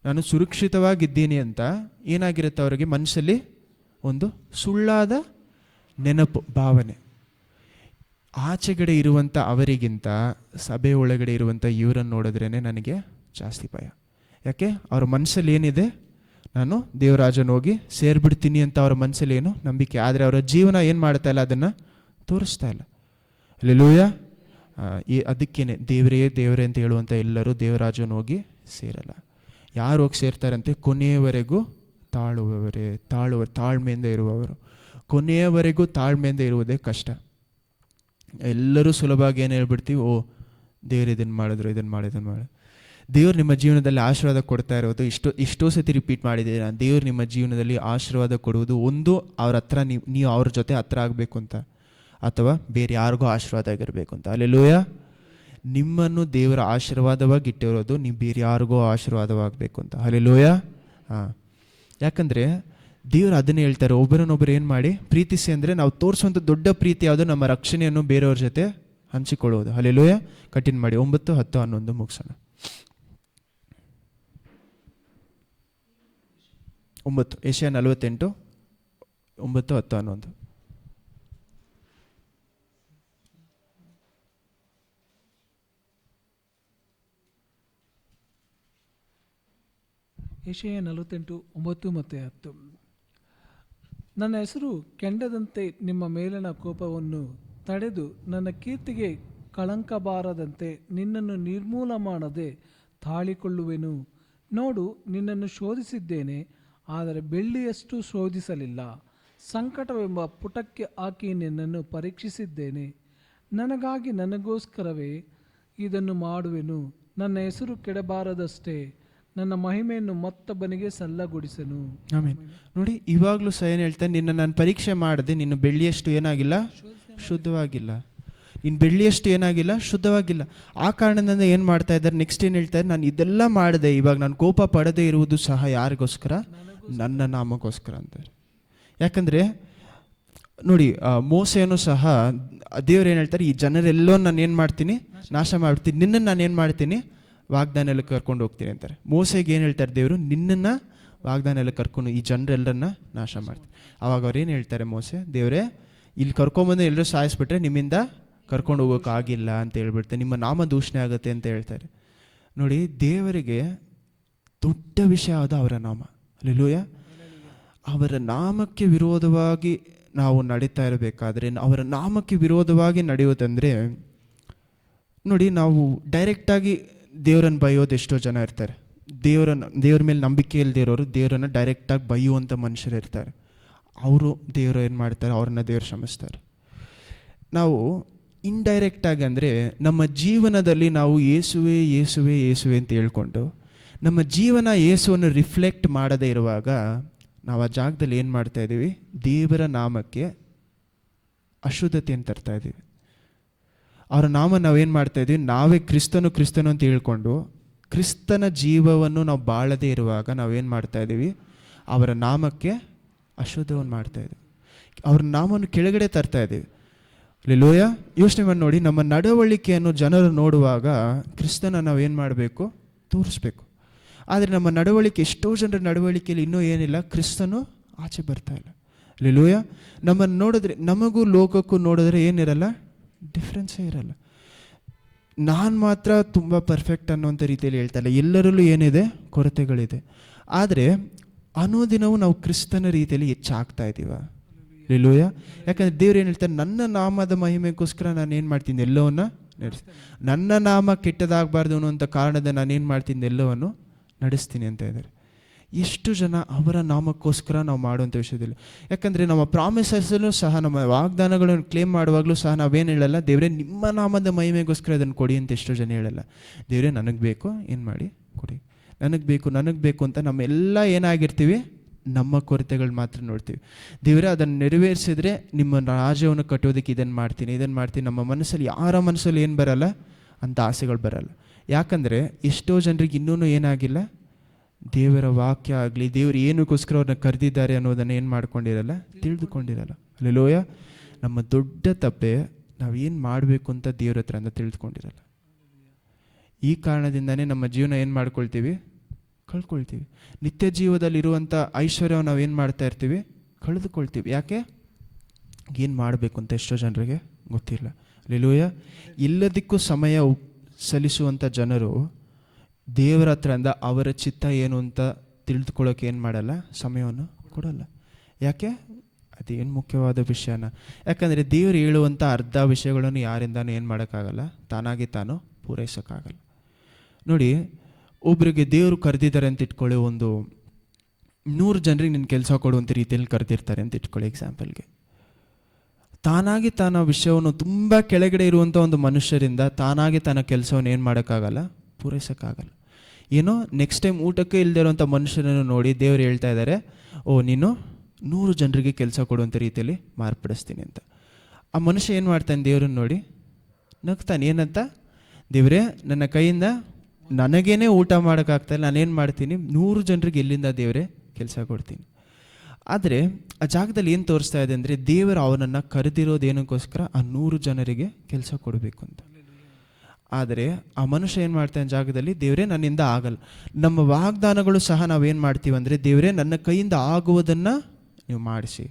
[SPEAKER 1] ನಾನು ಸುರಕ್ಷಿತವಾಗಿದ್ದೀನಿ ಅಂತ ಏನಾಗಿರುತ್ತೆ ಅವರಿಗೆ ಮನಸ್ಸಲ್ಲಿ ಒಂದು ಸುಳ್ಳಾದ ನೆನಪು, ಭಾವನೆ. ಆಚೆಗಡೆ ಇರುವಂಥ ಅವರಿಗಿಂತ ಸಭೆ ಒಳಗಡೆ ಇರುವಂಥ ಇವರನ್ನು ನೋಡಿದ್ರೇ ನನಗೆ ಜಾಸ್ತಿ ಭಯ. ಯಾಕೆ? ಅವ್ರ ಮನಸ್ಸಲ್ಲಿ ಏನಿದೆ, ನಾನು ದೇವರಾಜನ ಹೋಗಿ ಸೇರಿಬಿಡ್ತೀನಿ ಅಂತ ಅವ್ರ ಮನಸ್ಸಲ್ಲಿ ಏನು ನಂಬಿಕೆ, ಆದರೆ ಅವರ ಜೀವನ ಏನು ಮಾಡ್ತಾ ಇಲ್ಲ, ಅದನ್ನು ತೋರಿಸ್ತಾ ಇಲ್ಲ. ಹಲ್ಲೆಲೂಯಾ. ಅದಕ್ಕೇನೆ ದೇವರೇ ದೇವರೇ ಅಂತ ಹೇಳುವಂಥ ಎಲ್ಲರೂ ದೇವರಾಜನ ಹೋಗಿ ಸೇರಲ್ಲ. ಯಾರು ಹೋಗಿ ಸೇರ್ತಾರಂತೆ? ಕೊನೆಯವರೆಗೂ ತಾಳ್ಮೆಯಿಂದ ಇರುವವರು. ಕೊನೆಯವರೆಗೂ ತಾಳ್ಮೆಯಿಂದ ಇರುವುದೇ ಕಷ್ಟ. ಎಲ್ಲರೂ ಸುಲಭವಾಗಿ ಏನು ಹೇಳ್ಬಿಡ್ತೀವಿ, ಓ ದೇವ್ರು ಇದನ್ನು ಮಾಡಿದ್ರು, ಇದನ್ನು ಮಾಡಿ. ದೇವ್ರು ನಿಮ್ಮ ಜೀವನದಲ್ಲಿ ಆಶೀರ್ವಾದ ಕೊಡ್ತಾ ಇರೋದು ಇಷ್ಟೋ ಸತಿ ರಿಪೀಟ್ ಮಾಡಿದ್ದೀರಿ ನಾನು. ದೇವ್ರು ನಿಮ್ಮ ಜೀವನದಲ್ಲಿ ಆಶೀರ್ವಾದ ಕೊಡುವುದು ಒಂದು ಅವ್ರ ಹತ್ರ ನೀವು ಅವ್ರ ಜೊತೆ ಹತ್ರ ಆಗಬೇಕು ಅಂತ, ಅಥವಾ ಬೇರೆ ಯಾರಿಗೂ ಆಶೀರ್ವಾದ ಆಗಿರಬೇಕು ಅಂತ. ಹಲ್ಲೆಲೂಯಾ. ನಿಮ್ಮನ್ನು ದೇವರ ಆಶೀರ್ವಾದವಾಗಿ ಇಟ್ಟಿರೋದು ನೀವು ಬೇರೆ ಯಾರಿಗೂ ಆಶೀರ್ವಾದವಾಗಬೇಕು ಅಂತ. ಹಲ್ಲೆಲೂಯಾ. ಯಾಕಂದರೆ ದೇವರು ಅದನ್ನೇ ಹೇಳ್ತಾರೆ, ಒಬ್ಬರನ್ನೊಬ್ಬರು ಏನು ಮಾಡಿ ಪ್ರೀತಿಸಿ ಅಂದರೆ ನಾವು ತೋರಿಸುವಂಥ ದೊಡ್ಡ ಪ್ರೀತಿ ಯಾವುದು, ನಮ್ಮ ರಕ್ಷಣೆಯನ್ನು ಬೇರೆಯವ್ರ ಜೊತೆ ಹಂಚಿಕೊಳ್ಳುವುದು. ಹಲ್ಲೆಲೂಯಾ. ಕಂಟಿನ್ಯೂ ಮಾಡಿ 9, 10, 11 ಮುಗಿಸೋಣ. 9 ಯೆಶಾಯ 48, 9, 10, 11.
[SPEAKER 2] ಯೆಶಾಯ 48, 9 ಮತ್ತು 10. ನನ್ನ ಹೆಸರು ಕೆಂಡದಂತೆ ನಿಮ್ಮ ಮೇಲಿನ ಕೋಪವನ್ನು ತಡೆದು ನನ್ನ ಕೀರ್ತಿಗೆ ಕಳಂಕ ಬಾರದಂತೆ ನಿನ್ನನ್ನು ನಿರ್ಮೂಲ ಮಾಡದೆ ತಾಳಿಕೊಳ್ಳುವೆನು. ನೋಡು, ನಿನ್ನನ್ನು ಶೋಧಿಸಿದ್ದೇನೆ, ಆದರೆ ಬೆಳ್ಳಿಯಷ್ಟು ಶೋಧಿಸಲಿಲ್ಲ. ಸಂಕಟವೆಂಬ ಪುಟಕ್ಕೆ ಹಾಕಿ ನಿನ್ನನ್ನು ಪರೀಕ್ಷಿಸಿದ್ದೇನೆ. ನನಗೋಸ್ಕರವೇ ಇದನ್ನು ಮಾಡುವೆನು. ನನ್ನ ಹೆಸರು ಕೆಡಬಾರದಷ್ಟೇ, ನನ್ನ ಮಹಿಮೆಯನ್ನು ಮತ್ತೊಬ್ಬನಿಗೆ ಸಲ್ಲಗೊಡಿಸನು.
[SPEAKER 1] ಆಮೇನ್. ನೋಡಿ, ಇವಾಗಲೂ ಸಹ ಏನು ಹೇಳ್ತಾನೆ, ನಿನ್ನ ನಾನು ಪರೀಕ್ಷೆ ಮಾಡಿದೆ, ನಿನ್ನ ಬೆಳ್ಳಿಯಷ್ಟು ಏನಾಗಿಲ್ಲ, ಶುದ್ಧವಾಗಿಲ್ಲ. ನಿನ್ನ ಬೆಳ್ಳಿಯಷ್ಟು ಏನಾಗಿಲ್ಲ, ಶುದ್ಧವಾಗಿಲ್ಲ. ಆ ಕಾರಣದಿಂದ ಏನು ಮಾಡ್ತಾ ಇದ್ದಾರೆ, ನೆಕ್ಸ್ಟ್ ಏನು ಹೇಳ್ತಾರೆ, ನಾನು ಇದೆಲ್ಲ ಮಾಡಿದೆ, ಇವಾಗ ನಾನು ಕೋಪ ಪಡದೇ ಇರುವುದು ಸಹ ಯಾರಿಗೋಸ್ಕರ, ನನ್ನ ನಾಮಕ್ಕೋಸ್ಕರ ಅಂತಾರೆ. ಯಾಕಂದರೆ ನೋಡಿ, ಮೋಸೆಯನ್ನು ಸಹ ದೇವ್ರು ಏನು ಹೇಳ್ತಾರೆ, ಈ ಜನರೆಲ್ಲೋ ನಾನು ಏನು ಮಾಡ್ತೀನಿ, ನಾಶ ಮಾಡ್ತೀನಿ, ನಿನ್ನನ್ನು ನಾನು ಏನು ಮಾಡ್ತೀನಿ, ವಾಗ್ದಾನ ಎಲ್ಲ ಕರ್ಕೊಂಡು ಹೋಗ್ತೀನಿ ಅಂತಾರೆ. ಮೋಸೆಗೆ ಏನು ಹೇಳ್ತಾರೆ ದೇವರು, ನಿನ್ನನ್ನು ವಾಗ್ದಾನ ಎಲ್ಲ ಕರ್ಕೊಂಡು ಈ ಜನರೆಲ್ಲರನ್ನ ನಾಶ ಮಾಡ್ತೀನಿ. ಆವಾಗ ಅವ್ರು ಏನು ಹೇಳ್ತಾರೆ, ಮೋಸೆ ದೇವರೇ ಇಲ್ಲಿ ಕರ್ಕೊಂಬಂದು ಎಲ್ಲರೂ ಸಾಯಿಸ್ಬಿಟ್ರೆ ನಿಮ್ಮಿಂದ ಕರ್ಕೊಂಡು ಹೋಗೋಕ್ಕಾಗಿಲ್ಲ ಅಂತ ಹೇಳ್ಬಿಡ್ತಾರೆ, ನಿಮ್ಮ ನಾಮ ದೂಷಣೆ ಆಗುತ್ತೆ ಅಂತ ಹೇಳ್ತಾರೆ. ನೋಡಿ, ದೇವರಿಗೆ ದೊಡ್ಡ ವಿಷಯ ಆದ ಅವರ ನಾಮ. ಹಲ್ಲೆಲೂಯಾ. ಅವರ ನಾಮಕ್ಕೆ ವಿರೋಧವಾಗಿ ನಾವು ನಡೀತಾ ಇರಬೇಕಾದ್ರೆ, ಅವರ ನಾಮಕ್ಕೆ ವಿರೋಧವಾಗಿ ನಡೆಯೋದಂದರೆ, ನೋಡಿ ನಾವು ಡೈರೆಕ್ಟಾಗಿ ದೇವರನ್ನು ಬೈಯೋದು ಎಷ್ಟೋ ಜನ ಇರ್ತಾರೆ. ದೇವ್ರ ಮೇಲೆ ನಂಬಿಕೆ ಇಲ್ಲದೆ ಇರೋರು ದೇವರನ್ನು ಡೈರೆಕ್ಟಾಗಿ ಬೈಯುವಂಥ ಮನುಷ್ಯರು ಇರ್ತಾರೆ. ಅವರು ದೇವರು ಏನು ಮಾಡ್ತಾರೆ, ಅವ್ರನ್ನ ದೇವರು ಕ್ಷಮಿಸ್ತಾರೆ. ನಾವು ಇಂಡೈರೆಕ್ಟಾಗಿ ಅಂದರೆ ನಮ್ಮ ಜೀವನದಲ್ಲಿ ನಾವು ಯೇಸುವೆ ಯೇಸುವೆ ಯೇಸುವೆ ಅಂತ ಹೇಳ್ಕೊಂಡು ನಮ್ಮ ಜೀವನ ಯೇಸುವನ್ನು ರಿಫ್ಲೆಕ್ಟ್ ಮಾಡದೇ ಇರುವಾಗ ನಾವು ಆ ಜಾಗದಲ್ಲಿ ಏನು ಮಾಡ್ತಾ ಇದ್ದೀವಿ, ದೇವರ ನಾಮಕ್ಕೆ ಅಶುದ್ಧತೆಯನ್ನು ತರ್ತಾ ಇದ್ದೀವಿ. ಅವರ ನಾಮ ನಾವೇನು ಮಾಡ್ತಾ ಇದ್ದೀವಿ, ನಾವೇ ಕ್ರಿಸ್ತನು ಅಂತ ಹೇಳ್ಕೊಂಡು ಕ್ರಿಸ್ತನ ಜೀವವನ್ನು ನಾವು ಬಾಳದೇ ಇರುವಾಗ ನಾವೇನು ಮಾಡ್ತಾ ಇದ್ದೀವಿ, ಅವರ ನಾಮಕ್ಕೆ ಅಶುದ್ಧವನ್ನು ಮಾಡ್ತಾ ಇದ್ದೀವಿ, ಅವ್ರ ನಾಮವನ್ನು ಕೆಳಗಡೆ ತರ್ತಾ ಇದ್ದೀವಿ. ಹಲ್ಲೆಲೂಯಾ. ಯೋಚನೆ ಮಾಡಿ ನೋಡಿ, ನಮ್ಮ ನಡವಳಿಕೆಯನ್ನು ಜನರು ನೋಡುವಾಗ ಕ್ರಿಸ್ತನ ನಾವೇನು ಮಾಡಬೇಕು, ತೋರಿಸ್ಬೇಕು. ಆದರೆ ನಮ್ಮ ನಡವಳಿಕೆ, ಎಷ್ಟೋ ಜನರ ನಡವಳಿಕೆಯಲ್ಲಿ ಇನ್ನೂ ಏನಿಲ್ಲ, ಕ್ರಿಸ್ತನು ಆಚೆ ಬರ್ತಾ ಇಲ್ಲ. ಹಲ್ಲೆಲೂಯಾ. ನಮ್ಮನ್ನು ನೋಡಿದ್ರೆ, ನಮಗೂ ಲೋಕಕ್ಕೂ ನೋಡಿದ್ರೆ ಏನಿರಲ್ಲ, ಡಿಫ್ರೆನ್ಸೇ ಇರಲ್ಲ. ನಾನು ಮಾತ್ರ ತುಂಬ ಪರ್ಫೆಕ್ಟ್ ಅನ್ನೋಂಥ ರೀತಿಯಲ್ಲಿ ಹೇಳ್ತಾ ಇಲ್ಲ, ಎಲ್ಲರಲ್ಲೂ ಏನಿದೆ, ಕೊರತೆಗಳಿದೆ. ಆದರೆ ಅನುದಿನವೂ ನಾವು ಕ್ರಿಸ್ತನ ರೀತಿಯಲ್ಲಿ ಹೆಚ್ಚಾಗ್ತಾ ಇದ್ದೀವ. ಹಲ್ಲೆಲೂಯಾ. ಯಾಕಂದರೆ ದೇವ್ರು ಏನು ಹೇಳ್ತಾರೆ, ನನ್ನ ನಾಮದ ಮಹಿಮೆಗೋಸ್ಕರ ನಾನು ಏನು ಮಾಡ್ತೀನಿ, ಎಲ್ಲವನ್ನ ನಡೆಸ್ತೀನಿ. ನನ್ನ ನಾಮ ಕೆಟ್ಟದಾಗಬಾರ್ದು ಅನ್ನುವಂಥ ಕಾರಣದ ನಾನೇನು ಮಾಡ್ತೀನಿ, ಎಲ್ಲವನ್ನು ನಡೆಸ್ತೀನಿ ಅಂತ ಇದ್ದಾರೆ. ಎಷ್ಟು ಜನ ಅವರ ನಾಮಕ್ಕೋಸ್ಕರ ನಾವು ಮಾಡುವಂಥ ವಿಷಯದಲ್ಲಿ, ಯಾಕಂದರೆ ನಮ್ಮ ಪ್ರಾಮಿಸಸ್ಸಲ್ಲೂ ಸಹ, ನಮ್ಮ ವಾಗ್ದಾನಗಳನ್ನು ಕ್ಲೇಮ್ ಮಾಡುವಾಗಲೂ ಸಹ ನಾವೇನು ಹೇಳಲ್ಲ, ದೇವರೇ ನಿಮ್ಮ ನಾಮದ ಮಹಿಮೆಗೋಸ್ಕರ ಅದನ್ನು ಕೊಡಿ ಅಂತ ಎಷ್ಟೋ ಜನ ಹೇಳಲ್ಲ. ದೇವರೇ ನನಗೆ ಬೇಕು, ಏನು ಮಾಡಿ ಕೊಡಿ, ನನಗೆ ಬೇಕು ಅಂತ ನಮ್ಮೆಲ್ಲ ಏನಾಗಿರ್ತೀವಿ, ನಮ್ಮ ಕೊರತೆಗಳು ಮಾತ್ರ ನೋಡ್ತೀವಿ. ದೇವರೇ ಅದನ್ನು ನೆರವೇರಿಸಿದ್ರೆ ನಿಮ್ಮ ರಾಜ್ಯವನ್ನು ಕಟ್ಟೋದಕ್ಕೆ ಇದನ್ನು ಮಾಡ್ತೀನಿ. ನಮ್ಮ ಮನಸ್ಸಲ್ಲಿ ಯಾರ ಮನಸ್ಸಲ್ಲಿ ಏನು ಬರಲ್ಲ ಅಂತ ಆಸೆಗಳು ಬರಲ್ಲ. ಯಾಕಂದರೆ ಎಷ್ಟೋ ಜನರಿಗೆ ಇನ್ನೂ ಏನಾಗಿಲ್ಲ, ದೇವರ ವಾಕ್ಯ ಆಗಲಿ, ದೇವರು ಏನಕ್ಕೋಸ್ಕರ ಅವ್ರನ್ನ ಕರೆದಿದ್ದಾರೆ ಅನ್ನೋದನ್ನು ಏನು ಮಾಡ್ಕೊಂಡಿರಲ್ಲ, ತಿಳಿದುಕೊಂಡಿರಲ್ಲ. ಅಲ್ಲೆಲೂಯ. ನಮ್ಮ ದೊಡ್ಡ ತಪ್ಪೆ ನಾವೇನು ಮಾಡಬೇಕು ಅಂತ ದೇವ್ರ ಹತ್ರ ಅಂತ ತಿಳಿದುಕೊಂಡಿರಲ್ಲ. ಈ ಕಾರಣದಿಂದನೇ ನಮ್ಮ ಜೀವನ ಏನು ಮಾಡ್ಕೊಳ್ತೀವಿ, ಕಳ್ಕೊಳ್ತೀವಿ. ನಿತ್ಯ ಜೀವದಲ್ಲಿರುವಂಥ ಐಶ್ವರ್ಯವನ್ನು ನಾವೇನು ಮಾಡ್ತಾ ಇರ್ತೀವಿ, ಕಳೆದುಕೊಳ್ತೀವಿ. ಯಾಕೆ? ಏನು ಮಾಡಬೇಕು ಅಂತ ಎಷ್ಟೋ ಜನರಿಗೆ ಗೊತ್ತಿಲ್ಲ. ಅಲ್ಲೆಲೂಯ. ಇಲ್ಲದಕ್ಕೂ ಸಮಯ ಸಲ್ಲಿಸುವಂಥ ಜನರು ದೇವರ ಹತ್ರಿಂದ ಅವರ ಚಿತ್ತ ಏನು ಅಂತ ತಿಳಿದುಕೊಳ್ಳೋಕೆ ಏನು ಮಾಡಲ್ಲ, ಸಮಯವನ್ನು ಕೊಡಲ್ಲ. ಯಾಕೆ? ಅದೇನು ಮುಖ್ಯವಾದ ವಿಷಯನ. ಯಾಕಂದರೆ ದೇವರು ಹೇಳುವಂಥ ಅರ್ಧ ವಿಷಯಗಳನ್ನು ಯಾರಿಂದಾನು ಏನು ಮಾಡೋಕ್ಕಾಗಲ್ಲ, ತಾನಾಗಿ ತಾನು ಪೂರೈಸೋಕ್ಕಾಗಲ್ಲ. ನೋಡಿ, ಒಬ್ಬರಿಗೆ ದೇವರು ಕರೆದಿದ್ದಾರೆ ಅಂತ ಇಟ್ಕೊಳ್ಳಿ, ಒಂದು 100 ಜನರಿಗೆ ನಿನ್ನ ಕೆಲಸ ಕೊಡುವಂಥ ರೀತಿಯಲ್ಲಿ ಕರೆದಿರ್ತಾರೆ ಅಂತ ಇಟ್ಕೊಳ್ಳಿ ಎಕ್ಸಾಂಪಲ್ಗೆ. ತಾನಾಗಿ ತಾನ ವಿಷಯವನ್ನು ತುಂಬ ಕೆಳಗಡೆ ಇರುವಂಥ ಒಂದು ಮನುಷ್ಯರಿಂದ ತಾನಾಗಿ ತನ್ನ ಕೆಲಸವನ್ನು ಏನು ಮಾಡೋಕ್ಕಾಗಲ್ಲ, ಪೂರೈಸೋಕ್ಕಾಗಲ್ಲ. ಏನೋ ನೆಕ್ಸ್ಟ್ ಟೈಮ್ ಊಟಕ್ಕೆ ಇಲ್ಲದೆ ಇರುವಂಥ ಮನುಷ್ಯರನ್ನು ನೋಡಿ ದೇವರು ಹೇಳ್ತಾ ಇದ್ದಾರೆ, ಓ ನೀನು 100 ಜನರಿಗೆ ಕೆಲಸ ಕೊಡುವಂಥ ರೀತಿಯಲ್ಲಿ ಮಾರ್ಪಡಿಸ್ತೀನಿ ಅಂತ. ಆ ಮನುಷ್ಯ ಏನು ಮಾಡ್ತಾನೆ, ದೇವ್ರನ್ನ ನೋಡಿ ನಗ್ತಾನೆ. ಏನಂತ? ದೇವರೇ, ನನ್ನ ಕೈಯಿಂದ ನನಗೇನೆ ಊಟ ಮಾಡೋಕ್ಕಾಗ್ತಾಯಿಲ್ಲ, ನಾನೇನು ಮಾಡ್ತೀನಿ, 100 ಜನರಿಗೆ ಎಲ್ಲಿಂದ ದೇವರೇ ಕೆಲಸ ಕೊಡ್ತೀನಿ. ಆದರೆ ಆ ಜಾಗದಲ್ಲಿ ಏನು ತೋರಿಸ್ತಾ ಇದೆ ಅಂದರೆ, ದೇವರು ಅವನನ್ನು ಕರೆದಿರೋದು ಏನಕ್ಕೋಸ್ಕರ, ಆ 100 ಜನರಿಗೆ ಕೆಲಸ ಕೊಡಬೇಕು ಅಂತ. ಆದರೆ ಆ ಮನುಷ್ಯ ಏನು ಮಾಡ್ತಾನೆ ಜಾಗದಲ್ಲಿ, ದೇವರೇ ನನ್ನಿಂದ ಆಗಲ್ಲ. ನಮ್ಮ ವಾಗ್ದಾನಗಳು ಸಹ ನಾವೇನು ಮಾಡ್ತೀವಿ ಅಂದರೆ, ದೇವರೇ ನನ್ನ ಕೈಯಿಂದ ಆಗುವುದನ್ನು ನೀವು ಮಾಡಿಸಿ.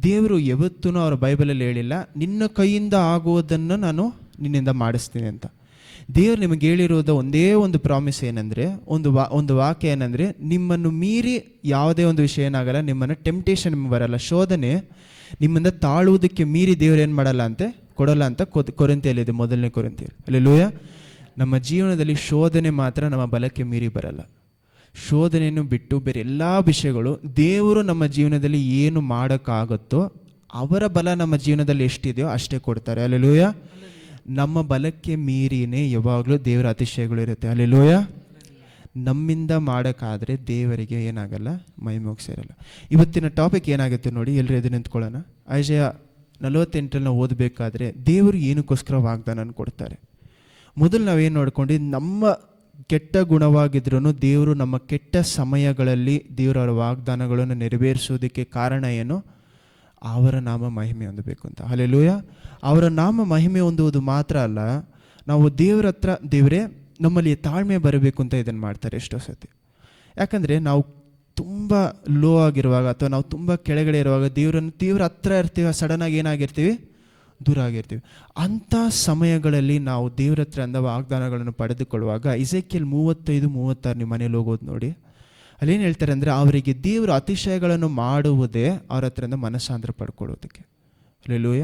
[SPEAKER 1] ದೇವರು ಯಾವತ್ತೂ ಅವರ ಬೈಬಲಲ್ಲಿ ಹೇಳಿಲ್ಲ, ನಿನ್ನ ಕೈಯಿಂದ ಆಗುವುದನ್ನು ನಾನು ನಿನ್ನಿಂದ ಮಾಡಿಸ್ತೀನಿ ಅಂತ. ದೇವರು ನಿಮಗೆ ಹೇಳಿರೋದು ಒಂದೇ ಒಂದು ಪ್ರಾಮಿಸ್ ಏನಂದರೆ, ಒಂದು ವಾಕ್ಯ ಏನಂದರೆ, ನಿಮ್ಮನ್ನು ಮೀರಿ ಯಾವುದೇ ಒಂದು ವಿಷಯ ಏನಾಗಲ್ಲ, ನಿಮ್ಮನ್ನು ಟೆಂಪ್ಟೇಷನ್ ನಿಮಗೆ ಬರಲ್ಲ, ಶೋಧನೆ ನಿಮ್ಮಿಂದ ತಾಳುವುದಕ್ಕೆ ಮೀರಿ ದೇವರು ಏನು ಮಾಡಲ್ಲ ಅಂತೆ, ಕೊಡಲ್ಲ ಅಂತ ಕೊರಿಂಥಿಯಲ್ಲಿದೆ, 1 ಕೊರಿಂಥಿಯಲ್ಲಿ. ಅಲ್ಲೆಲೂಯ. ನಮ್ಮ ಜೀವನದಲ್ಲಿ ಶೋಧನೆ ಮಾತ್ರ ನಮ್ಮ ಬಲಕ್ಕೆ ಮೀರಿ ಬರಲ್ಲ. ಶೋಧನೆಯನ್ನು ಬಿಟ್ಟು ಬೇರೆ ಎಲ್ಲ ವಿಷಯಗಳು ದೇವರು ನಮ್ಮ ಜೀವನದಲ್ಲಿ ಏನು ಮಾಡೋಕ್ಕಾಗುತ್ತೋ ಅವರ ಬಲ ನಮ್ಮ ಜೀವನದಲ್ಲಿ ಎಷ್ಟಿದೆಯೋ ಅಷ್ಟೇ ಕೊಡ್ತಾರೆ. ಅಲ್ಲೆಲೂಯ. ನಮ್ಮ ಬಲಕ್ಕೆ ಮೀರಿನೇ ಯಾವಾಗಲೂ ದೇವರ ಅತಿಶಯಗಳು ಇರುತ್ತೆ. ಅಲ್ಲೆಲೂಯ. ನಮ್ಮಿಂದ ಮಾಡೋಕ್ಕಾದರೆ ದೇವರಿಗೆ ಏನಾಗಲ್ಲ, ಮಹಿಮೆ ಸೇರಲ್ಲ. ಇವತ್ತಿನ ಟಾಪಿಕ್ ಏನಾಗುತ್ತೆ ನೋಡಿ, ಎಲ್ಲರೂ ಎದ್ದು ನಿಂತ್ಕೊಳ್ಳೋಣ. ಐಜಯ 48 ನಾವು ಓದಬೇಕಾದ್ರೆ ದೇವರು ಏನಕ್ಕೋಸ್ಕರ ವಾಗ್ದಾನ ಕೊಡ್ತಾರೆ. ಮೊದಲು ನಾವೇನು ನೋಡ್ಕೊಂಡು, ನಮ್ಮ ಕೆಟ್ಟ ಗುಣವಾಗಿದ್ರೂ ದೇವರು ನಮ್ಮ ಕೆಟ್ಟ ಸಮಯಗಳಲ್ಲಿ ದೇವರು ಅವರ ವಾಗ್ದಾನಗಳನ್ನು ನೆರವೇರಿಸೋದಕ್ಕೆ ಕಾರಣ ಏನು, ಅವರ ನಾಮ ಮಹಿಮೆ ಹೊಂದಬೇಕು ಅಂತ. ಹಲ್ಲೆಲೂಯ. ಅವರ ನಾಮ ಮಹಿಮೆ ಹೊಂದುವುದು ಮಾತ್ರ ಅಲ್ಲ, ನಾವು ದೇವರ ಹತ್ರ, ದೇವರೇ ನಮ್ಮಲ್ಲಿ ತಾಳ್ಮೆ ಬರಬೇಕು ಅಂತ ಇದನ್ನು ಮಾಡ್ತಾರೆ ಎಷ್ಟೋ ಸತಿ. ಯಾಕಂದರೆ ನಾವು ತುಂಬ ಲೋ ಆಗಿರುವಾಗ ಅಥವಾ ನಾವು ತುಂಬ ಕೆಳಗಡೆ ಇರುವಾಗ ದೇವರ ಹತ್ರ ಇರ್ತೀವಿ, ಸಡನ್ನಾಗಿ ಏನಾಗಿರ್ತೀವಿ, ದೂರ ಆಗಿರ್ತೀವಿ. ಅಂಥ ಸಮಯಗಳಲ್ಲಿ ನಾವು ದೇವರ ಹತ್ರ ಅಂದ ವಾಗ್ದಾನಗಳನ್ನು ಪಡೆದುಕೊಳ್ಳುವಾಗ, ಎಸೆಕಿಯೇಲ್ 35:36 ನಿಮ್ಮ ಮನೇಲಿ ಹೋಗೋದು ನೋಡಿ, ಅಲ್ಲೇನು ಹೇಳ್ತಾರೆ ಅಂದರೆ, ಅವರಿಗೆ ದೇವರು ಅತಿಶಯಗಳನ್ನು ಮಾಡುವುದೇ ಅವ್ರ ಹತ್ರದಿಂದ ಮನಸ್ಸಾಂತರ ಪಡ್ಕೊಳ್ಳೋದಕ್ಕೆ. ಹಲ್ಲೆಲೂಯ.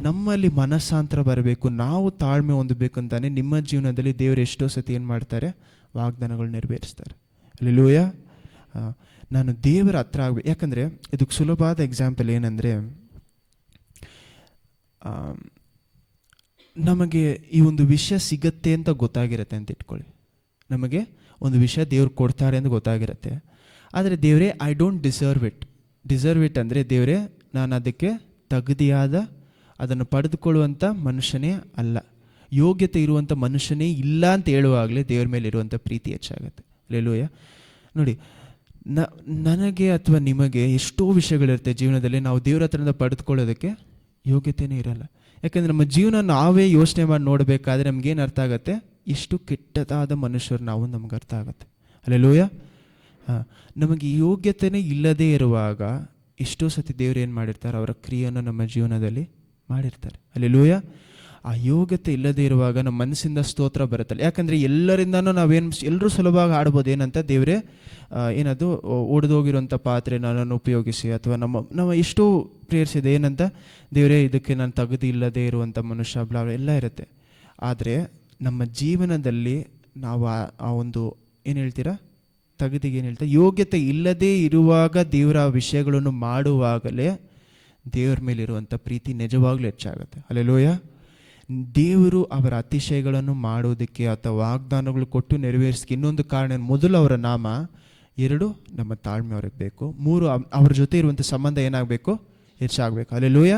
[SPEAKER 1] ನಮ್ಮಲ್ಲಿ ಮನಸ್ಸಾಂತರ ಬರಬೇಕು, ನಾವು ತಾಳ್ಮೆ ಹೊಂದಬೇಕು ಅಂತಾನೆ ನಿಮ್ಮ ಜೀವನದಲ್ಲಿ ದೇವರು ಎಷ್ಟೋ ಸತಿ ಏನು ಮಾಡ್ತಾರೆ, ವಾಗ್ದಾನಗಳು ನೆರವೇರಿಸ್ತಾರೆ. ಹಲ್ಲೆಲೂಯ. ನಾನು ದೇವರ ಹತ್ರ ಆಗಬೇಕು. ಯಾಕಂದರೆ ಇದಕ್ಕೆ ಸುಲಭವಾದ ಎಕ್ಸಾಂಪಲ್ ಏನಂದರೆ, ನಮಗೆ ಈ ಒಂದು ವಿಷಯ ಸಿಗತ್ತೆ ಅಂತ ಗೊತ್ತಾಗಿರುತ್ತೆ ಅಂತ ಇಟ್ಕೊಳ್ಳಿ. ನಮಗೆ ಒಂದು ವಿಷಯ ದೇವ್ರು ಕೊಡ್ತಾರೆ ಅಂತ ಗೊತ್ತಾಗಿರುತ್ತೆ. ಆದರೆ ದೇವರೇ, ಐ ಡೋಂಟ್ ಡಿಸರ್ವ್ ಇಟ್ ಅಂದರೆ, ದೇವರೇ ನಾನು ಅದಕ್ಕೆ ತಗದಿಯಾದ, ಅದನ್ನು ಪಡೆದುಕೊಳ್ಳುವಂಥ ಮನುಷ್ಯನೇ ಅಲ್ಲ, ಯೋಗ್ಯತೆ ಇರುವಂಥ ಮನುಷ್ಯನೇ ಇಲ್ಲ ಅಂತ ಹೇಳುವಾಗಲೇ ದೇವ್ರ ಮೇಲೆ ಇರುವಂಥ ಪ್ರೀತಿ ಹೆಚ್ಚಾಗುತ್ತೆ. ಹಲ್ಲೆಲೂಯ. ನೋಡಿ, ನನಗೆ ಅಥವಾ ನಿಮಗೆ ಎಷ್ಟೋ ವಿಷಯಗಳಿರುತ್ತೆ ಜೀವನದಲ್ಲಿ, ನಾವು ದೇವ್ರ ಹತ್ರದಿಂದ ಪಡೆದುಕೊಳ್ಳೋದಕ್ಕೆ ಯೋಗ್ಯತೆಯೇ ಇರಲ್ಲ. ಯಾಕೆಂದರೆ ನಮ್ಮ ಜೀವನ ನಾವೇ ಯೋಚನೆ ಮಾಡಿ ನೋಡಬೇಕಾದ್ರೆ ನಮಗೇನು ಅರ್ಥ ಆಗುತ್ತೆ, ಎಷ್ಟು ಕೆಟ್ಟದಾದ ಮನುಷ್ಯರು ನಾವು, ನಮ್ಗೆ ಅರ್ಥ ಆಗುತ್ತೆ. ಹಲ್ಲೆಲೂಯ. ನಮಗೆ ಯೋಗ್ಯತೆಯೇ ಇಲ್ಲದೇ ಇರುವಾಗ ಎಷ್ಟೋ ಸತಿ ದೇವರು ಏನು ಮಾಡಿರ್ತಾರೆ, ಅವರ ಕ್ರಿಯೆಯನ್ನು ನಮ್ಮ ಜೀವನದಲ್ಲಿ ಮಾಡಿರ್ತಾರೆ. ಹಲ್ಲೆಲೂಯ. ಆ ಯೋಗ್ಯತೆ ಇಲ್ಲದೇ ಇರುವಾಗ ನಮ್ಮ ಮನಸ್ಸಿಂದ ಸ್ತೋತ್ರ ಬರುತ್ತಲ್ಲ. ಯಾಕಂದರೆ ಎಲ್ಲರಿಂದನೂ ಎಲ್ಲರೂ ಸುಲಭವಾಗಿ ಆಡ್ಬೋದು, ಏನಂತ, ದೇವರೇ ಏನದು ಒಡೆದೋಗಿರೋಂಥ ಪಾತ್ರೆ ನನ್ನನ್ನು ಉಪಯೋಗಿಸಿ, ಅಥವಾ ನಮ್ಮ ಎಷ್ಟೋ ಪ್ರೇಯರ್ಸ್ ಇದೆ, ಏನಂತ, ದೇವರೇ ಇದಕ್ಕೆ ನಾನು ತಗದಿ ಇಲ್ಲದೇ ಇರುವಂಥ ಮನುಷ್ಯ, ಬ್ಲಾ ಎಲ್ಲ ಇರುತ್ತೆ. ಆದರೆ ನಮ್ಮ ಜೀವನದಲ್ಲಿ ನಾವು ಆ ಒಂದು ಏನು ಹೇಳ್ತೀರಾ, ತಗದಿಗೆ ಏನು ಹೇಳ್ತಾರೆ, ಯೋಗ್ಯತೆ ಇಲ್ಲದೇ ಇರುವಾಗ ದೇವರ ವಿಷಯಗಳನ್ನು ಮಾಡುವಾಗಲೇ ದೇವರ ಮೇಲಿರುವಂಥ ಪ್ರೀತಿ ನಿಜವಾಗ್ಲೂ ಹೆಚ್ಚಾಗುತ್ತೆ. ಹಲ್ಲೆಲೂಯ. ದೇವರು ಅವರ ಅತಿಶಯಗಳನ್ನು ಮಾಡೋದಕ್ಕೆ ಅಥವಾ ವಾಗ್ದಾನಗಳು ಕೊಟ್ಟು ನೆರವೇರಿಸಕ್ಕೆ ಇನ್ನೊಂದು ಕಾರಣ, ಮೊದಲು ಅವರ ನಾಮ ಎರಡು, ನಮ್ಮ ತಾಳ್ಮೆ ಅವ್ರಿಗೆ ಬೇಕು. ಮೂರು, ಅವ್ರ ಜೊತೆ ಇರುವಂಥ ಸಂಬಂಧ ಏನಾಗಬೇಕು? ಹೆಚ್ಚಾಗಬೇಕು. ಅಲ್ಲೆಲೂಯ.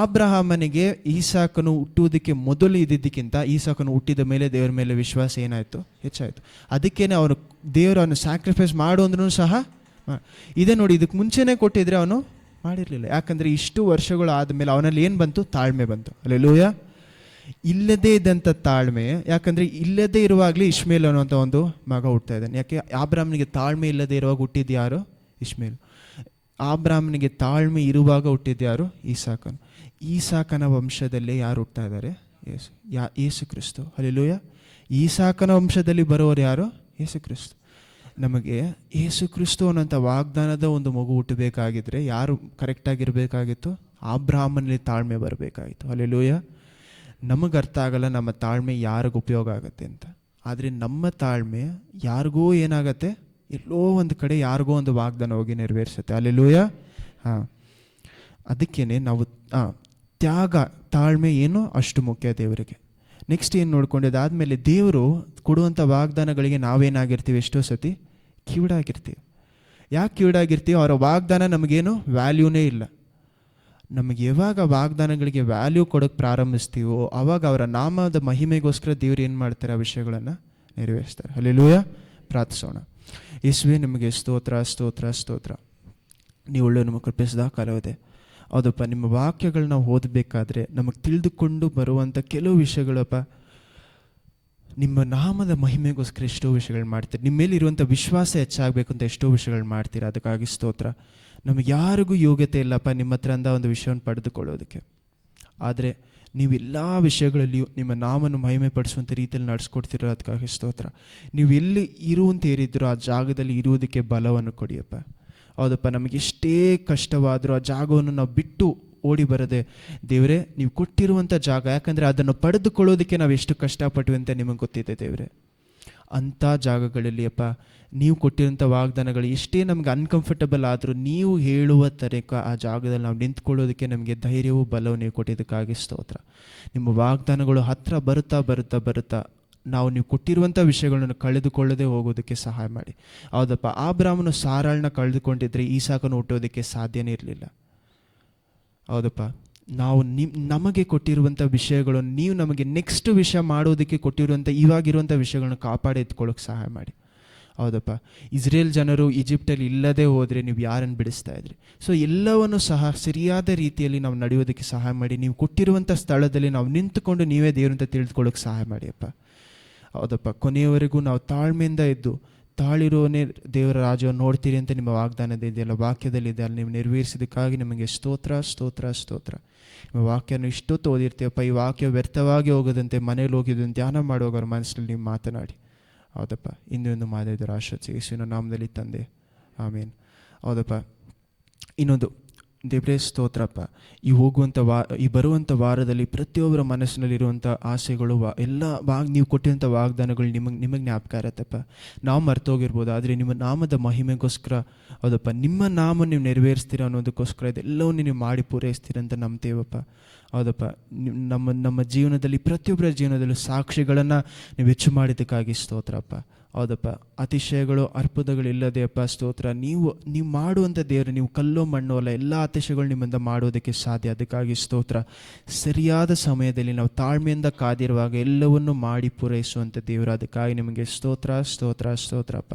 [SPEAKER 1] ಆಬ್ರಹಾಮನಿಗೆ ಈಸಾಕನು ಹುಟ್ಟುವುದಕ್ಕೆ ಮೊದಲು ಇದ್ದಿದ್ದಕ್ಕಿಂತ ಈಸಾಕನು ಹುಟ್ಟಿದ ಮೇಲೆ ದೇವರ ಮೇಲೆ ವಿಶ್ವಾಸ ಏನಾಯಿತು? ಹೆಚ್ಚಾಯಿತು. ಅದಕ್ಕೇನೆ ಅವನು ದೇವರು ಅವನು ಸ್ಯಾಕ್ರಿಫೈಸ್ ಮಾಡು ಅಂದ್ರೂ ಸಹ ಇದೇ ನೋಡಿ, ಇದಕ್ಕೆ ಮುಂಚೆನೇ ಕೊಟ್ಟಿದ್ರೆ ಅವನು ಮಾಡಿರಲಿಲ್ಲ. ಯಾಕಂದರೆ ಇಷ್ಟು ವರ್ಷಗಳು ಆದಮೇಲೆ ಅವನಲ್ಲಿ ಏನು ಬಂತು? ತಾಳ್ಮೆ ಬಂತು. ಅಲ್ಲೆಲೂಯ. ಇಲ್ಲದೇ ಇದ್ದಂಥ ತಾಳ್ಮೆ, ಯಾಕಂದರೆ ಇಲ್ಲದೇ ಇರುವಾಗಲೇ ಇಷ್ಮೇಲ್ ಅನ್ನುವಂಥ ಒಂದು ಮಗ ಹುಡ್ತಾ ಇದ್ದಾನೆ. ಯಾಕೆ? ಆಬ್ರಾಹ್ಮನಿಗೆ ತಾಳ್ಮೆ ಇಲ್ಲದೆ ಇರುವಾಗ ಹುಟ್ಟಿದ್ದು ಯಾರು? ಇಷ್ಮೇಲ್. ಆಬ್ರಾಹ್ಮನಿಗೆ ತಾಳ್ಮೆ ಇರುವಾಗ ಹುಟ್ಟಿದ್ದು ಯಾರು? ಈಸಾಕನು. ಈಸಾಕನ ವಂಶದಲ್ಲೇ ಯಾರು ಹುಡ್ತಾ ಇದ್ದಾರೆ? ಯೇಸು ಕ್ರಿಸ್ತು. ಹಲ್ಲೆಲೂಯ. ಈಸಾಕನ ವಂಶದಲ್ಲಿ ಬರೋರು ಯಾರು? ಯೇಸು ಕ್ರಿಸ್ತು. ನಮಗೆ ಯೇಸು ಕ್ರಿಸ್ತು ಅನ್ನೋಂಥ ವಾಗ್ದಾನದ ಒಂದು ಮಗು ಹುಟ್ಟಬೇಕಾಗಿದ್ರೆ ಯಾರು ಕರೆಕ್ಟಾಗಿರಬೇಕಾಗಿತ್ತು? ಆಬ್ರಾಹ್ಮನಲ್ಲಿ ತಾಳ್ಮೆ ಬರಬೇಕಾಗಿತ್ತು. ಹಲ್ಲೆಲೂಯ. ನಮಗೆ ಅರ್ಥ ಆಗಲ್ಲ ನಮ್ಮ ತಾಳ್ಮೆ ಯಾರಿಗೂ ಉಪಯೋಗ ಆಗುತ್ತೆ ಅಂತ. ಆದರೆ ನಮ್ಮ ತಾಳ್ಮೆ ಯಾರಿಗೋ ಏನಾಗತ್ತೆ? ಎಲ್ಲೋ ಒಂದು ಕಡೆ ಯಾರಿಗೋ ಒಂದು ವಾಗ್ದಾನ ಹೋಗಿ ನೆರವೇರಿಸುತ್ತೆ. ಹಲ್ಲೆಲೂಯ. ಹಾಂ, ಅದಕ್ಕೇ ನಾವು ತ್ಯಾಗ, ತಾಳ್ಮೆ ಏನು ಅಷ್ಟು ಮುಖ್ಯ ದೇವರಿಗೆ. ನೆಕ್ಸ್ಟ್ ಏನು ನೋಡ್ಕೊಂಡಿದ್ದಾದಮೇಲೆ ದೇವರು ಕೊಡುವಂಥ ವಾಗ್ದಾನಗಳಿಗೆ ನಾವೇನಾಗಿರ್ತೀವಿ? ಎಷ್ಟೋ ಸತಿ ಕಿವಿಡಾಗಿರ್ತೀವಿ. ಯಾಕೆ ಕಿವಿಡಾಗಿರ್ತೀವಿ? ಅವರ ವಾಗ್ದಾನ ನಮಗೇನು ವ್ಯಾಲ್ಯೂನೇ ಇಲ್ಲ. ನಮಗೆ ಯಾವಾಗ ವಾಗ್ದಾನಗಳಿಗೆ ವ್ಯಾಲ್ಯೂ ಕೊಡೋಕ್ಕೆ ಪ್ರಾರಂಭಿಸ್ತೀವೋ ಆವಾಗ ಅವರ ನಾಮದ ಮಹಿಮೆಗೋಸ್ಕರ ದೇವರು ಏನು ಮಾಡ್ತಾರೆ? ಆ ವಿಷಯಗಳನ್ನು ನೆರವೇರಿಸ್ತಾರೆ. ಹಲ್ಲೆಲೂಯ. ಪ್ರಾರ್ಥಿಸೋಣ. ಯೇಸುವೇ, ನಿಮಗೆ ಸ್ತೋತ್ರ ಸ್ತೋತ್ರ ಸ್ತೋತ್ರ. ನೀವು ಒಳ್ಳೆ ನಮಗೆ ಕೃಪಿಸಿದ ಕಾಲವಿದೆ. ಹೌದಪ್ಪ, ನಿಮ್ಮ ವಾಕ್ಯಗಳನ್ನ ಓದಬೇಕಾದ್ರೆ ನಮಗೆ ತಿಳಿದುಕೊಂಡು ಬರುವಂಥ ಕೆಲವು ವಿಷಯಗಳಪ್ಪ, ನಿಮ್ಮ ನಾಮದ ಮಹಿಮೆಗೋಸ್ಕರ ಎಷ್ಟೋ ವಿಷಯಗಳು ಮಾಡ್ತೀರಿ. ನಿಮ್ಮ ಮೇಲೆ ಇರುವಂಥ ವಿಶ್ವಾಸ ಹೆಚ್ಚಾಗಬೇಕು ಅಂತ ಎಷ್ಟೋ ವಿಷಯಗಳು ಮಾಡ್ತೀರಾ. ಅದಕ್ಕಾಗಿ ಸ್ತೋತ್ರ. ನಮಗೆ ಯಾರಿಗೂ ಯೋಗ್ಯತೆ ಇಲ್ಲಪ್ಪ ನಿಮ್ಮ ಹತ್ರಿಂದ ಒಂದು ವಿಷಯವನ್ನು ಪಡೆದುಕೊಳ್ಳೋದಕ್ಕೆ. ಆದರೆ ನೀವು ಎಲ್ಲ ವಿಷಯಗಳಲ್ಲಿಯೂ ನಿಮ್ಮ ನಾಮನ್ನು ಮಹಿಮೆ ಪಡಿಸುವಂಥ ರೀತಿಯಲ್ಲಿ ನಡೆಸ್ಕೊಡ್ತಿರೋ. ಅದಕ್ಕಾಗಿ ಸ್ತೋತ್ರ. ನೀವು ಎಲ್ಲಿ ಇರುವಂತ ಏರಿದ್ರೋ ಆ ಜಾಗದಲ್ಲಿ ಇರುವುದಕ್ಕೆ ಬಲವನ್ನು ಕೊಡಿಯಪ್ಪ. ಹೌದಪ್ಪ, ನಮಗೆ ಎಷ್ಟೇ ಕಷ್ಟವಾದರೂ ಆ ಜಾಗವನ್ನು ನಾವು ಬಿಟ್ಟು ಓಡಿ ಬರದೆ ದೇವರೇ, ನೀವು ಕೊಟ್ಟಿರುವಂಥ ಜಾಗ, ಯಾಕಂದರೆ ಅದನ್ನು ಪಡೆದುಕೊಳ್ಳೋದಕ್ಕೆ ನಾವು ಎಷ್ಟು ಕಷ್ಟಪಟ್ಟಿವಿ ಅಂತ ನಿಮಗೆ ಗೊತ್ತಿದೆ ದೇವರೇ. ಅಂಥ ಜಾಗಗಳಲ್ಲಿ ಅಪ್ಪ, ನೀವು ಕೊಟ್ಟಿರೋಂಥ ವಾಗ್ದಾನಗಳು ಎಷ್ಟೇ ನಮ್ಗೆ ಅನ್ಕಂಫರ್ಟಬಲ್ ಆದರೂ ನೀವು ಹೇಳುವ ತನಕ ಆ ಜಾಗದಲ್ಲಿ ನಾವು ನಿಂತ್ಕೊಳ್ಳೋದಕ್ಕೆ ನಮಗೆ ಧೈರ್ಯವೂ ಬಲವು ನೀವು ಕೊಟ್ಟಿದ್ದಕ್ಕಾಗಿ ಸ್ತೋತ್ರ. ನಿಮ್ಮ ವಾಗ್ದಾನಗಳು ಹತ್ತಿರ ಬರುತ್ತಾ ಬರುತ್ತಾ ಬರುತ್ತಾ ನಾವು ನೀವು ಕೊಟ್ಟಿರುವಂಥ ವಿಷಯಗಳನ್ನು ಕಳೆದುಕೊಳ್ಳದೆ ಹೋಗೋದಕ್ಕೆ ಸಹಾಯ ಮಾಡಿ. ಹೌದಪ್ಪ, ಆಬ್ರಾಮನು ಸಾರಾಳನ್ನ ಕಳೆದುಕೊಂಡಿದ್ರೆ ಈಸಾಕನು ಹುಟ್ಟೋದಕ್ಕೆ ಸಾಧ್ಯನೇ ಇರಲಿಲ್ಲ. ಹೌದಪ್ಪ, ನಾವು ನಮಗೆ ಕೊಟ್ಟಿರುವಂಥ ವಿಷಯಗಳನ್ನು ನೀವು ನಮಗೆ ನೆಕ್ಸ್ಟ್ ವಿಷಯ ಮಾಡೋದಕ್ಕೆ ಕೊಟ್ಟಿರುವಂಥ ಇವಾಗಿರುವಂಥ ವಿಷಯಗಳನ್ನು ಕಾಪಾಡಿ ಎತ್ಕೊಳ್ಳೋಕೆ ಸಹಾಯ ಮಾಡಿ. ಹೌದಪ್ಪ, ಇಸ್ರೇಲ್ ಜನರು ಈಜಿಪ್ಟಲ್ಲಿ ಇಲ್ಲದೆ ಹೋದರೆ ನೀವು ಯಾರನ್ನು ಬಿಡಿಸ್ತಾ ಇದ್ರಿ? ಸೊ ಎಲ್ಲವನ್ನು ಸಹ ಸರಿಯಾದ ರೀತಿಯಲ್ಲಿ ನಾವು ನಡೆಯೋದಕ್ಕೆ ಸಹಾಯ ಮಾಡಿ. ನೀವು ಕೊಟ್ಟಿರುವಂಥ ಸ್ಥಳದಲ್ಲಿ ನಾವು ನಿಂತುಕೊಂಡು ನೀವೇ ದೇವರಂತ ತಿಳಿದುಕೊಳ್ಳೋಕೆ ಸಹಾಯ ಮಾಡಿ ಅಪ್ಪ. ಹೌದಪ್ಪ, ಕೊನೆಯವರೆಗೂ ನಾವು ತಾಳ್ಮೆಯಿಂದ ಇದ್ದು ತಾಳಿರೋನೇ ದೇವರ ರಾಜ್ಯವನ್ನು ನೋಡ್ತೀರಿ ಅಂತ ನಿಮ್ಮ ವಾಗ್ದಾನದ ಇದೆಯಲ್ಲ, ವಾಕ್ಯದಲ್ಲಿದೆ, ಅಲ್ಲಿ ನೀವು ನೆರವೇರಿಸಿದ್ದಕ್ಕಾಗಿ ನಿಮಗೆ ಸ್ತೋತ್ರ ಸ್ತೋತ್ರ ಸ್ತೋತ್ರ. ನಿಮ್ಮ ವಾಕ್ಯನ ಇಷ್ಟೊತ್ತು ಓದಿರ್ತೀವಪ್ಪ, ಈ ವಾಕ್ಯ ವ್ಯರ್ಥವಾಗಿ ಹೋಗೋದಂತೆ ಮನೇಲಿ ಹೋಗಿದ್ದಂತೆ ಧ್ಯಾನ ಮಾಡುವಾಗ ಅವ್ರ ಮನಸ್ಸಲ್ಲಿ ನೀವು ಮಾತನಾಡಿ. ಹೌದಪ್ಪ, ಇನ್ನೊಂದು ಮಾತಾಡಿದ್ರು ಆಶ್ರಯಿಸಿ ಯೇಸುವಿನ ನಾಮದಲ್ಲಿ ತಂದೆ, ಆಮೇನ್. ಹೌದಪ್ಪ, ಇನ್ನೊಂದು ದೇವರೇ ಸ್ತೋತ್ರಪ್ಪ, ಈ ಬರುವಂಥ ವಾರದಲ್ಲಿ ಪ್ರತಿಯೊಬ್ಬರ ಮನಸ್ಸಿನಲ್ಲಿರುವಂಥ ಆಸೆಗಳು ಎಲ್ಲ ನೀವು ಕೊಟ್ಟಿರುವಂಥ ವಾಗ್ದಾನಗಳು ನಿಮಗೆ ಜ್ಞಾಪಕ ಇರತ್ತಪ್ಪ. ನಾವು ಮರ್ತೋಗಿರ್ಬೋದು, ಆದರೆ ನಿಮ್ಮ ನಾಮದ ಮಹಿಮೆಗೋಸ್ಕರ ಹೌದಪ್ಪ, ನಿಮ್ಮ ನಾಮ ನೀವು ನೆರವೇರಿಸ್ತೀರ ಅನ್ನೋದಕ್ಕೋಸ್ಕರ ಇದೆಲ್ಲವನ್ನೂ ನೀವು ಮಾಡಿ ಪೂರೈಸ್ತೀರ ಅಂತ ನಂಬ್ತೇವಪ್ಪ. ಹೌದಪ್ಪ, ನಮ್ಮ ಜೀವನದಲ್ಲಿ ಪ್ರತಿಯೊಬ್ಬರ ಜೀವನದಲ್ಲೂ ಸಾಕ್ಷಿಗಳನ್ನು ನೀವು ಹೆಚ್ಚು ಮಾಡಿದ್ದಕ್ಕಾಗಿ ಸ್ತೋತ್ರಪ್ಪ. ಹೌದಪ್ಪ, ಅತಿಶಯಗಳು ಅರ್ಪುತಗಳಿಲ್ಲದೆ ಅಪ್ಪ ಸ್ತೋತ್ರ. ನೀವು ಮಾಡುವಂಥ ದೇವರು, ನೀವು ಕಲ್ಲೋ ಮಣ್ಣು ಅಲ್ಲ, ಎಲ್ಲ ಅತಿಶಯಗಳು ನಿಮ್ಮಿಂದ ಮಾಡೋದಕ್ಕೆ ಸಾಧ್ಯ. ಅದಕ್ಕಾಗಿ ಸ್ತೋತ್ರ. ಸರಿಯಾದ ಸಮಯದಲ್ಲಿ ನಾವು ತಾಳ್ಮೆಯಿಂದ ಕಾದಿರುವಾಗ ಎಲ್ಲವನ್ನು ಮಾಡಿ ಪೂರೈಸುವಂಥ ದೇವರು. ಅದಕ್ಕಾಗಿ ನಿಮಗೆ ಸ್ತೋತ್ರ ಸ್ತೋತ್ರ ಸ್ತೋತ್ರಪ್ಪ.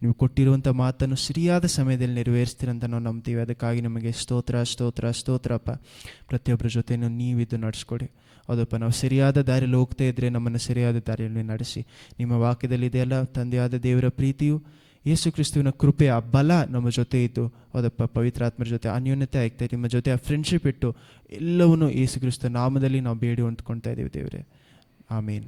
[SPEAKER 1] ನೀವು ಕೊಟ್ಟಿರುವಂಥ ಮಾತನ್ನು ಸರಿಯಾದ ಸಮಯದಲ್ಲಿ ನೆರವೇರಿಸ್ತೀರಂತ ನಾವು ನಂಬ್ತೀವಿ. ಅದಕ್ಕಾಗಿ ನಿಮಗೆ ಸ್ತೋತ್ರ ಸ್ತೋತ್ರ ಸ್ತೋತ್ರಪ್ಪ. ಪ್ರತಿಯೊಬ್ಬರ ಜೊತೆನೂ ನೀವಿದ್ದು ನಡೆಸ್ಕೊಡಿ. ಹೌದಪ್ಪ, ನಾವು ಸರಿಯಾದ ದಾರಿಯಲ್ಲಿ ಹೋಗ್ತಾ ಇದ್ದರೆ ನಮ್ಮನ್ನು ಸರಿಯಾದ ದಾರಿಯಲ್ಲಿ ನಡೆಸಿ. ನಿಮ್ಮ ವಾಕ್ಯದಲ್ಲಿ ಇದೆಯಲ್ಲ, ತಂದೆಯಾದ ದೇವರ ಪ್ರೀತಿಯು, ಯೇಸು ಕ್ರಿಸ್ತುವಿನ ಕೃಪೆ, ಆ ಬಲ ನಮ್ಮ ಜೊತೆ ಇದ್ದು, ಹೌದಪ್ಪ, ಪವಿತ್ರಾತ್ಮರ ಜೊತೆ ಅನ್ಯೋನ್ಯತೆ ಆಗ್ತಾ ನಿಮ್ಮ ಜೊತೆ ಆ ಫ್ರೆಂಡ್ಶಿಪ್ ಇಟ್ಟು ಎಲ್ಲವನ್ನೂ ಯೇಸು ಕ್ರಿಸ್ತ ನಾಮದಲ್ಲಿ ನಾವು ಬೇಡಿ ಹೊಂದ್ಕೊಳ್ತಾ ಇದ್ದೀವಿ ದೇವರೇ. ಆಮೇನ್.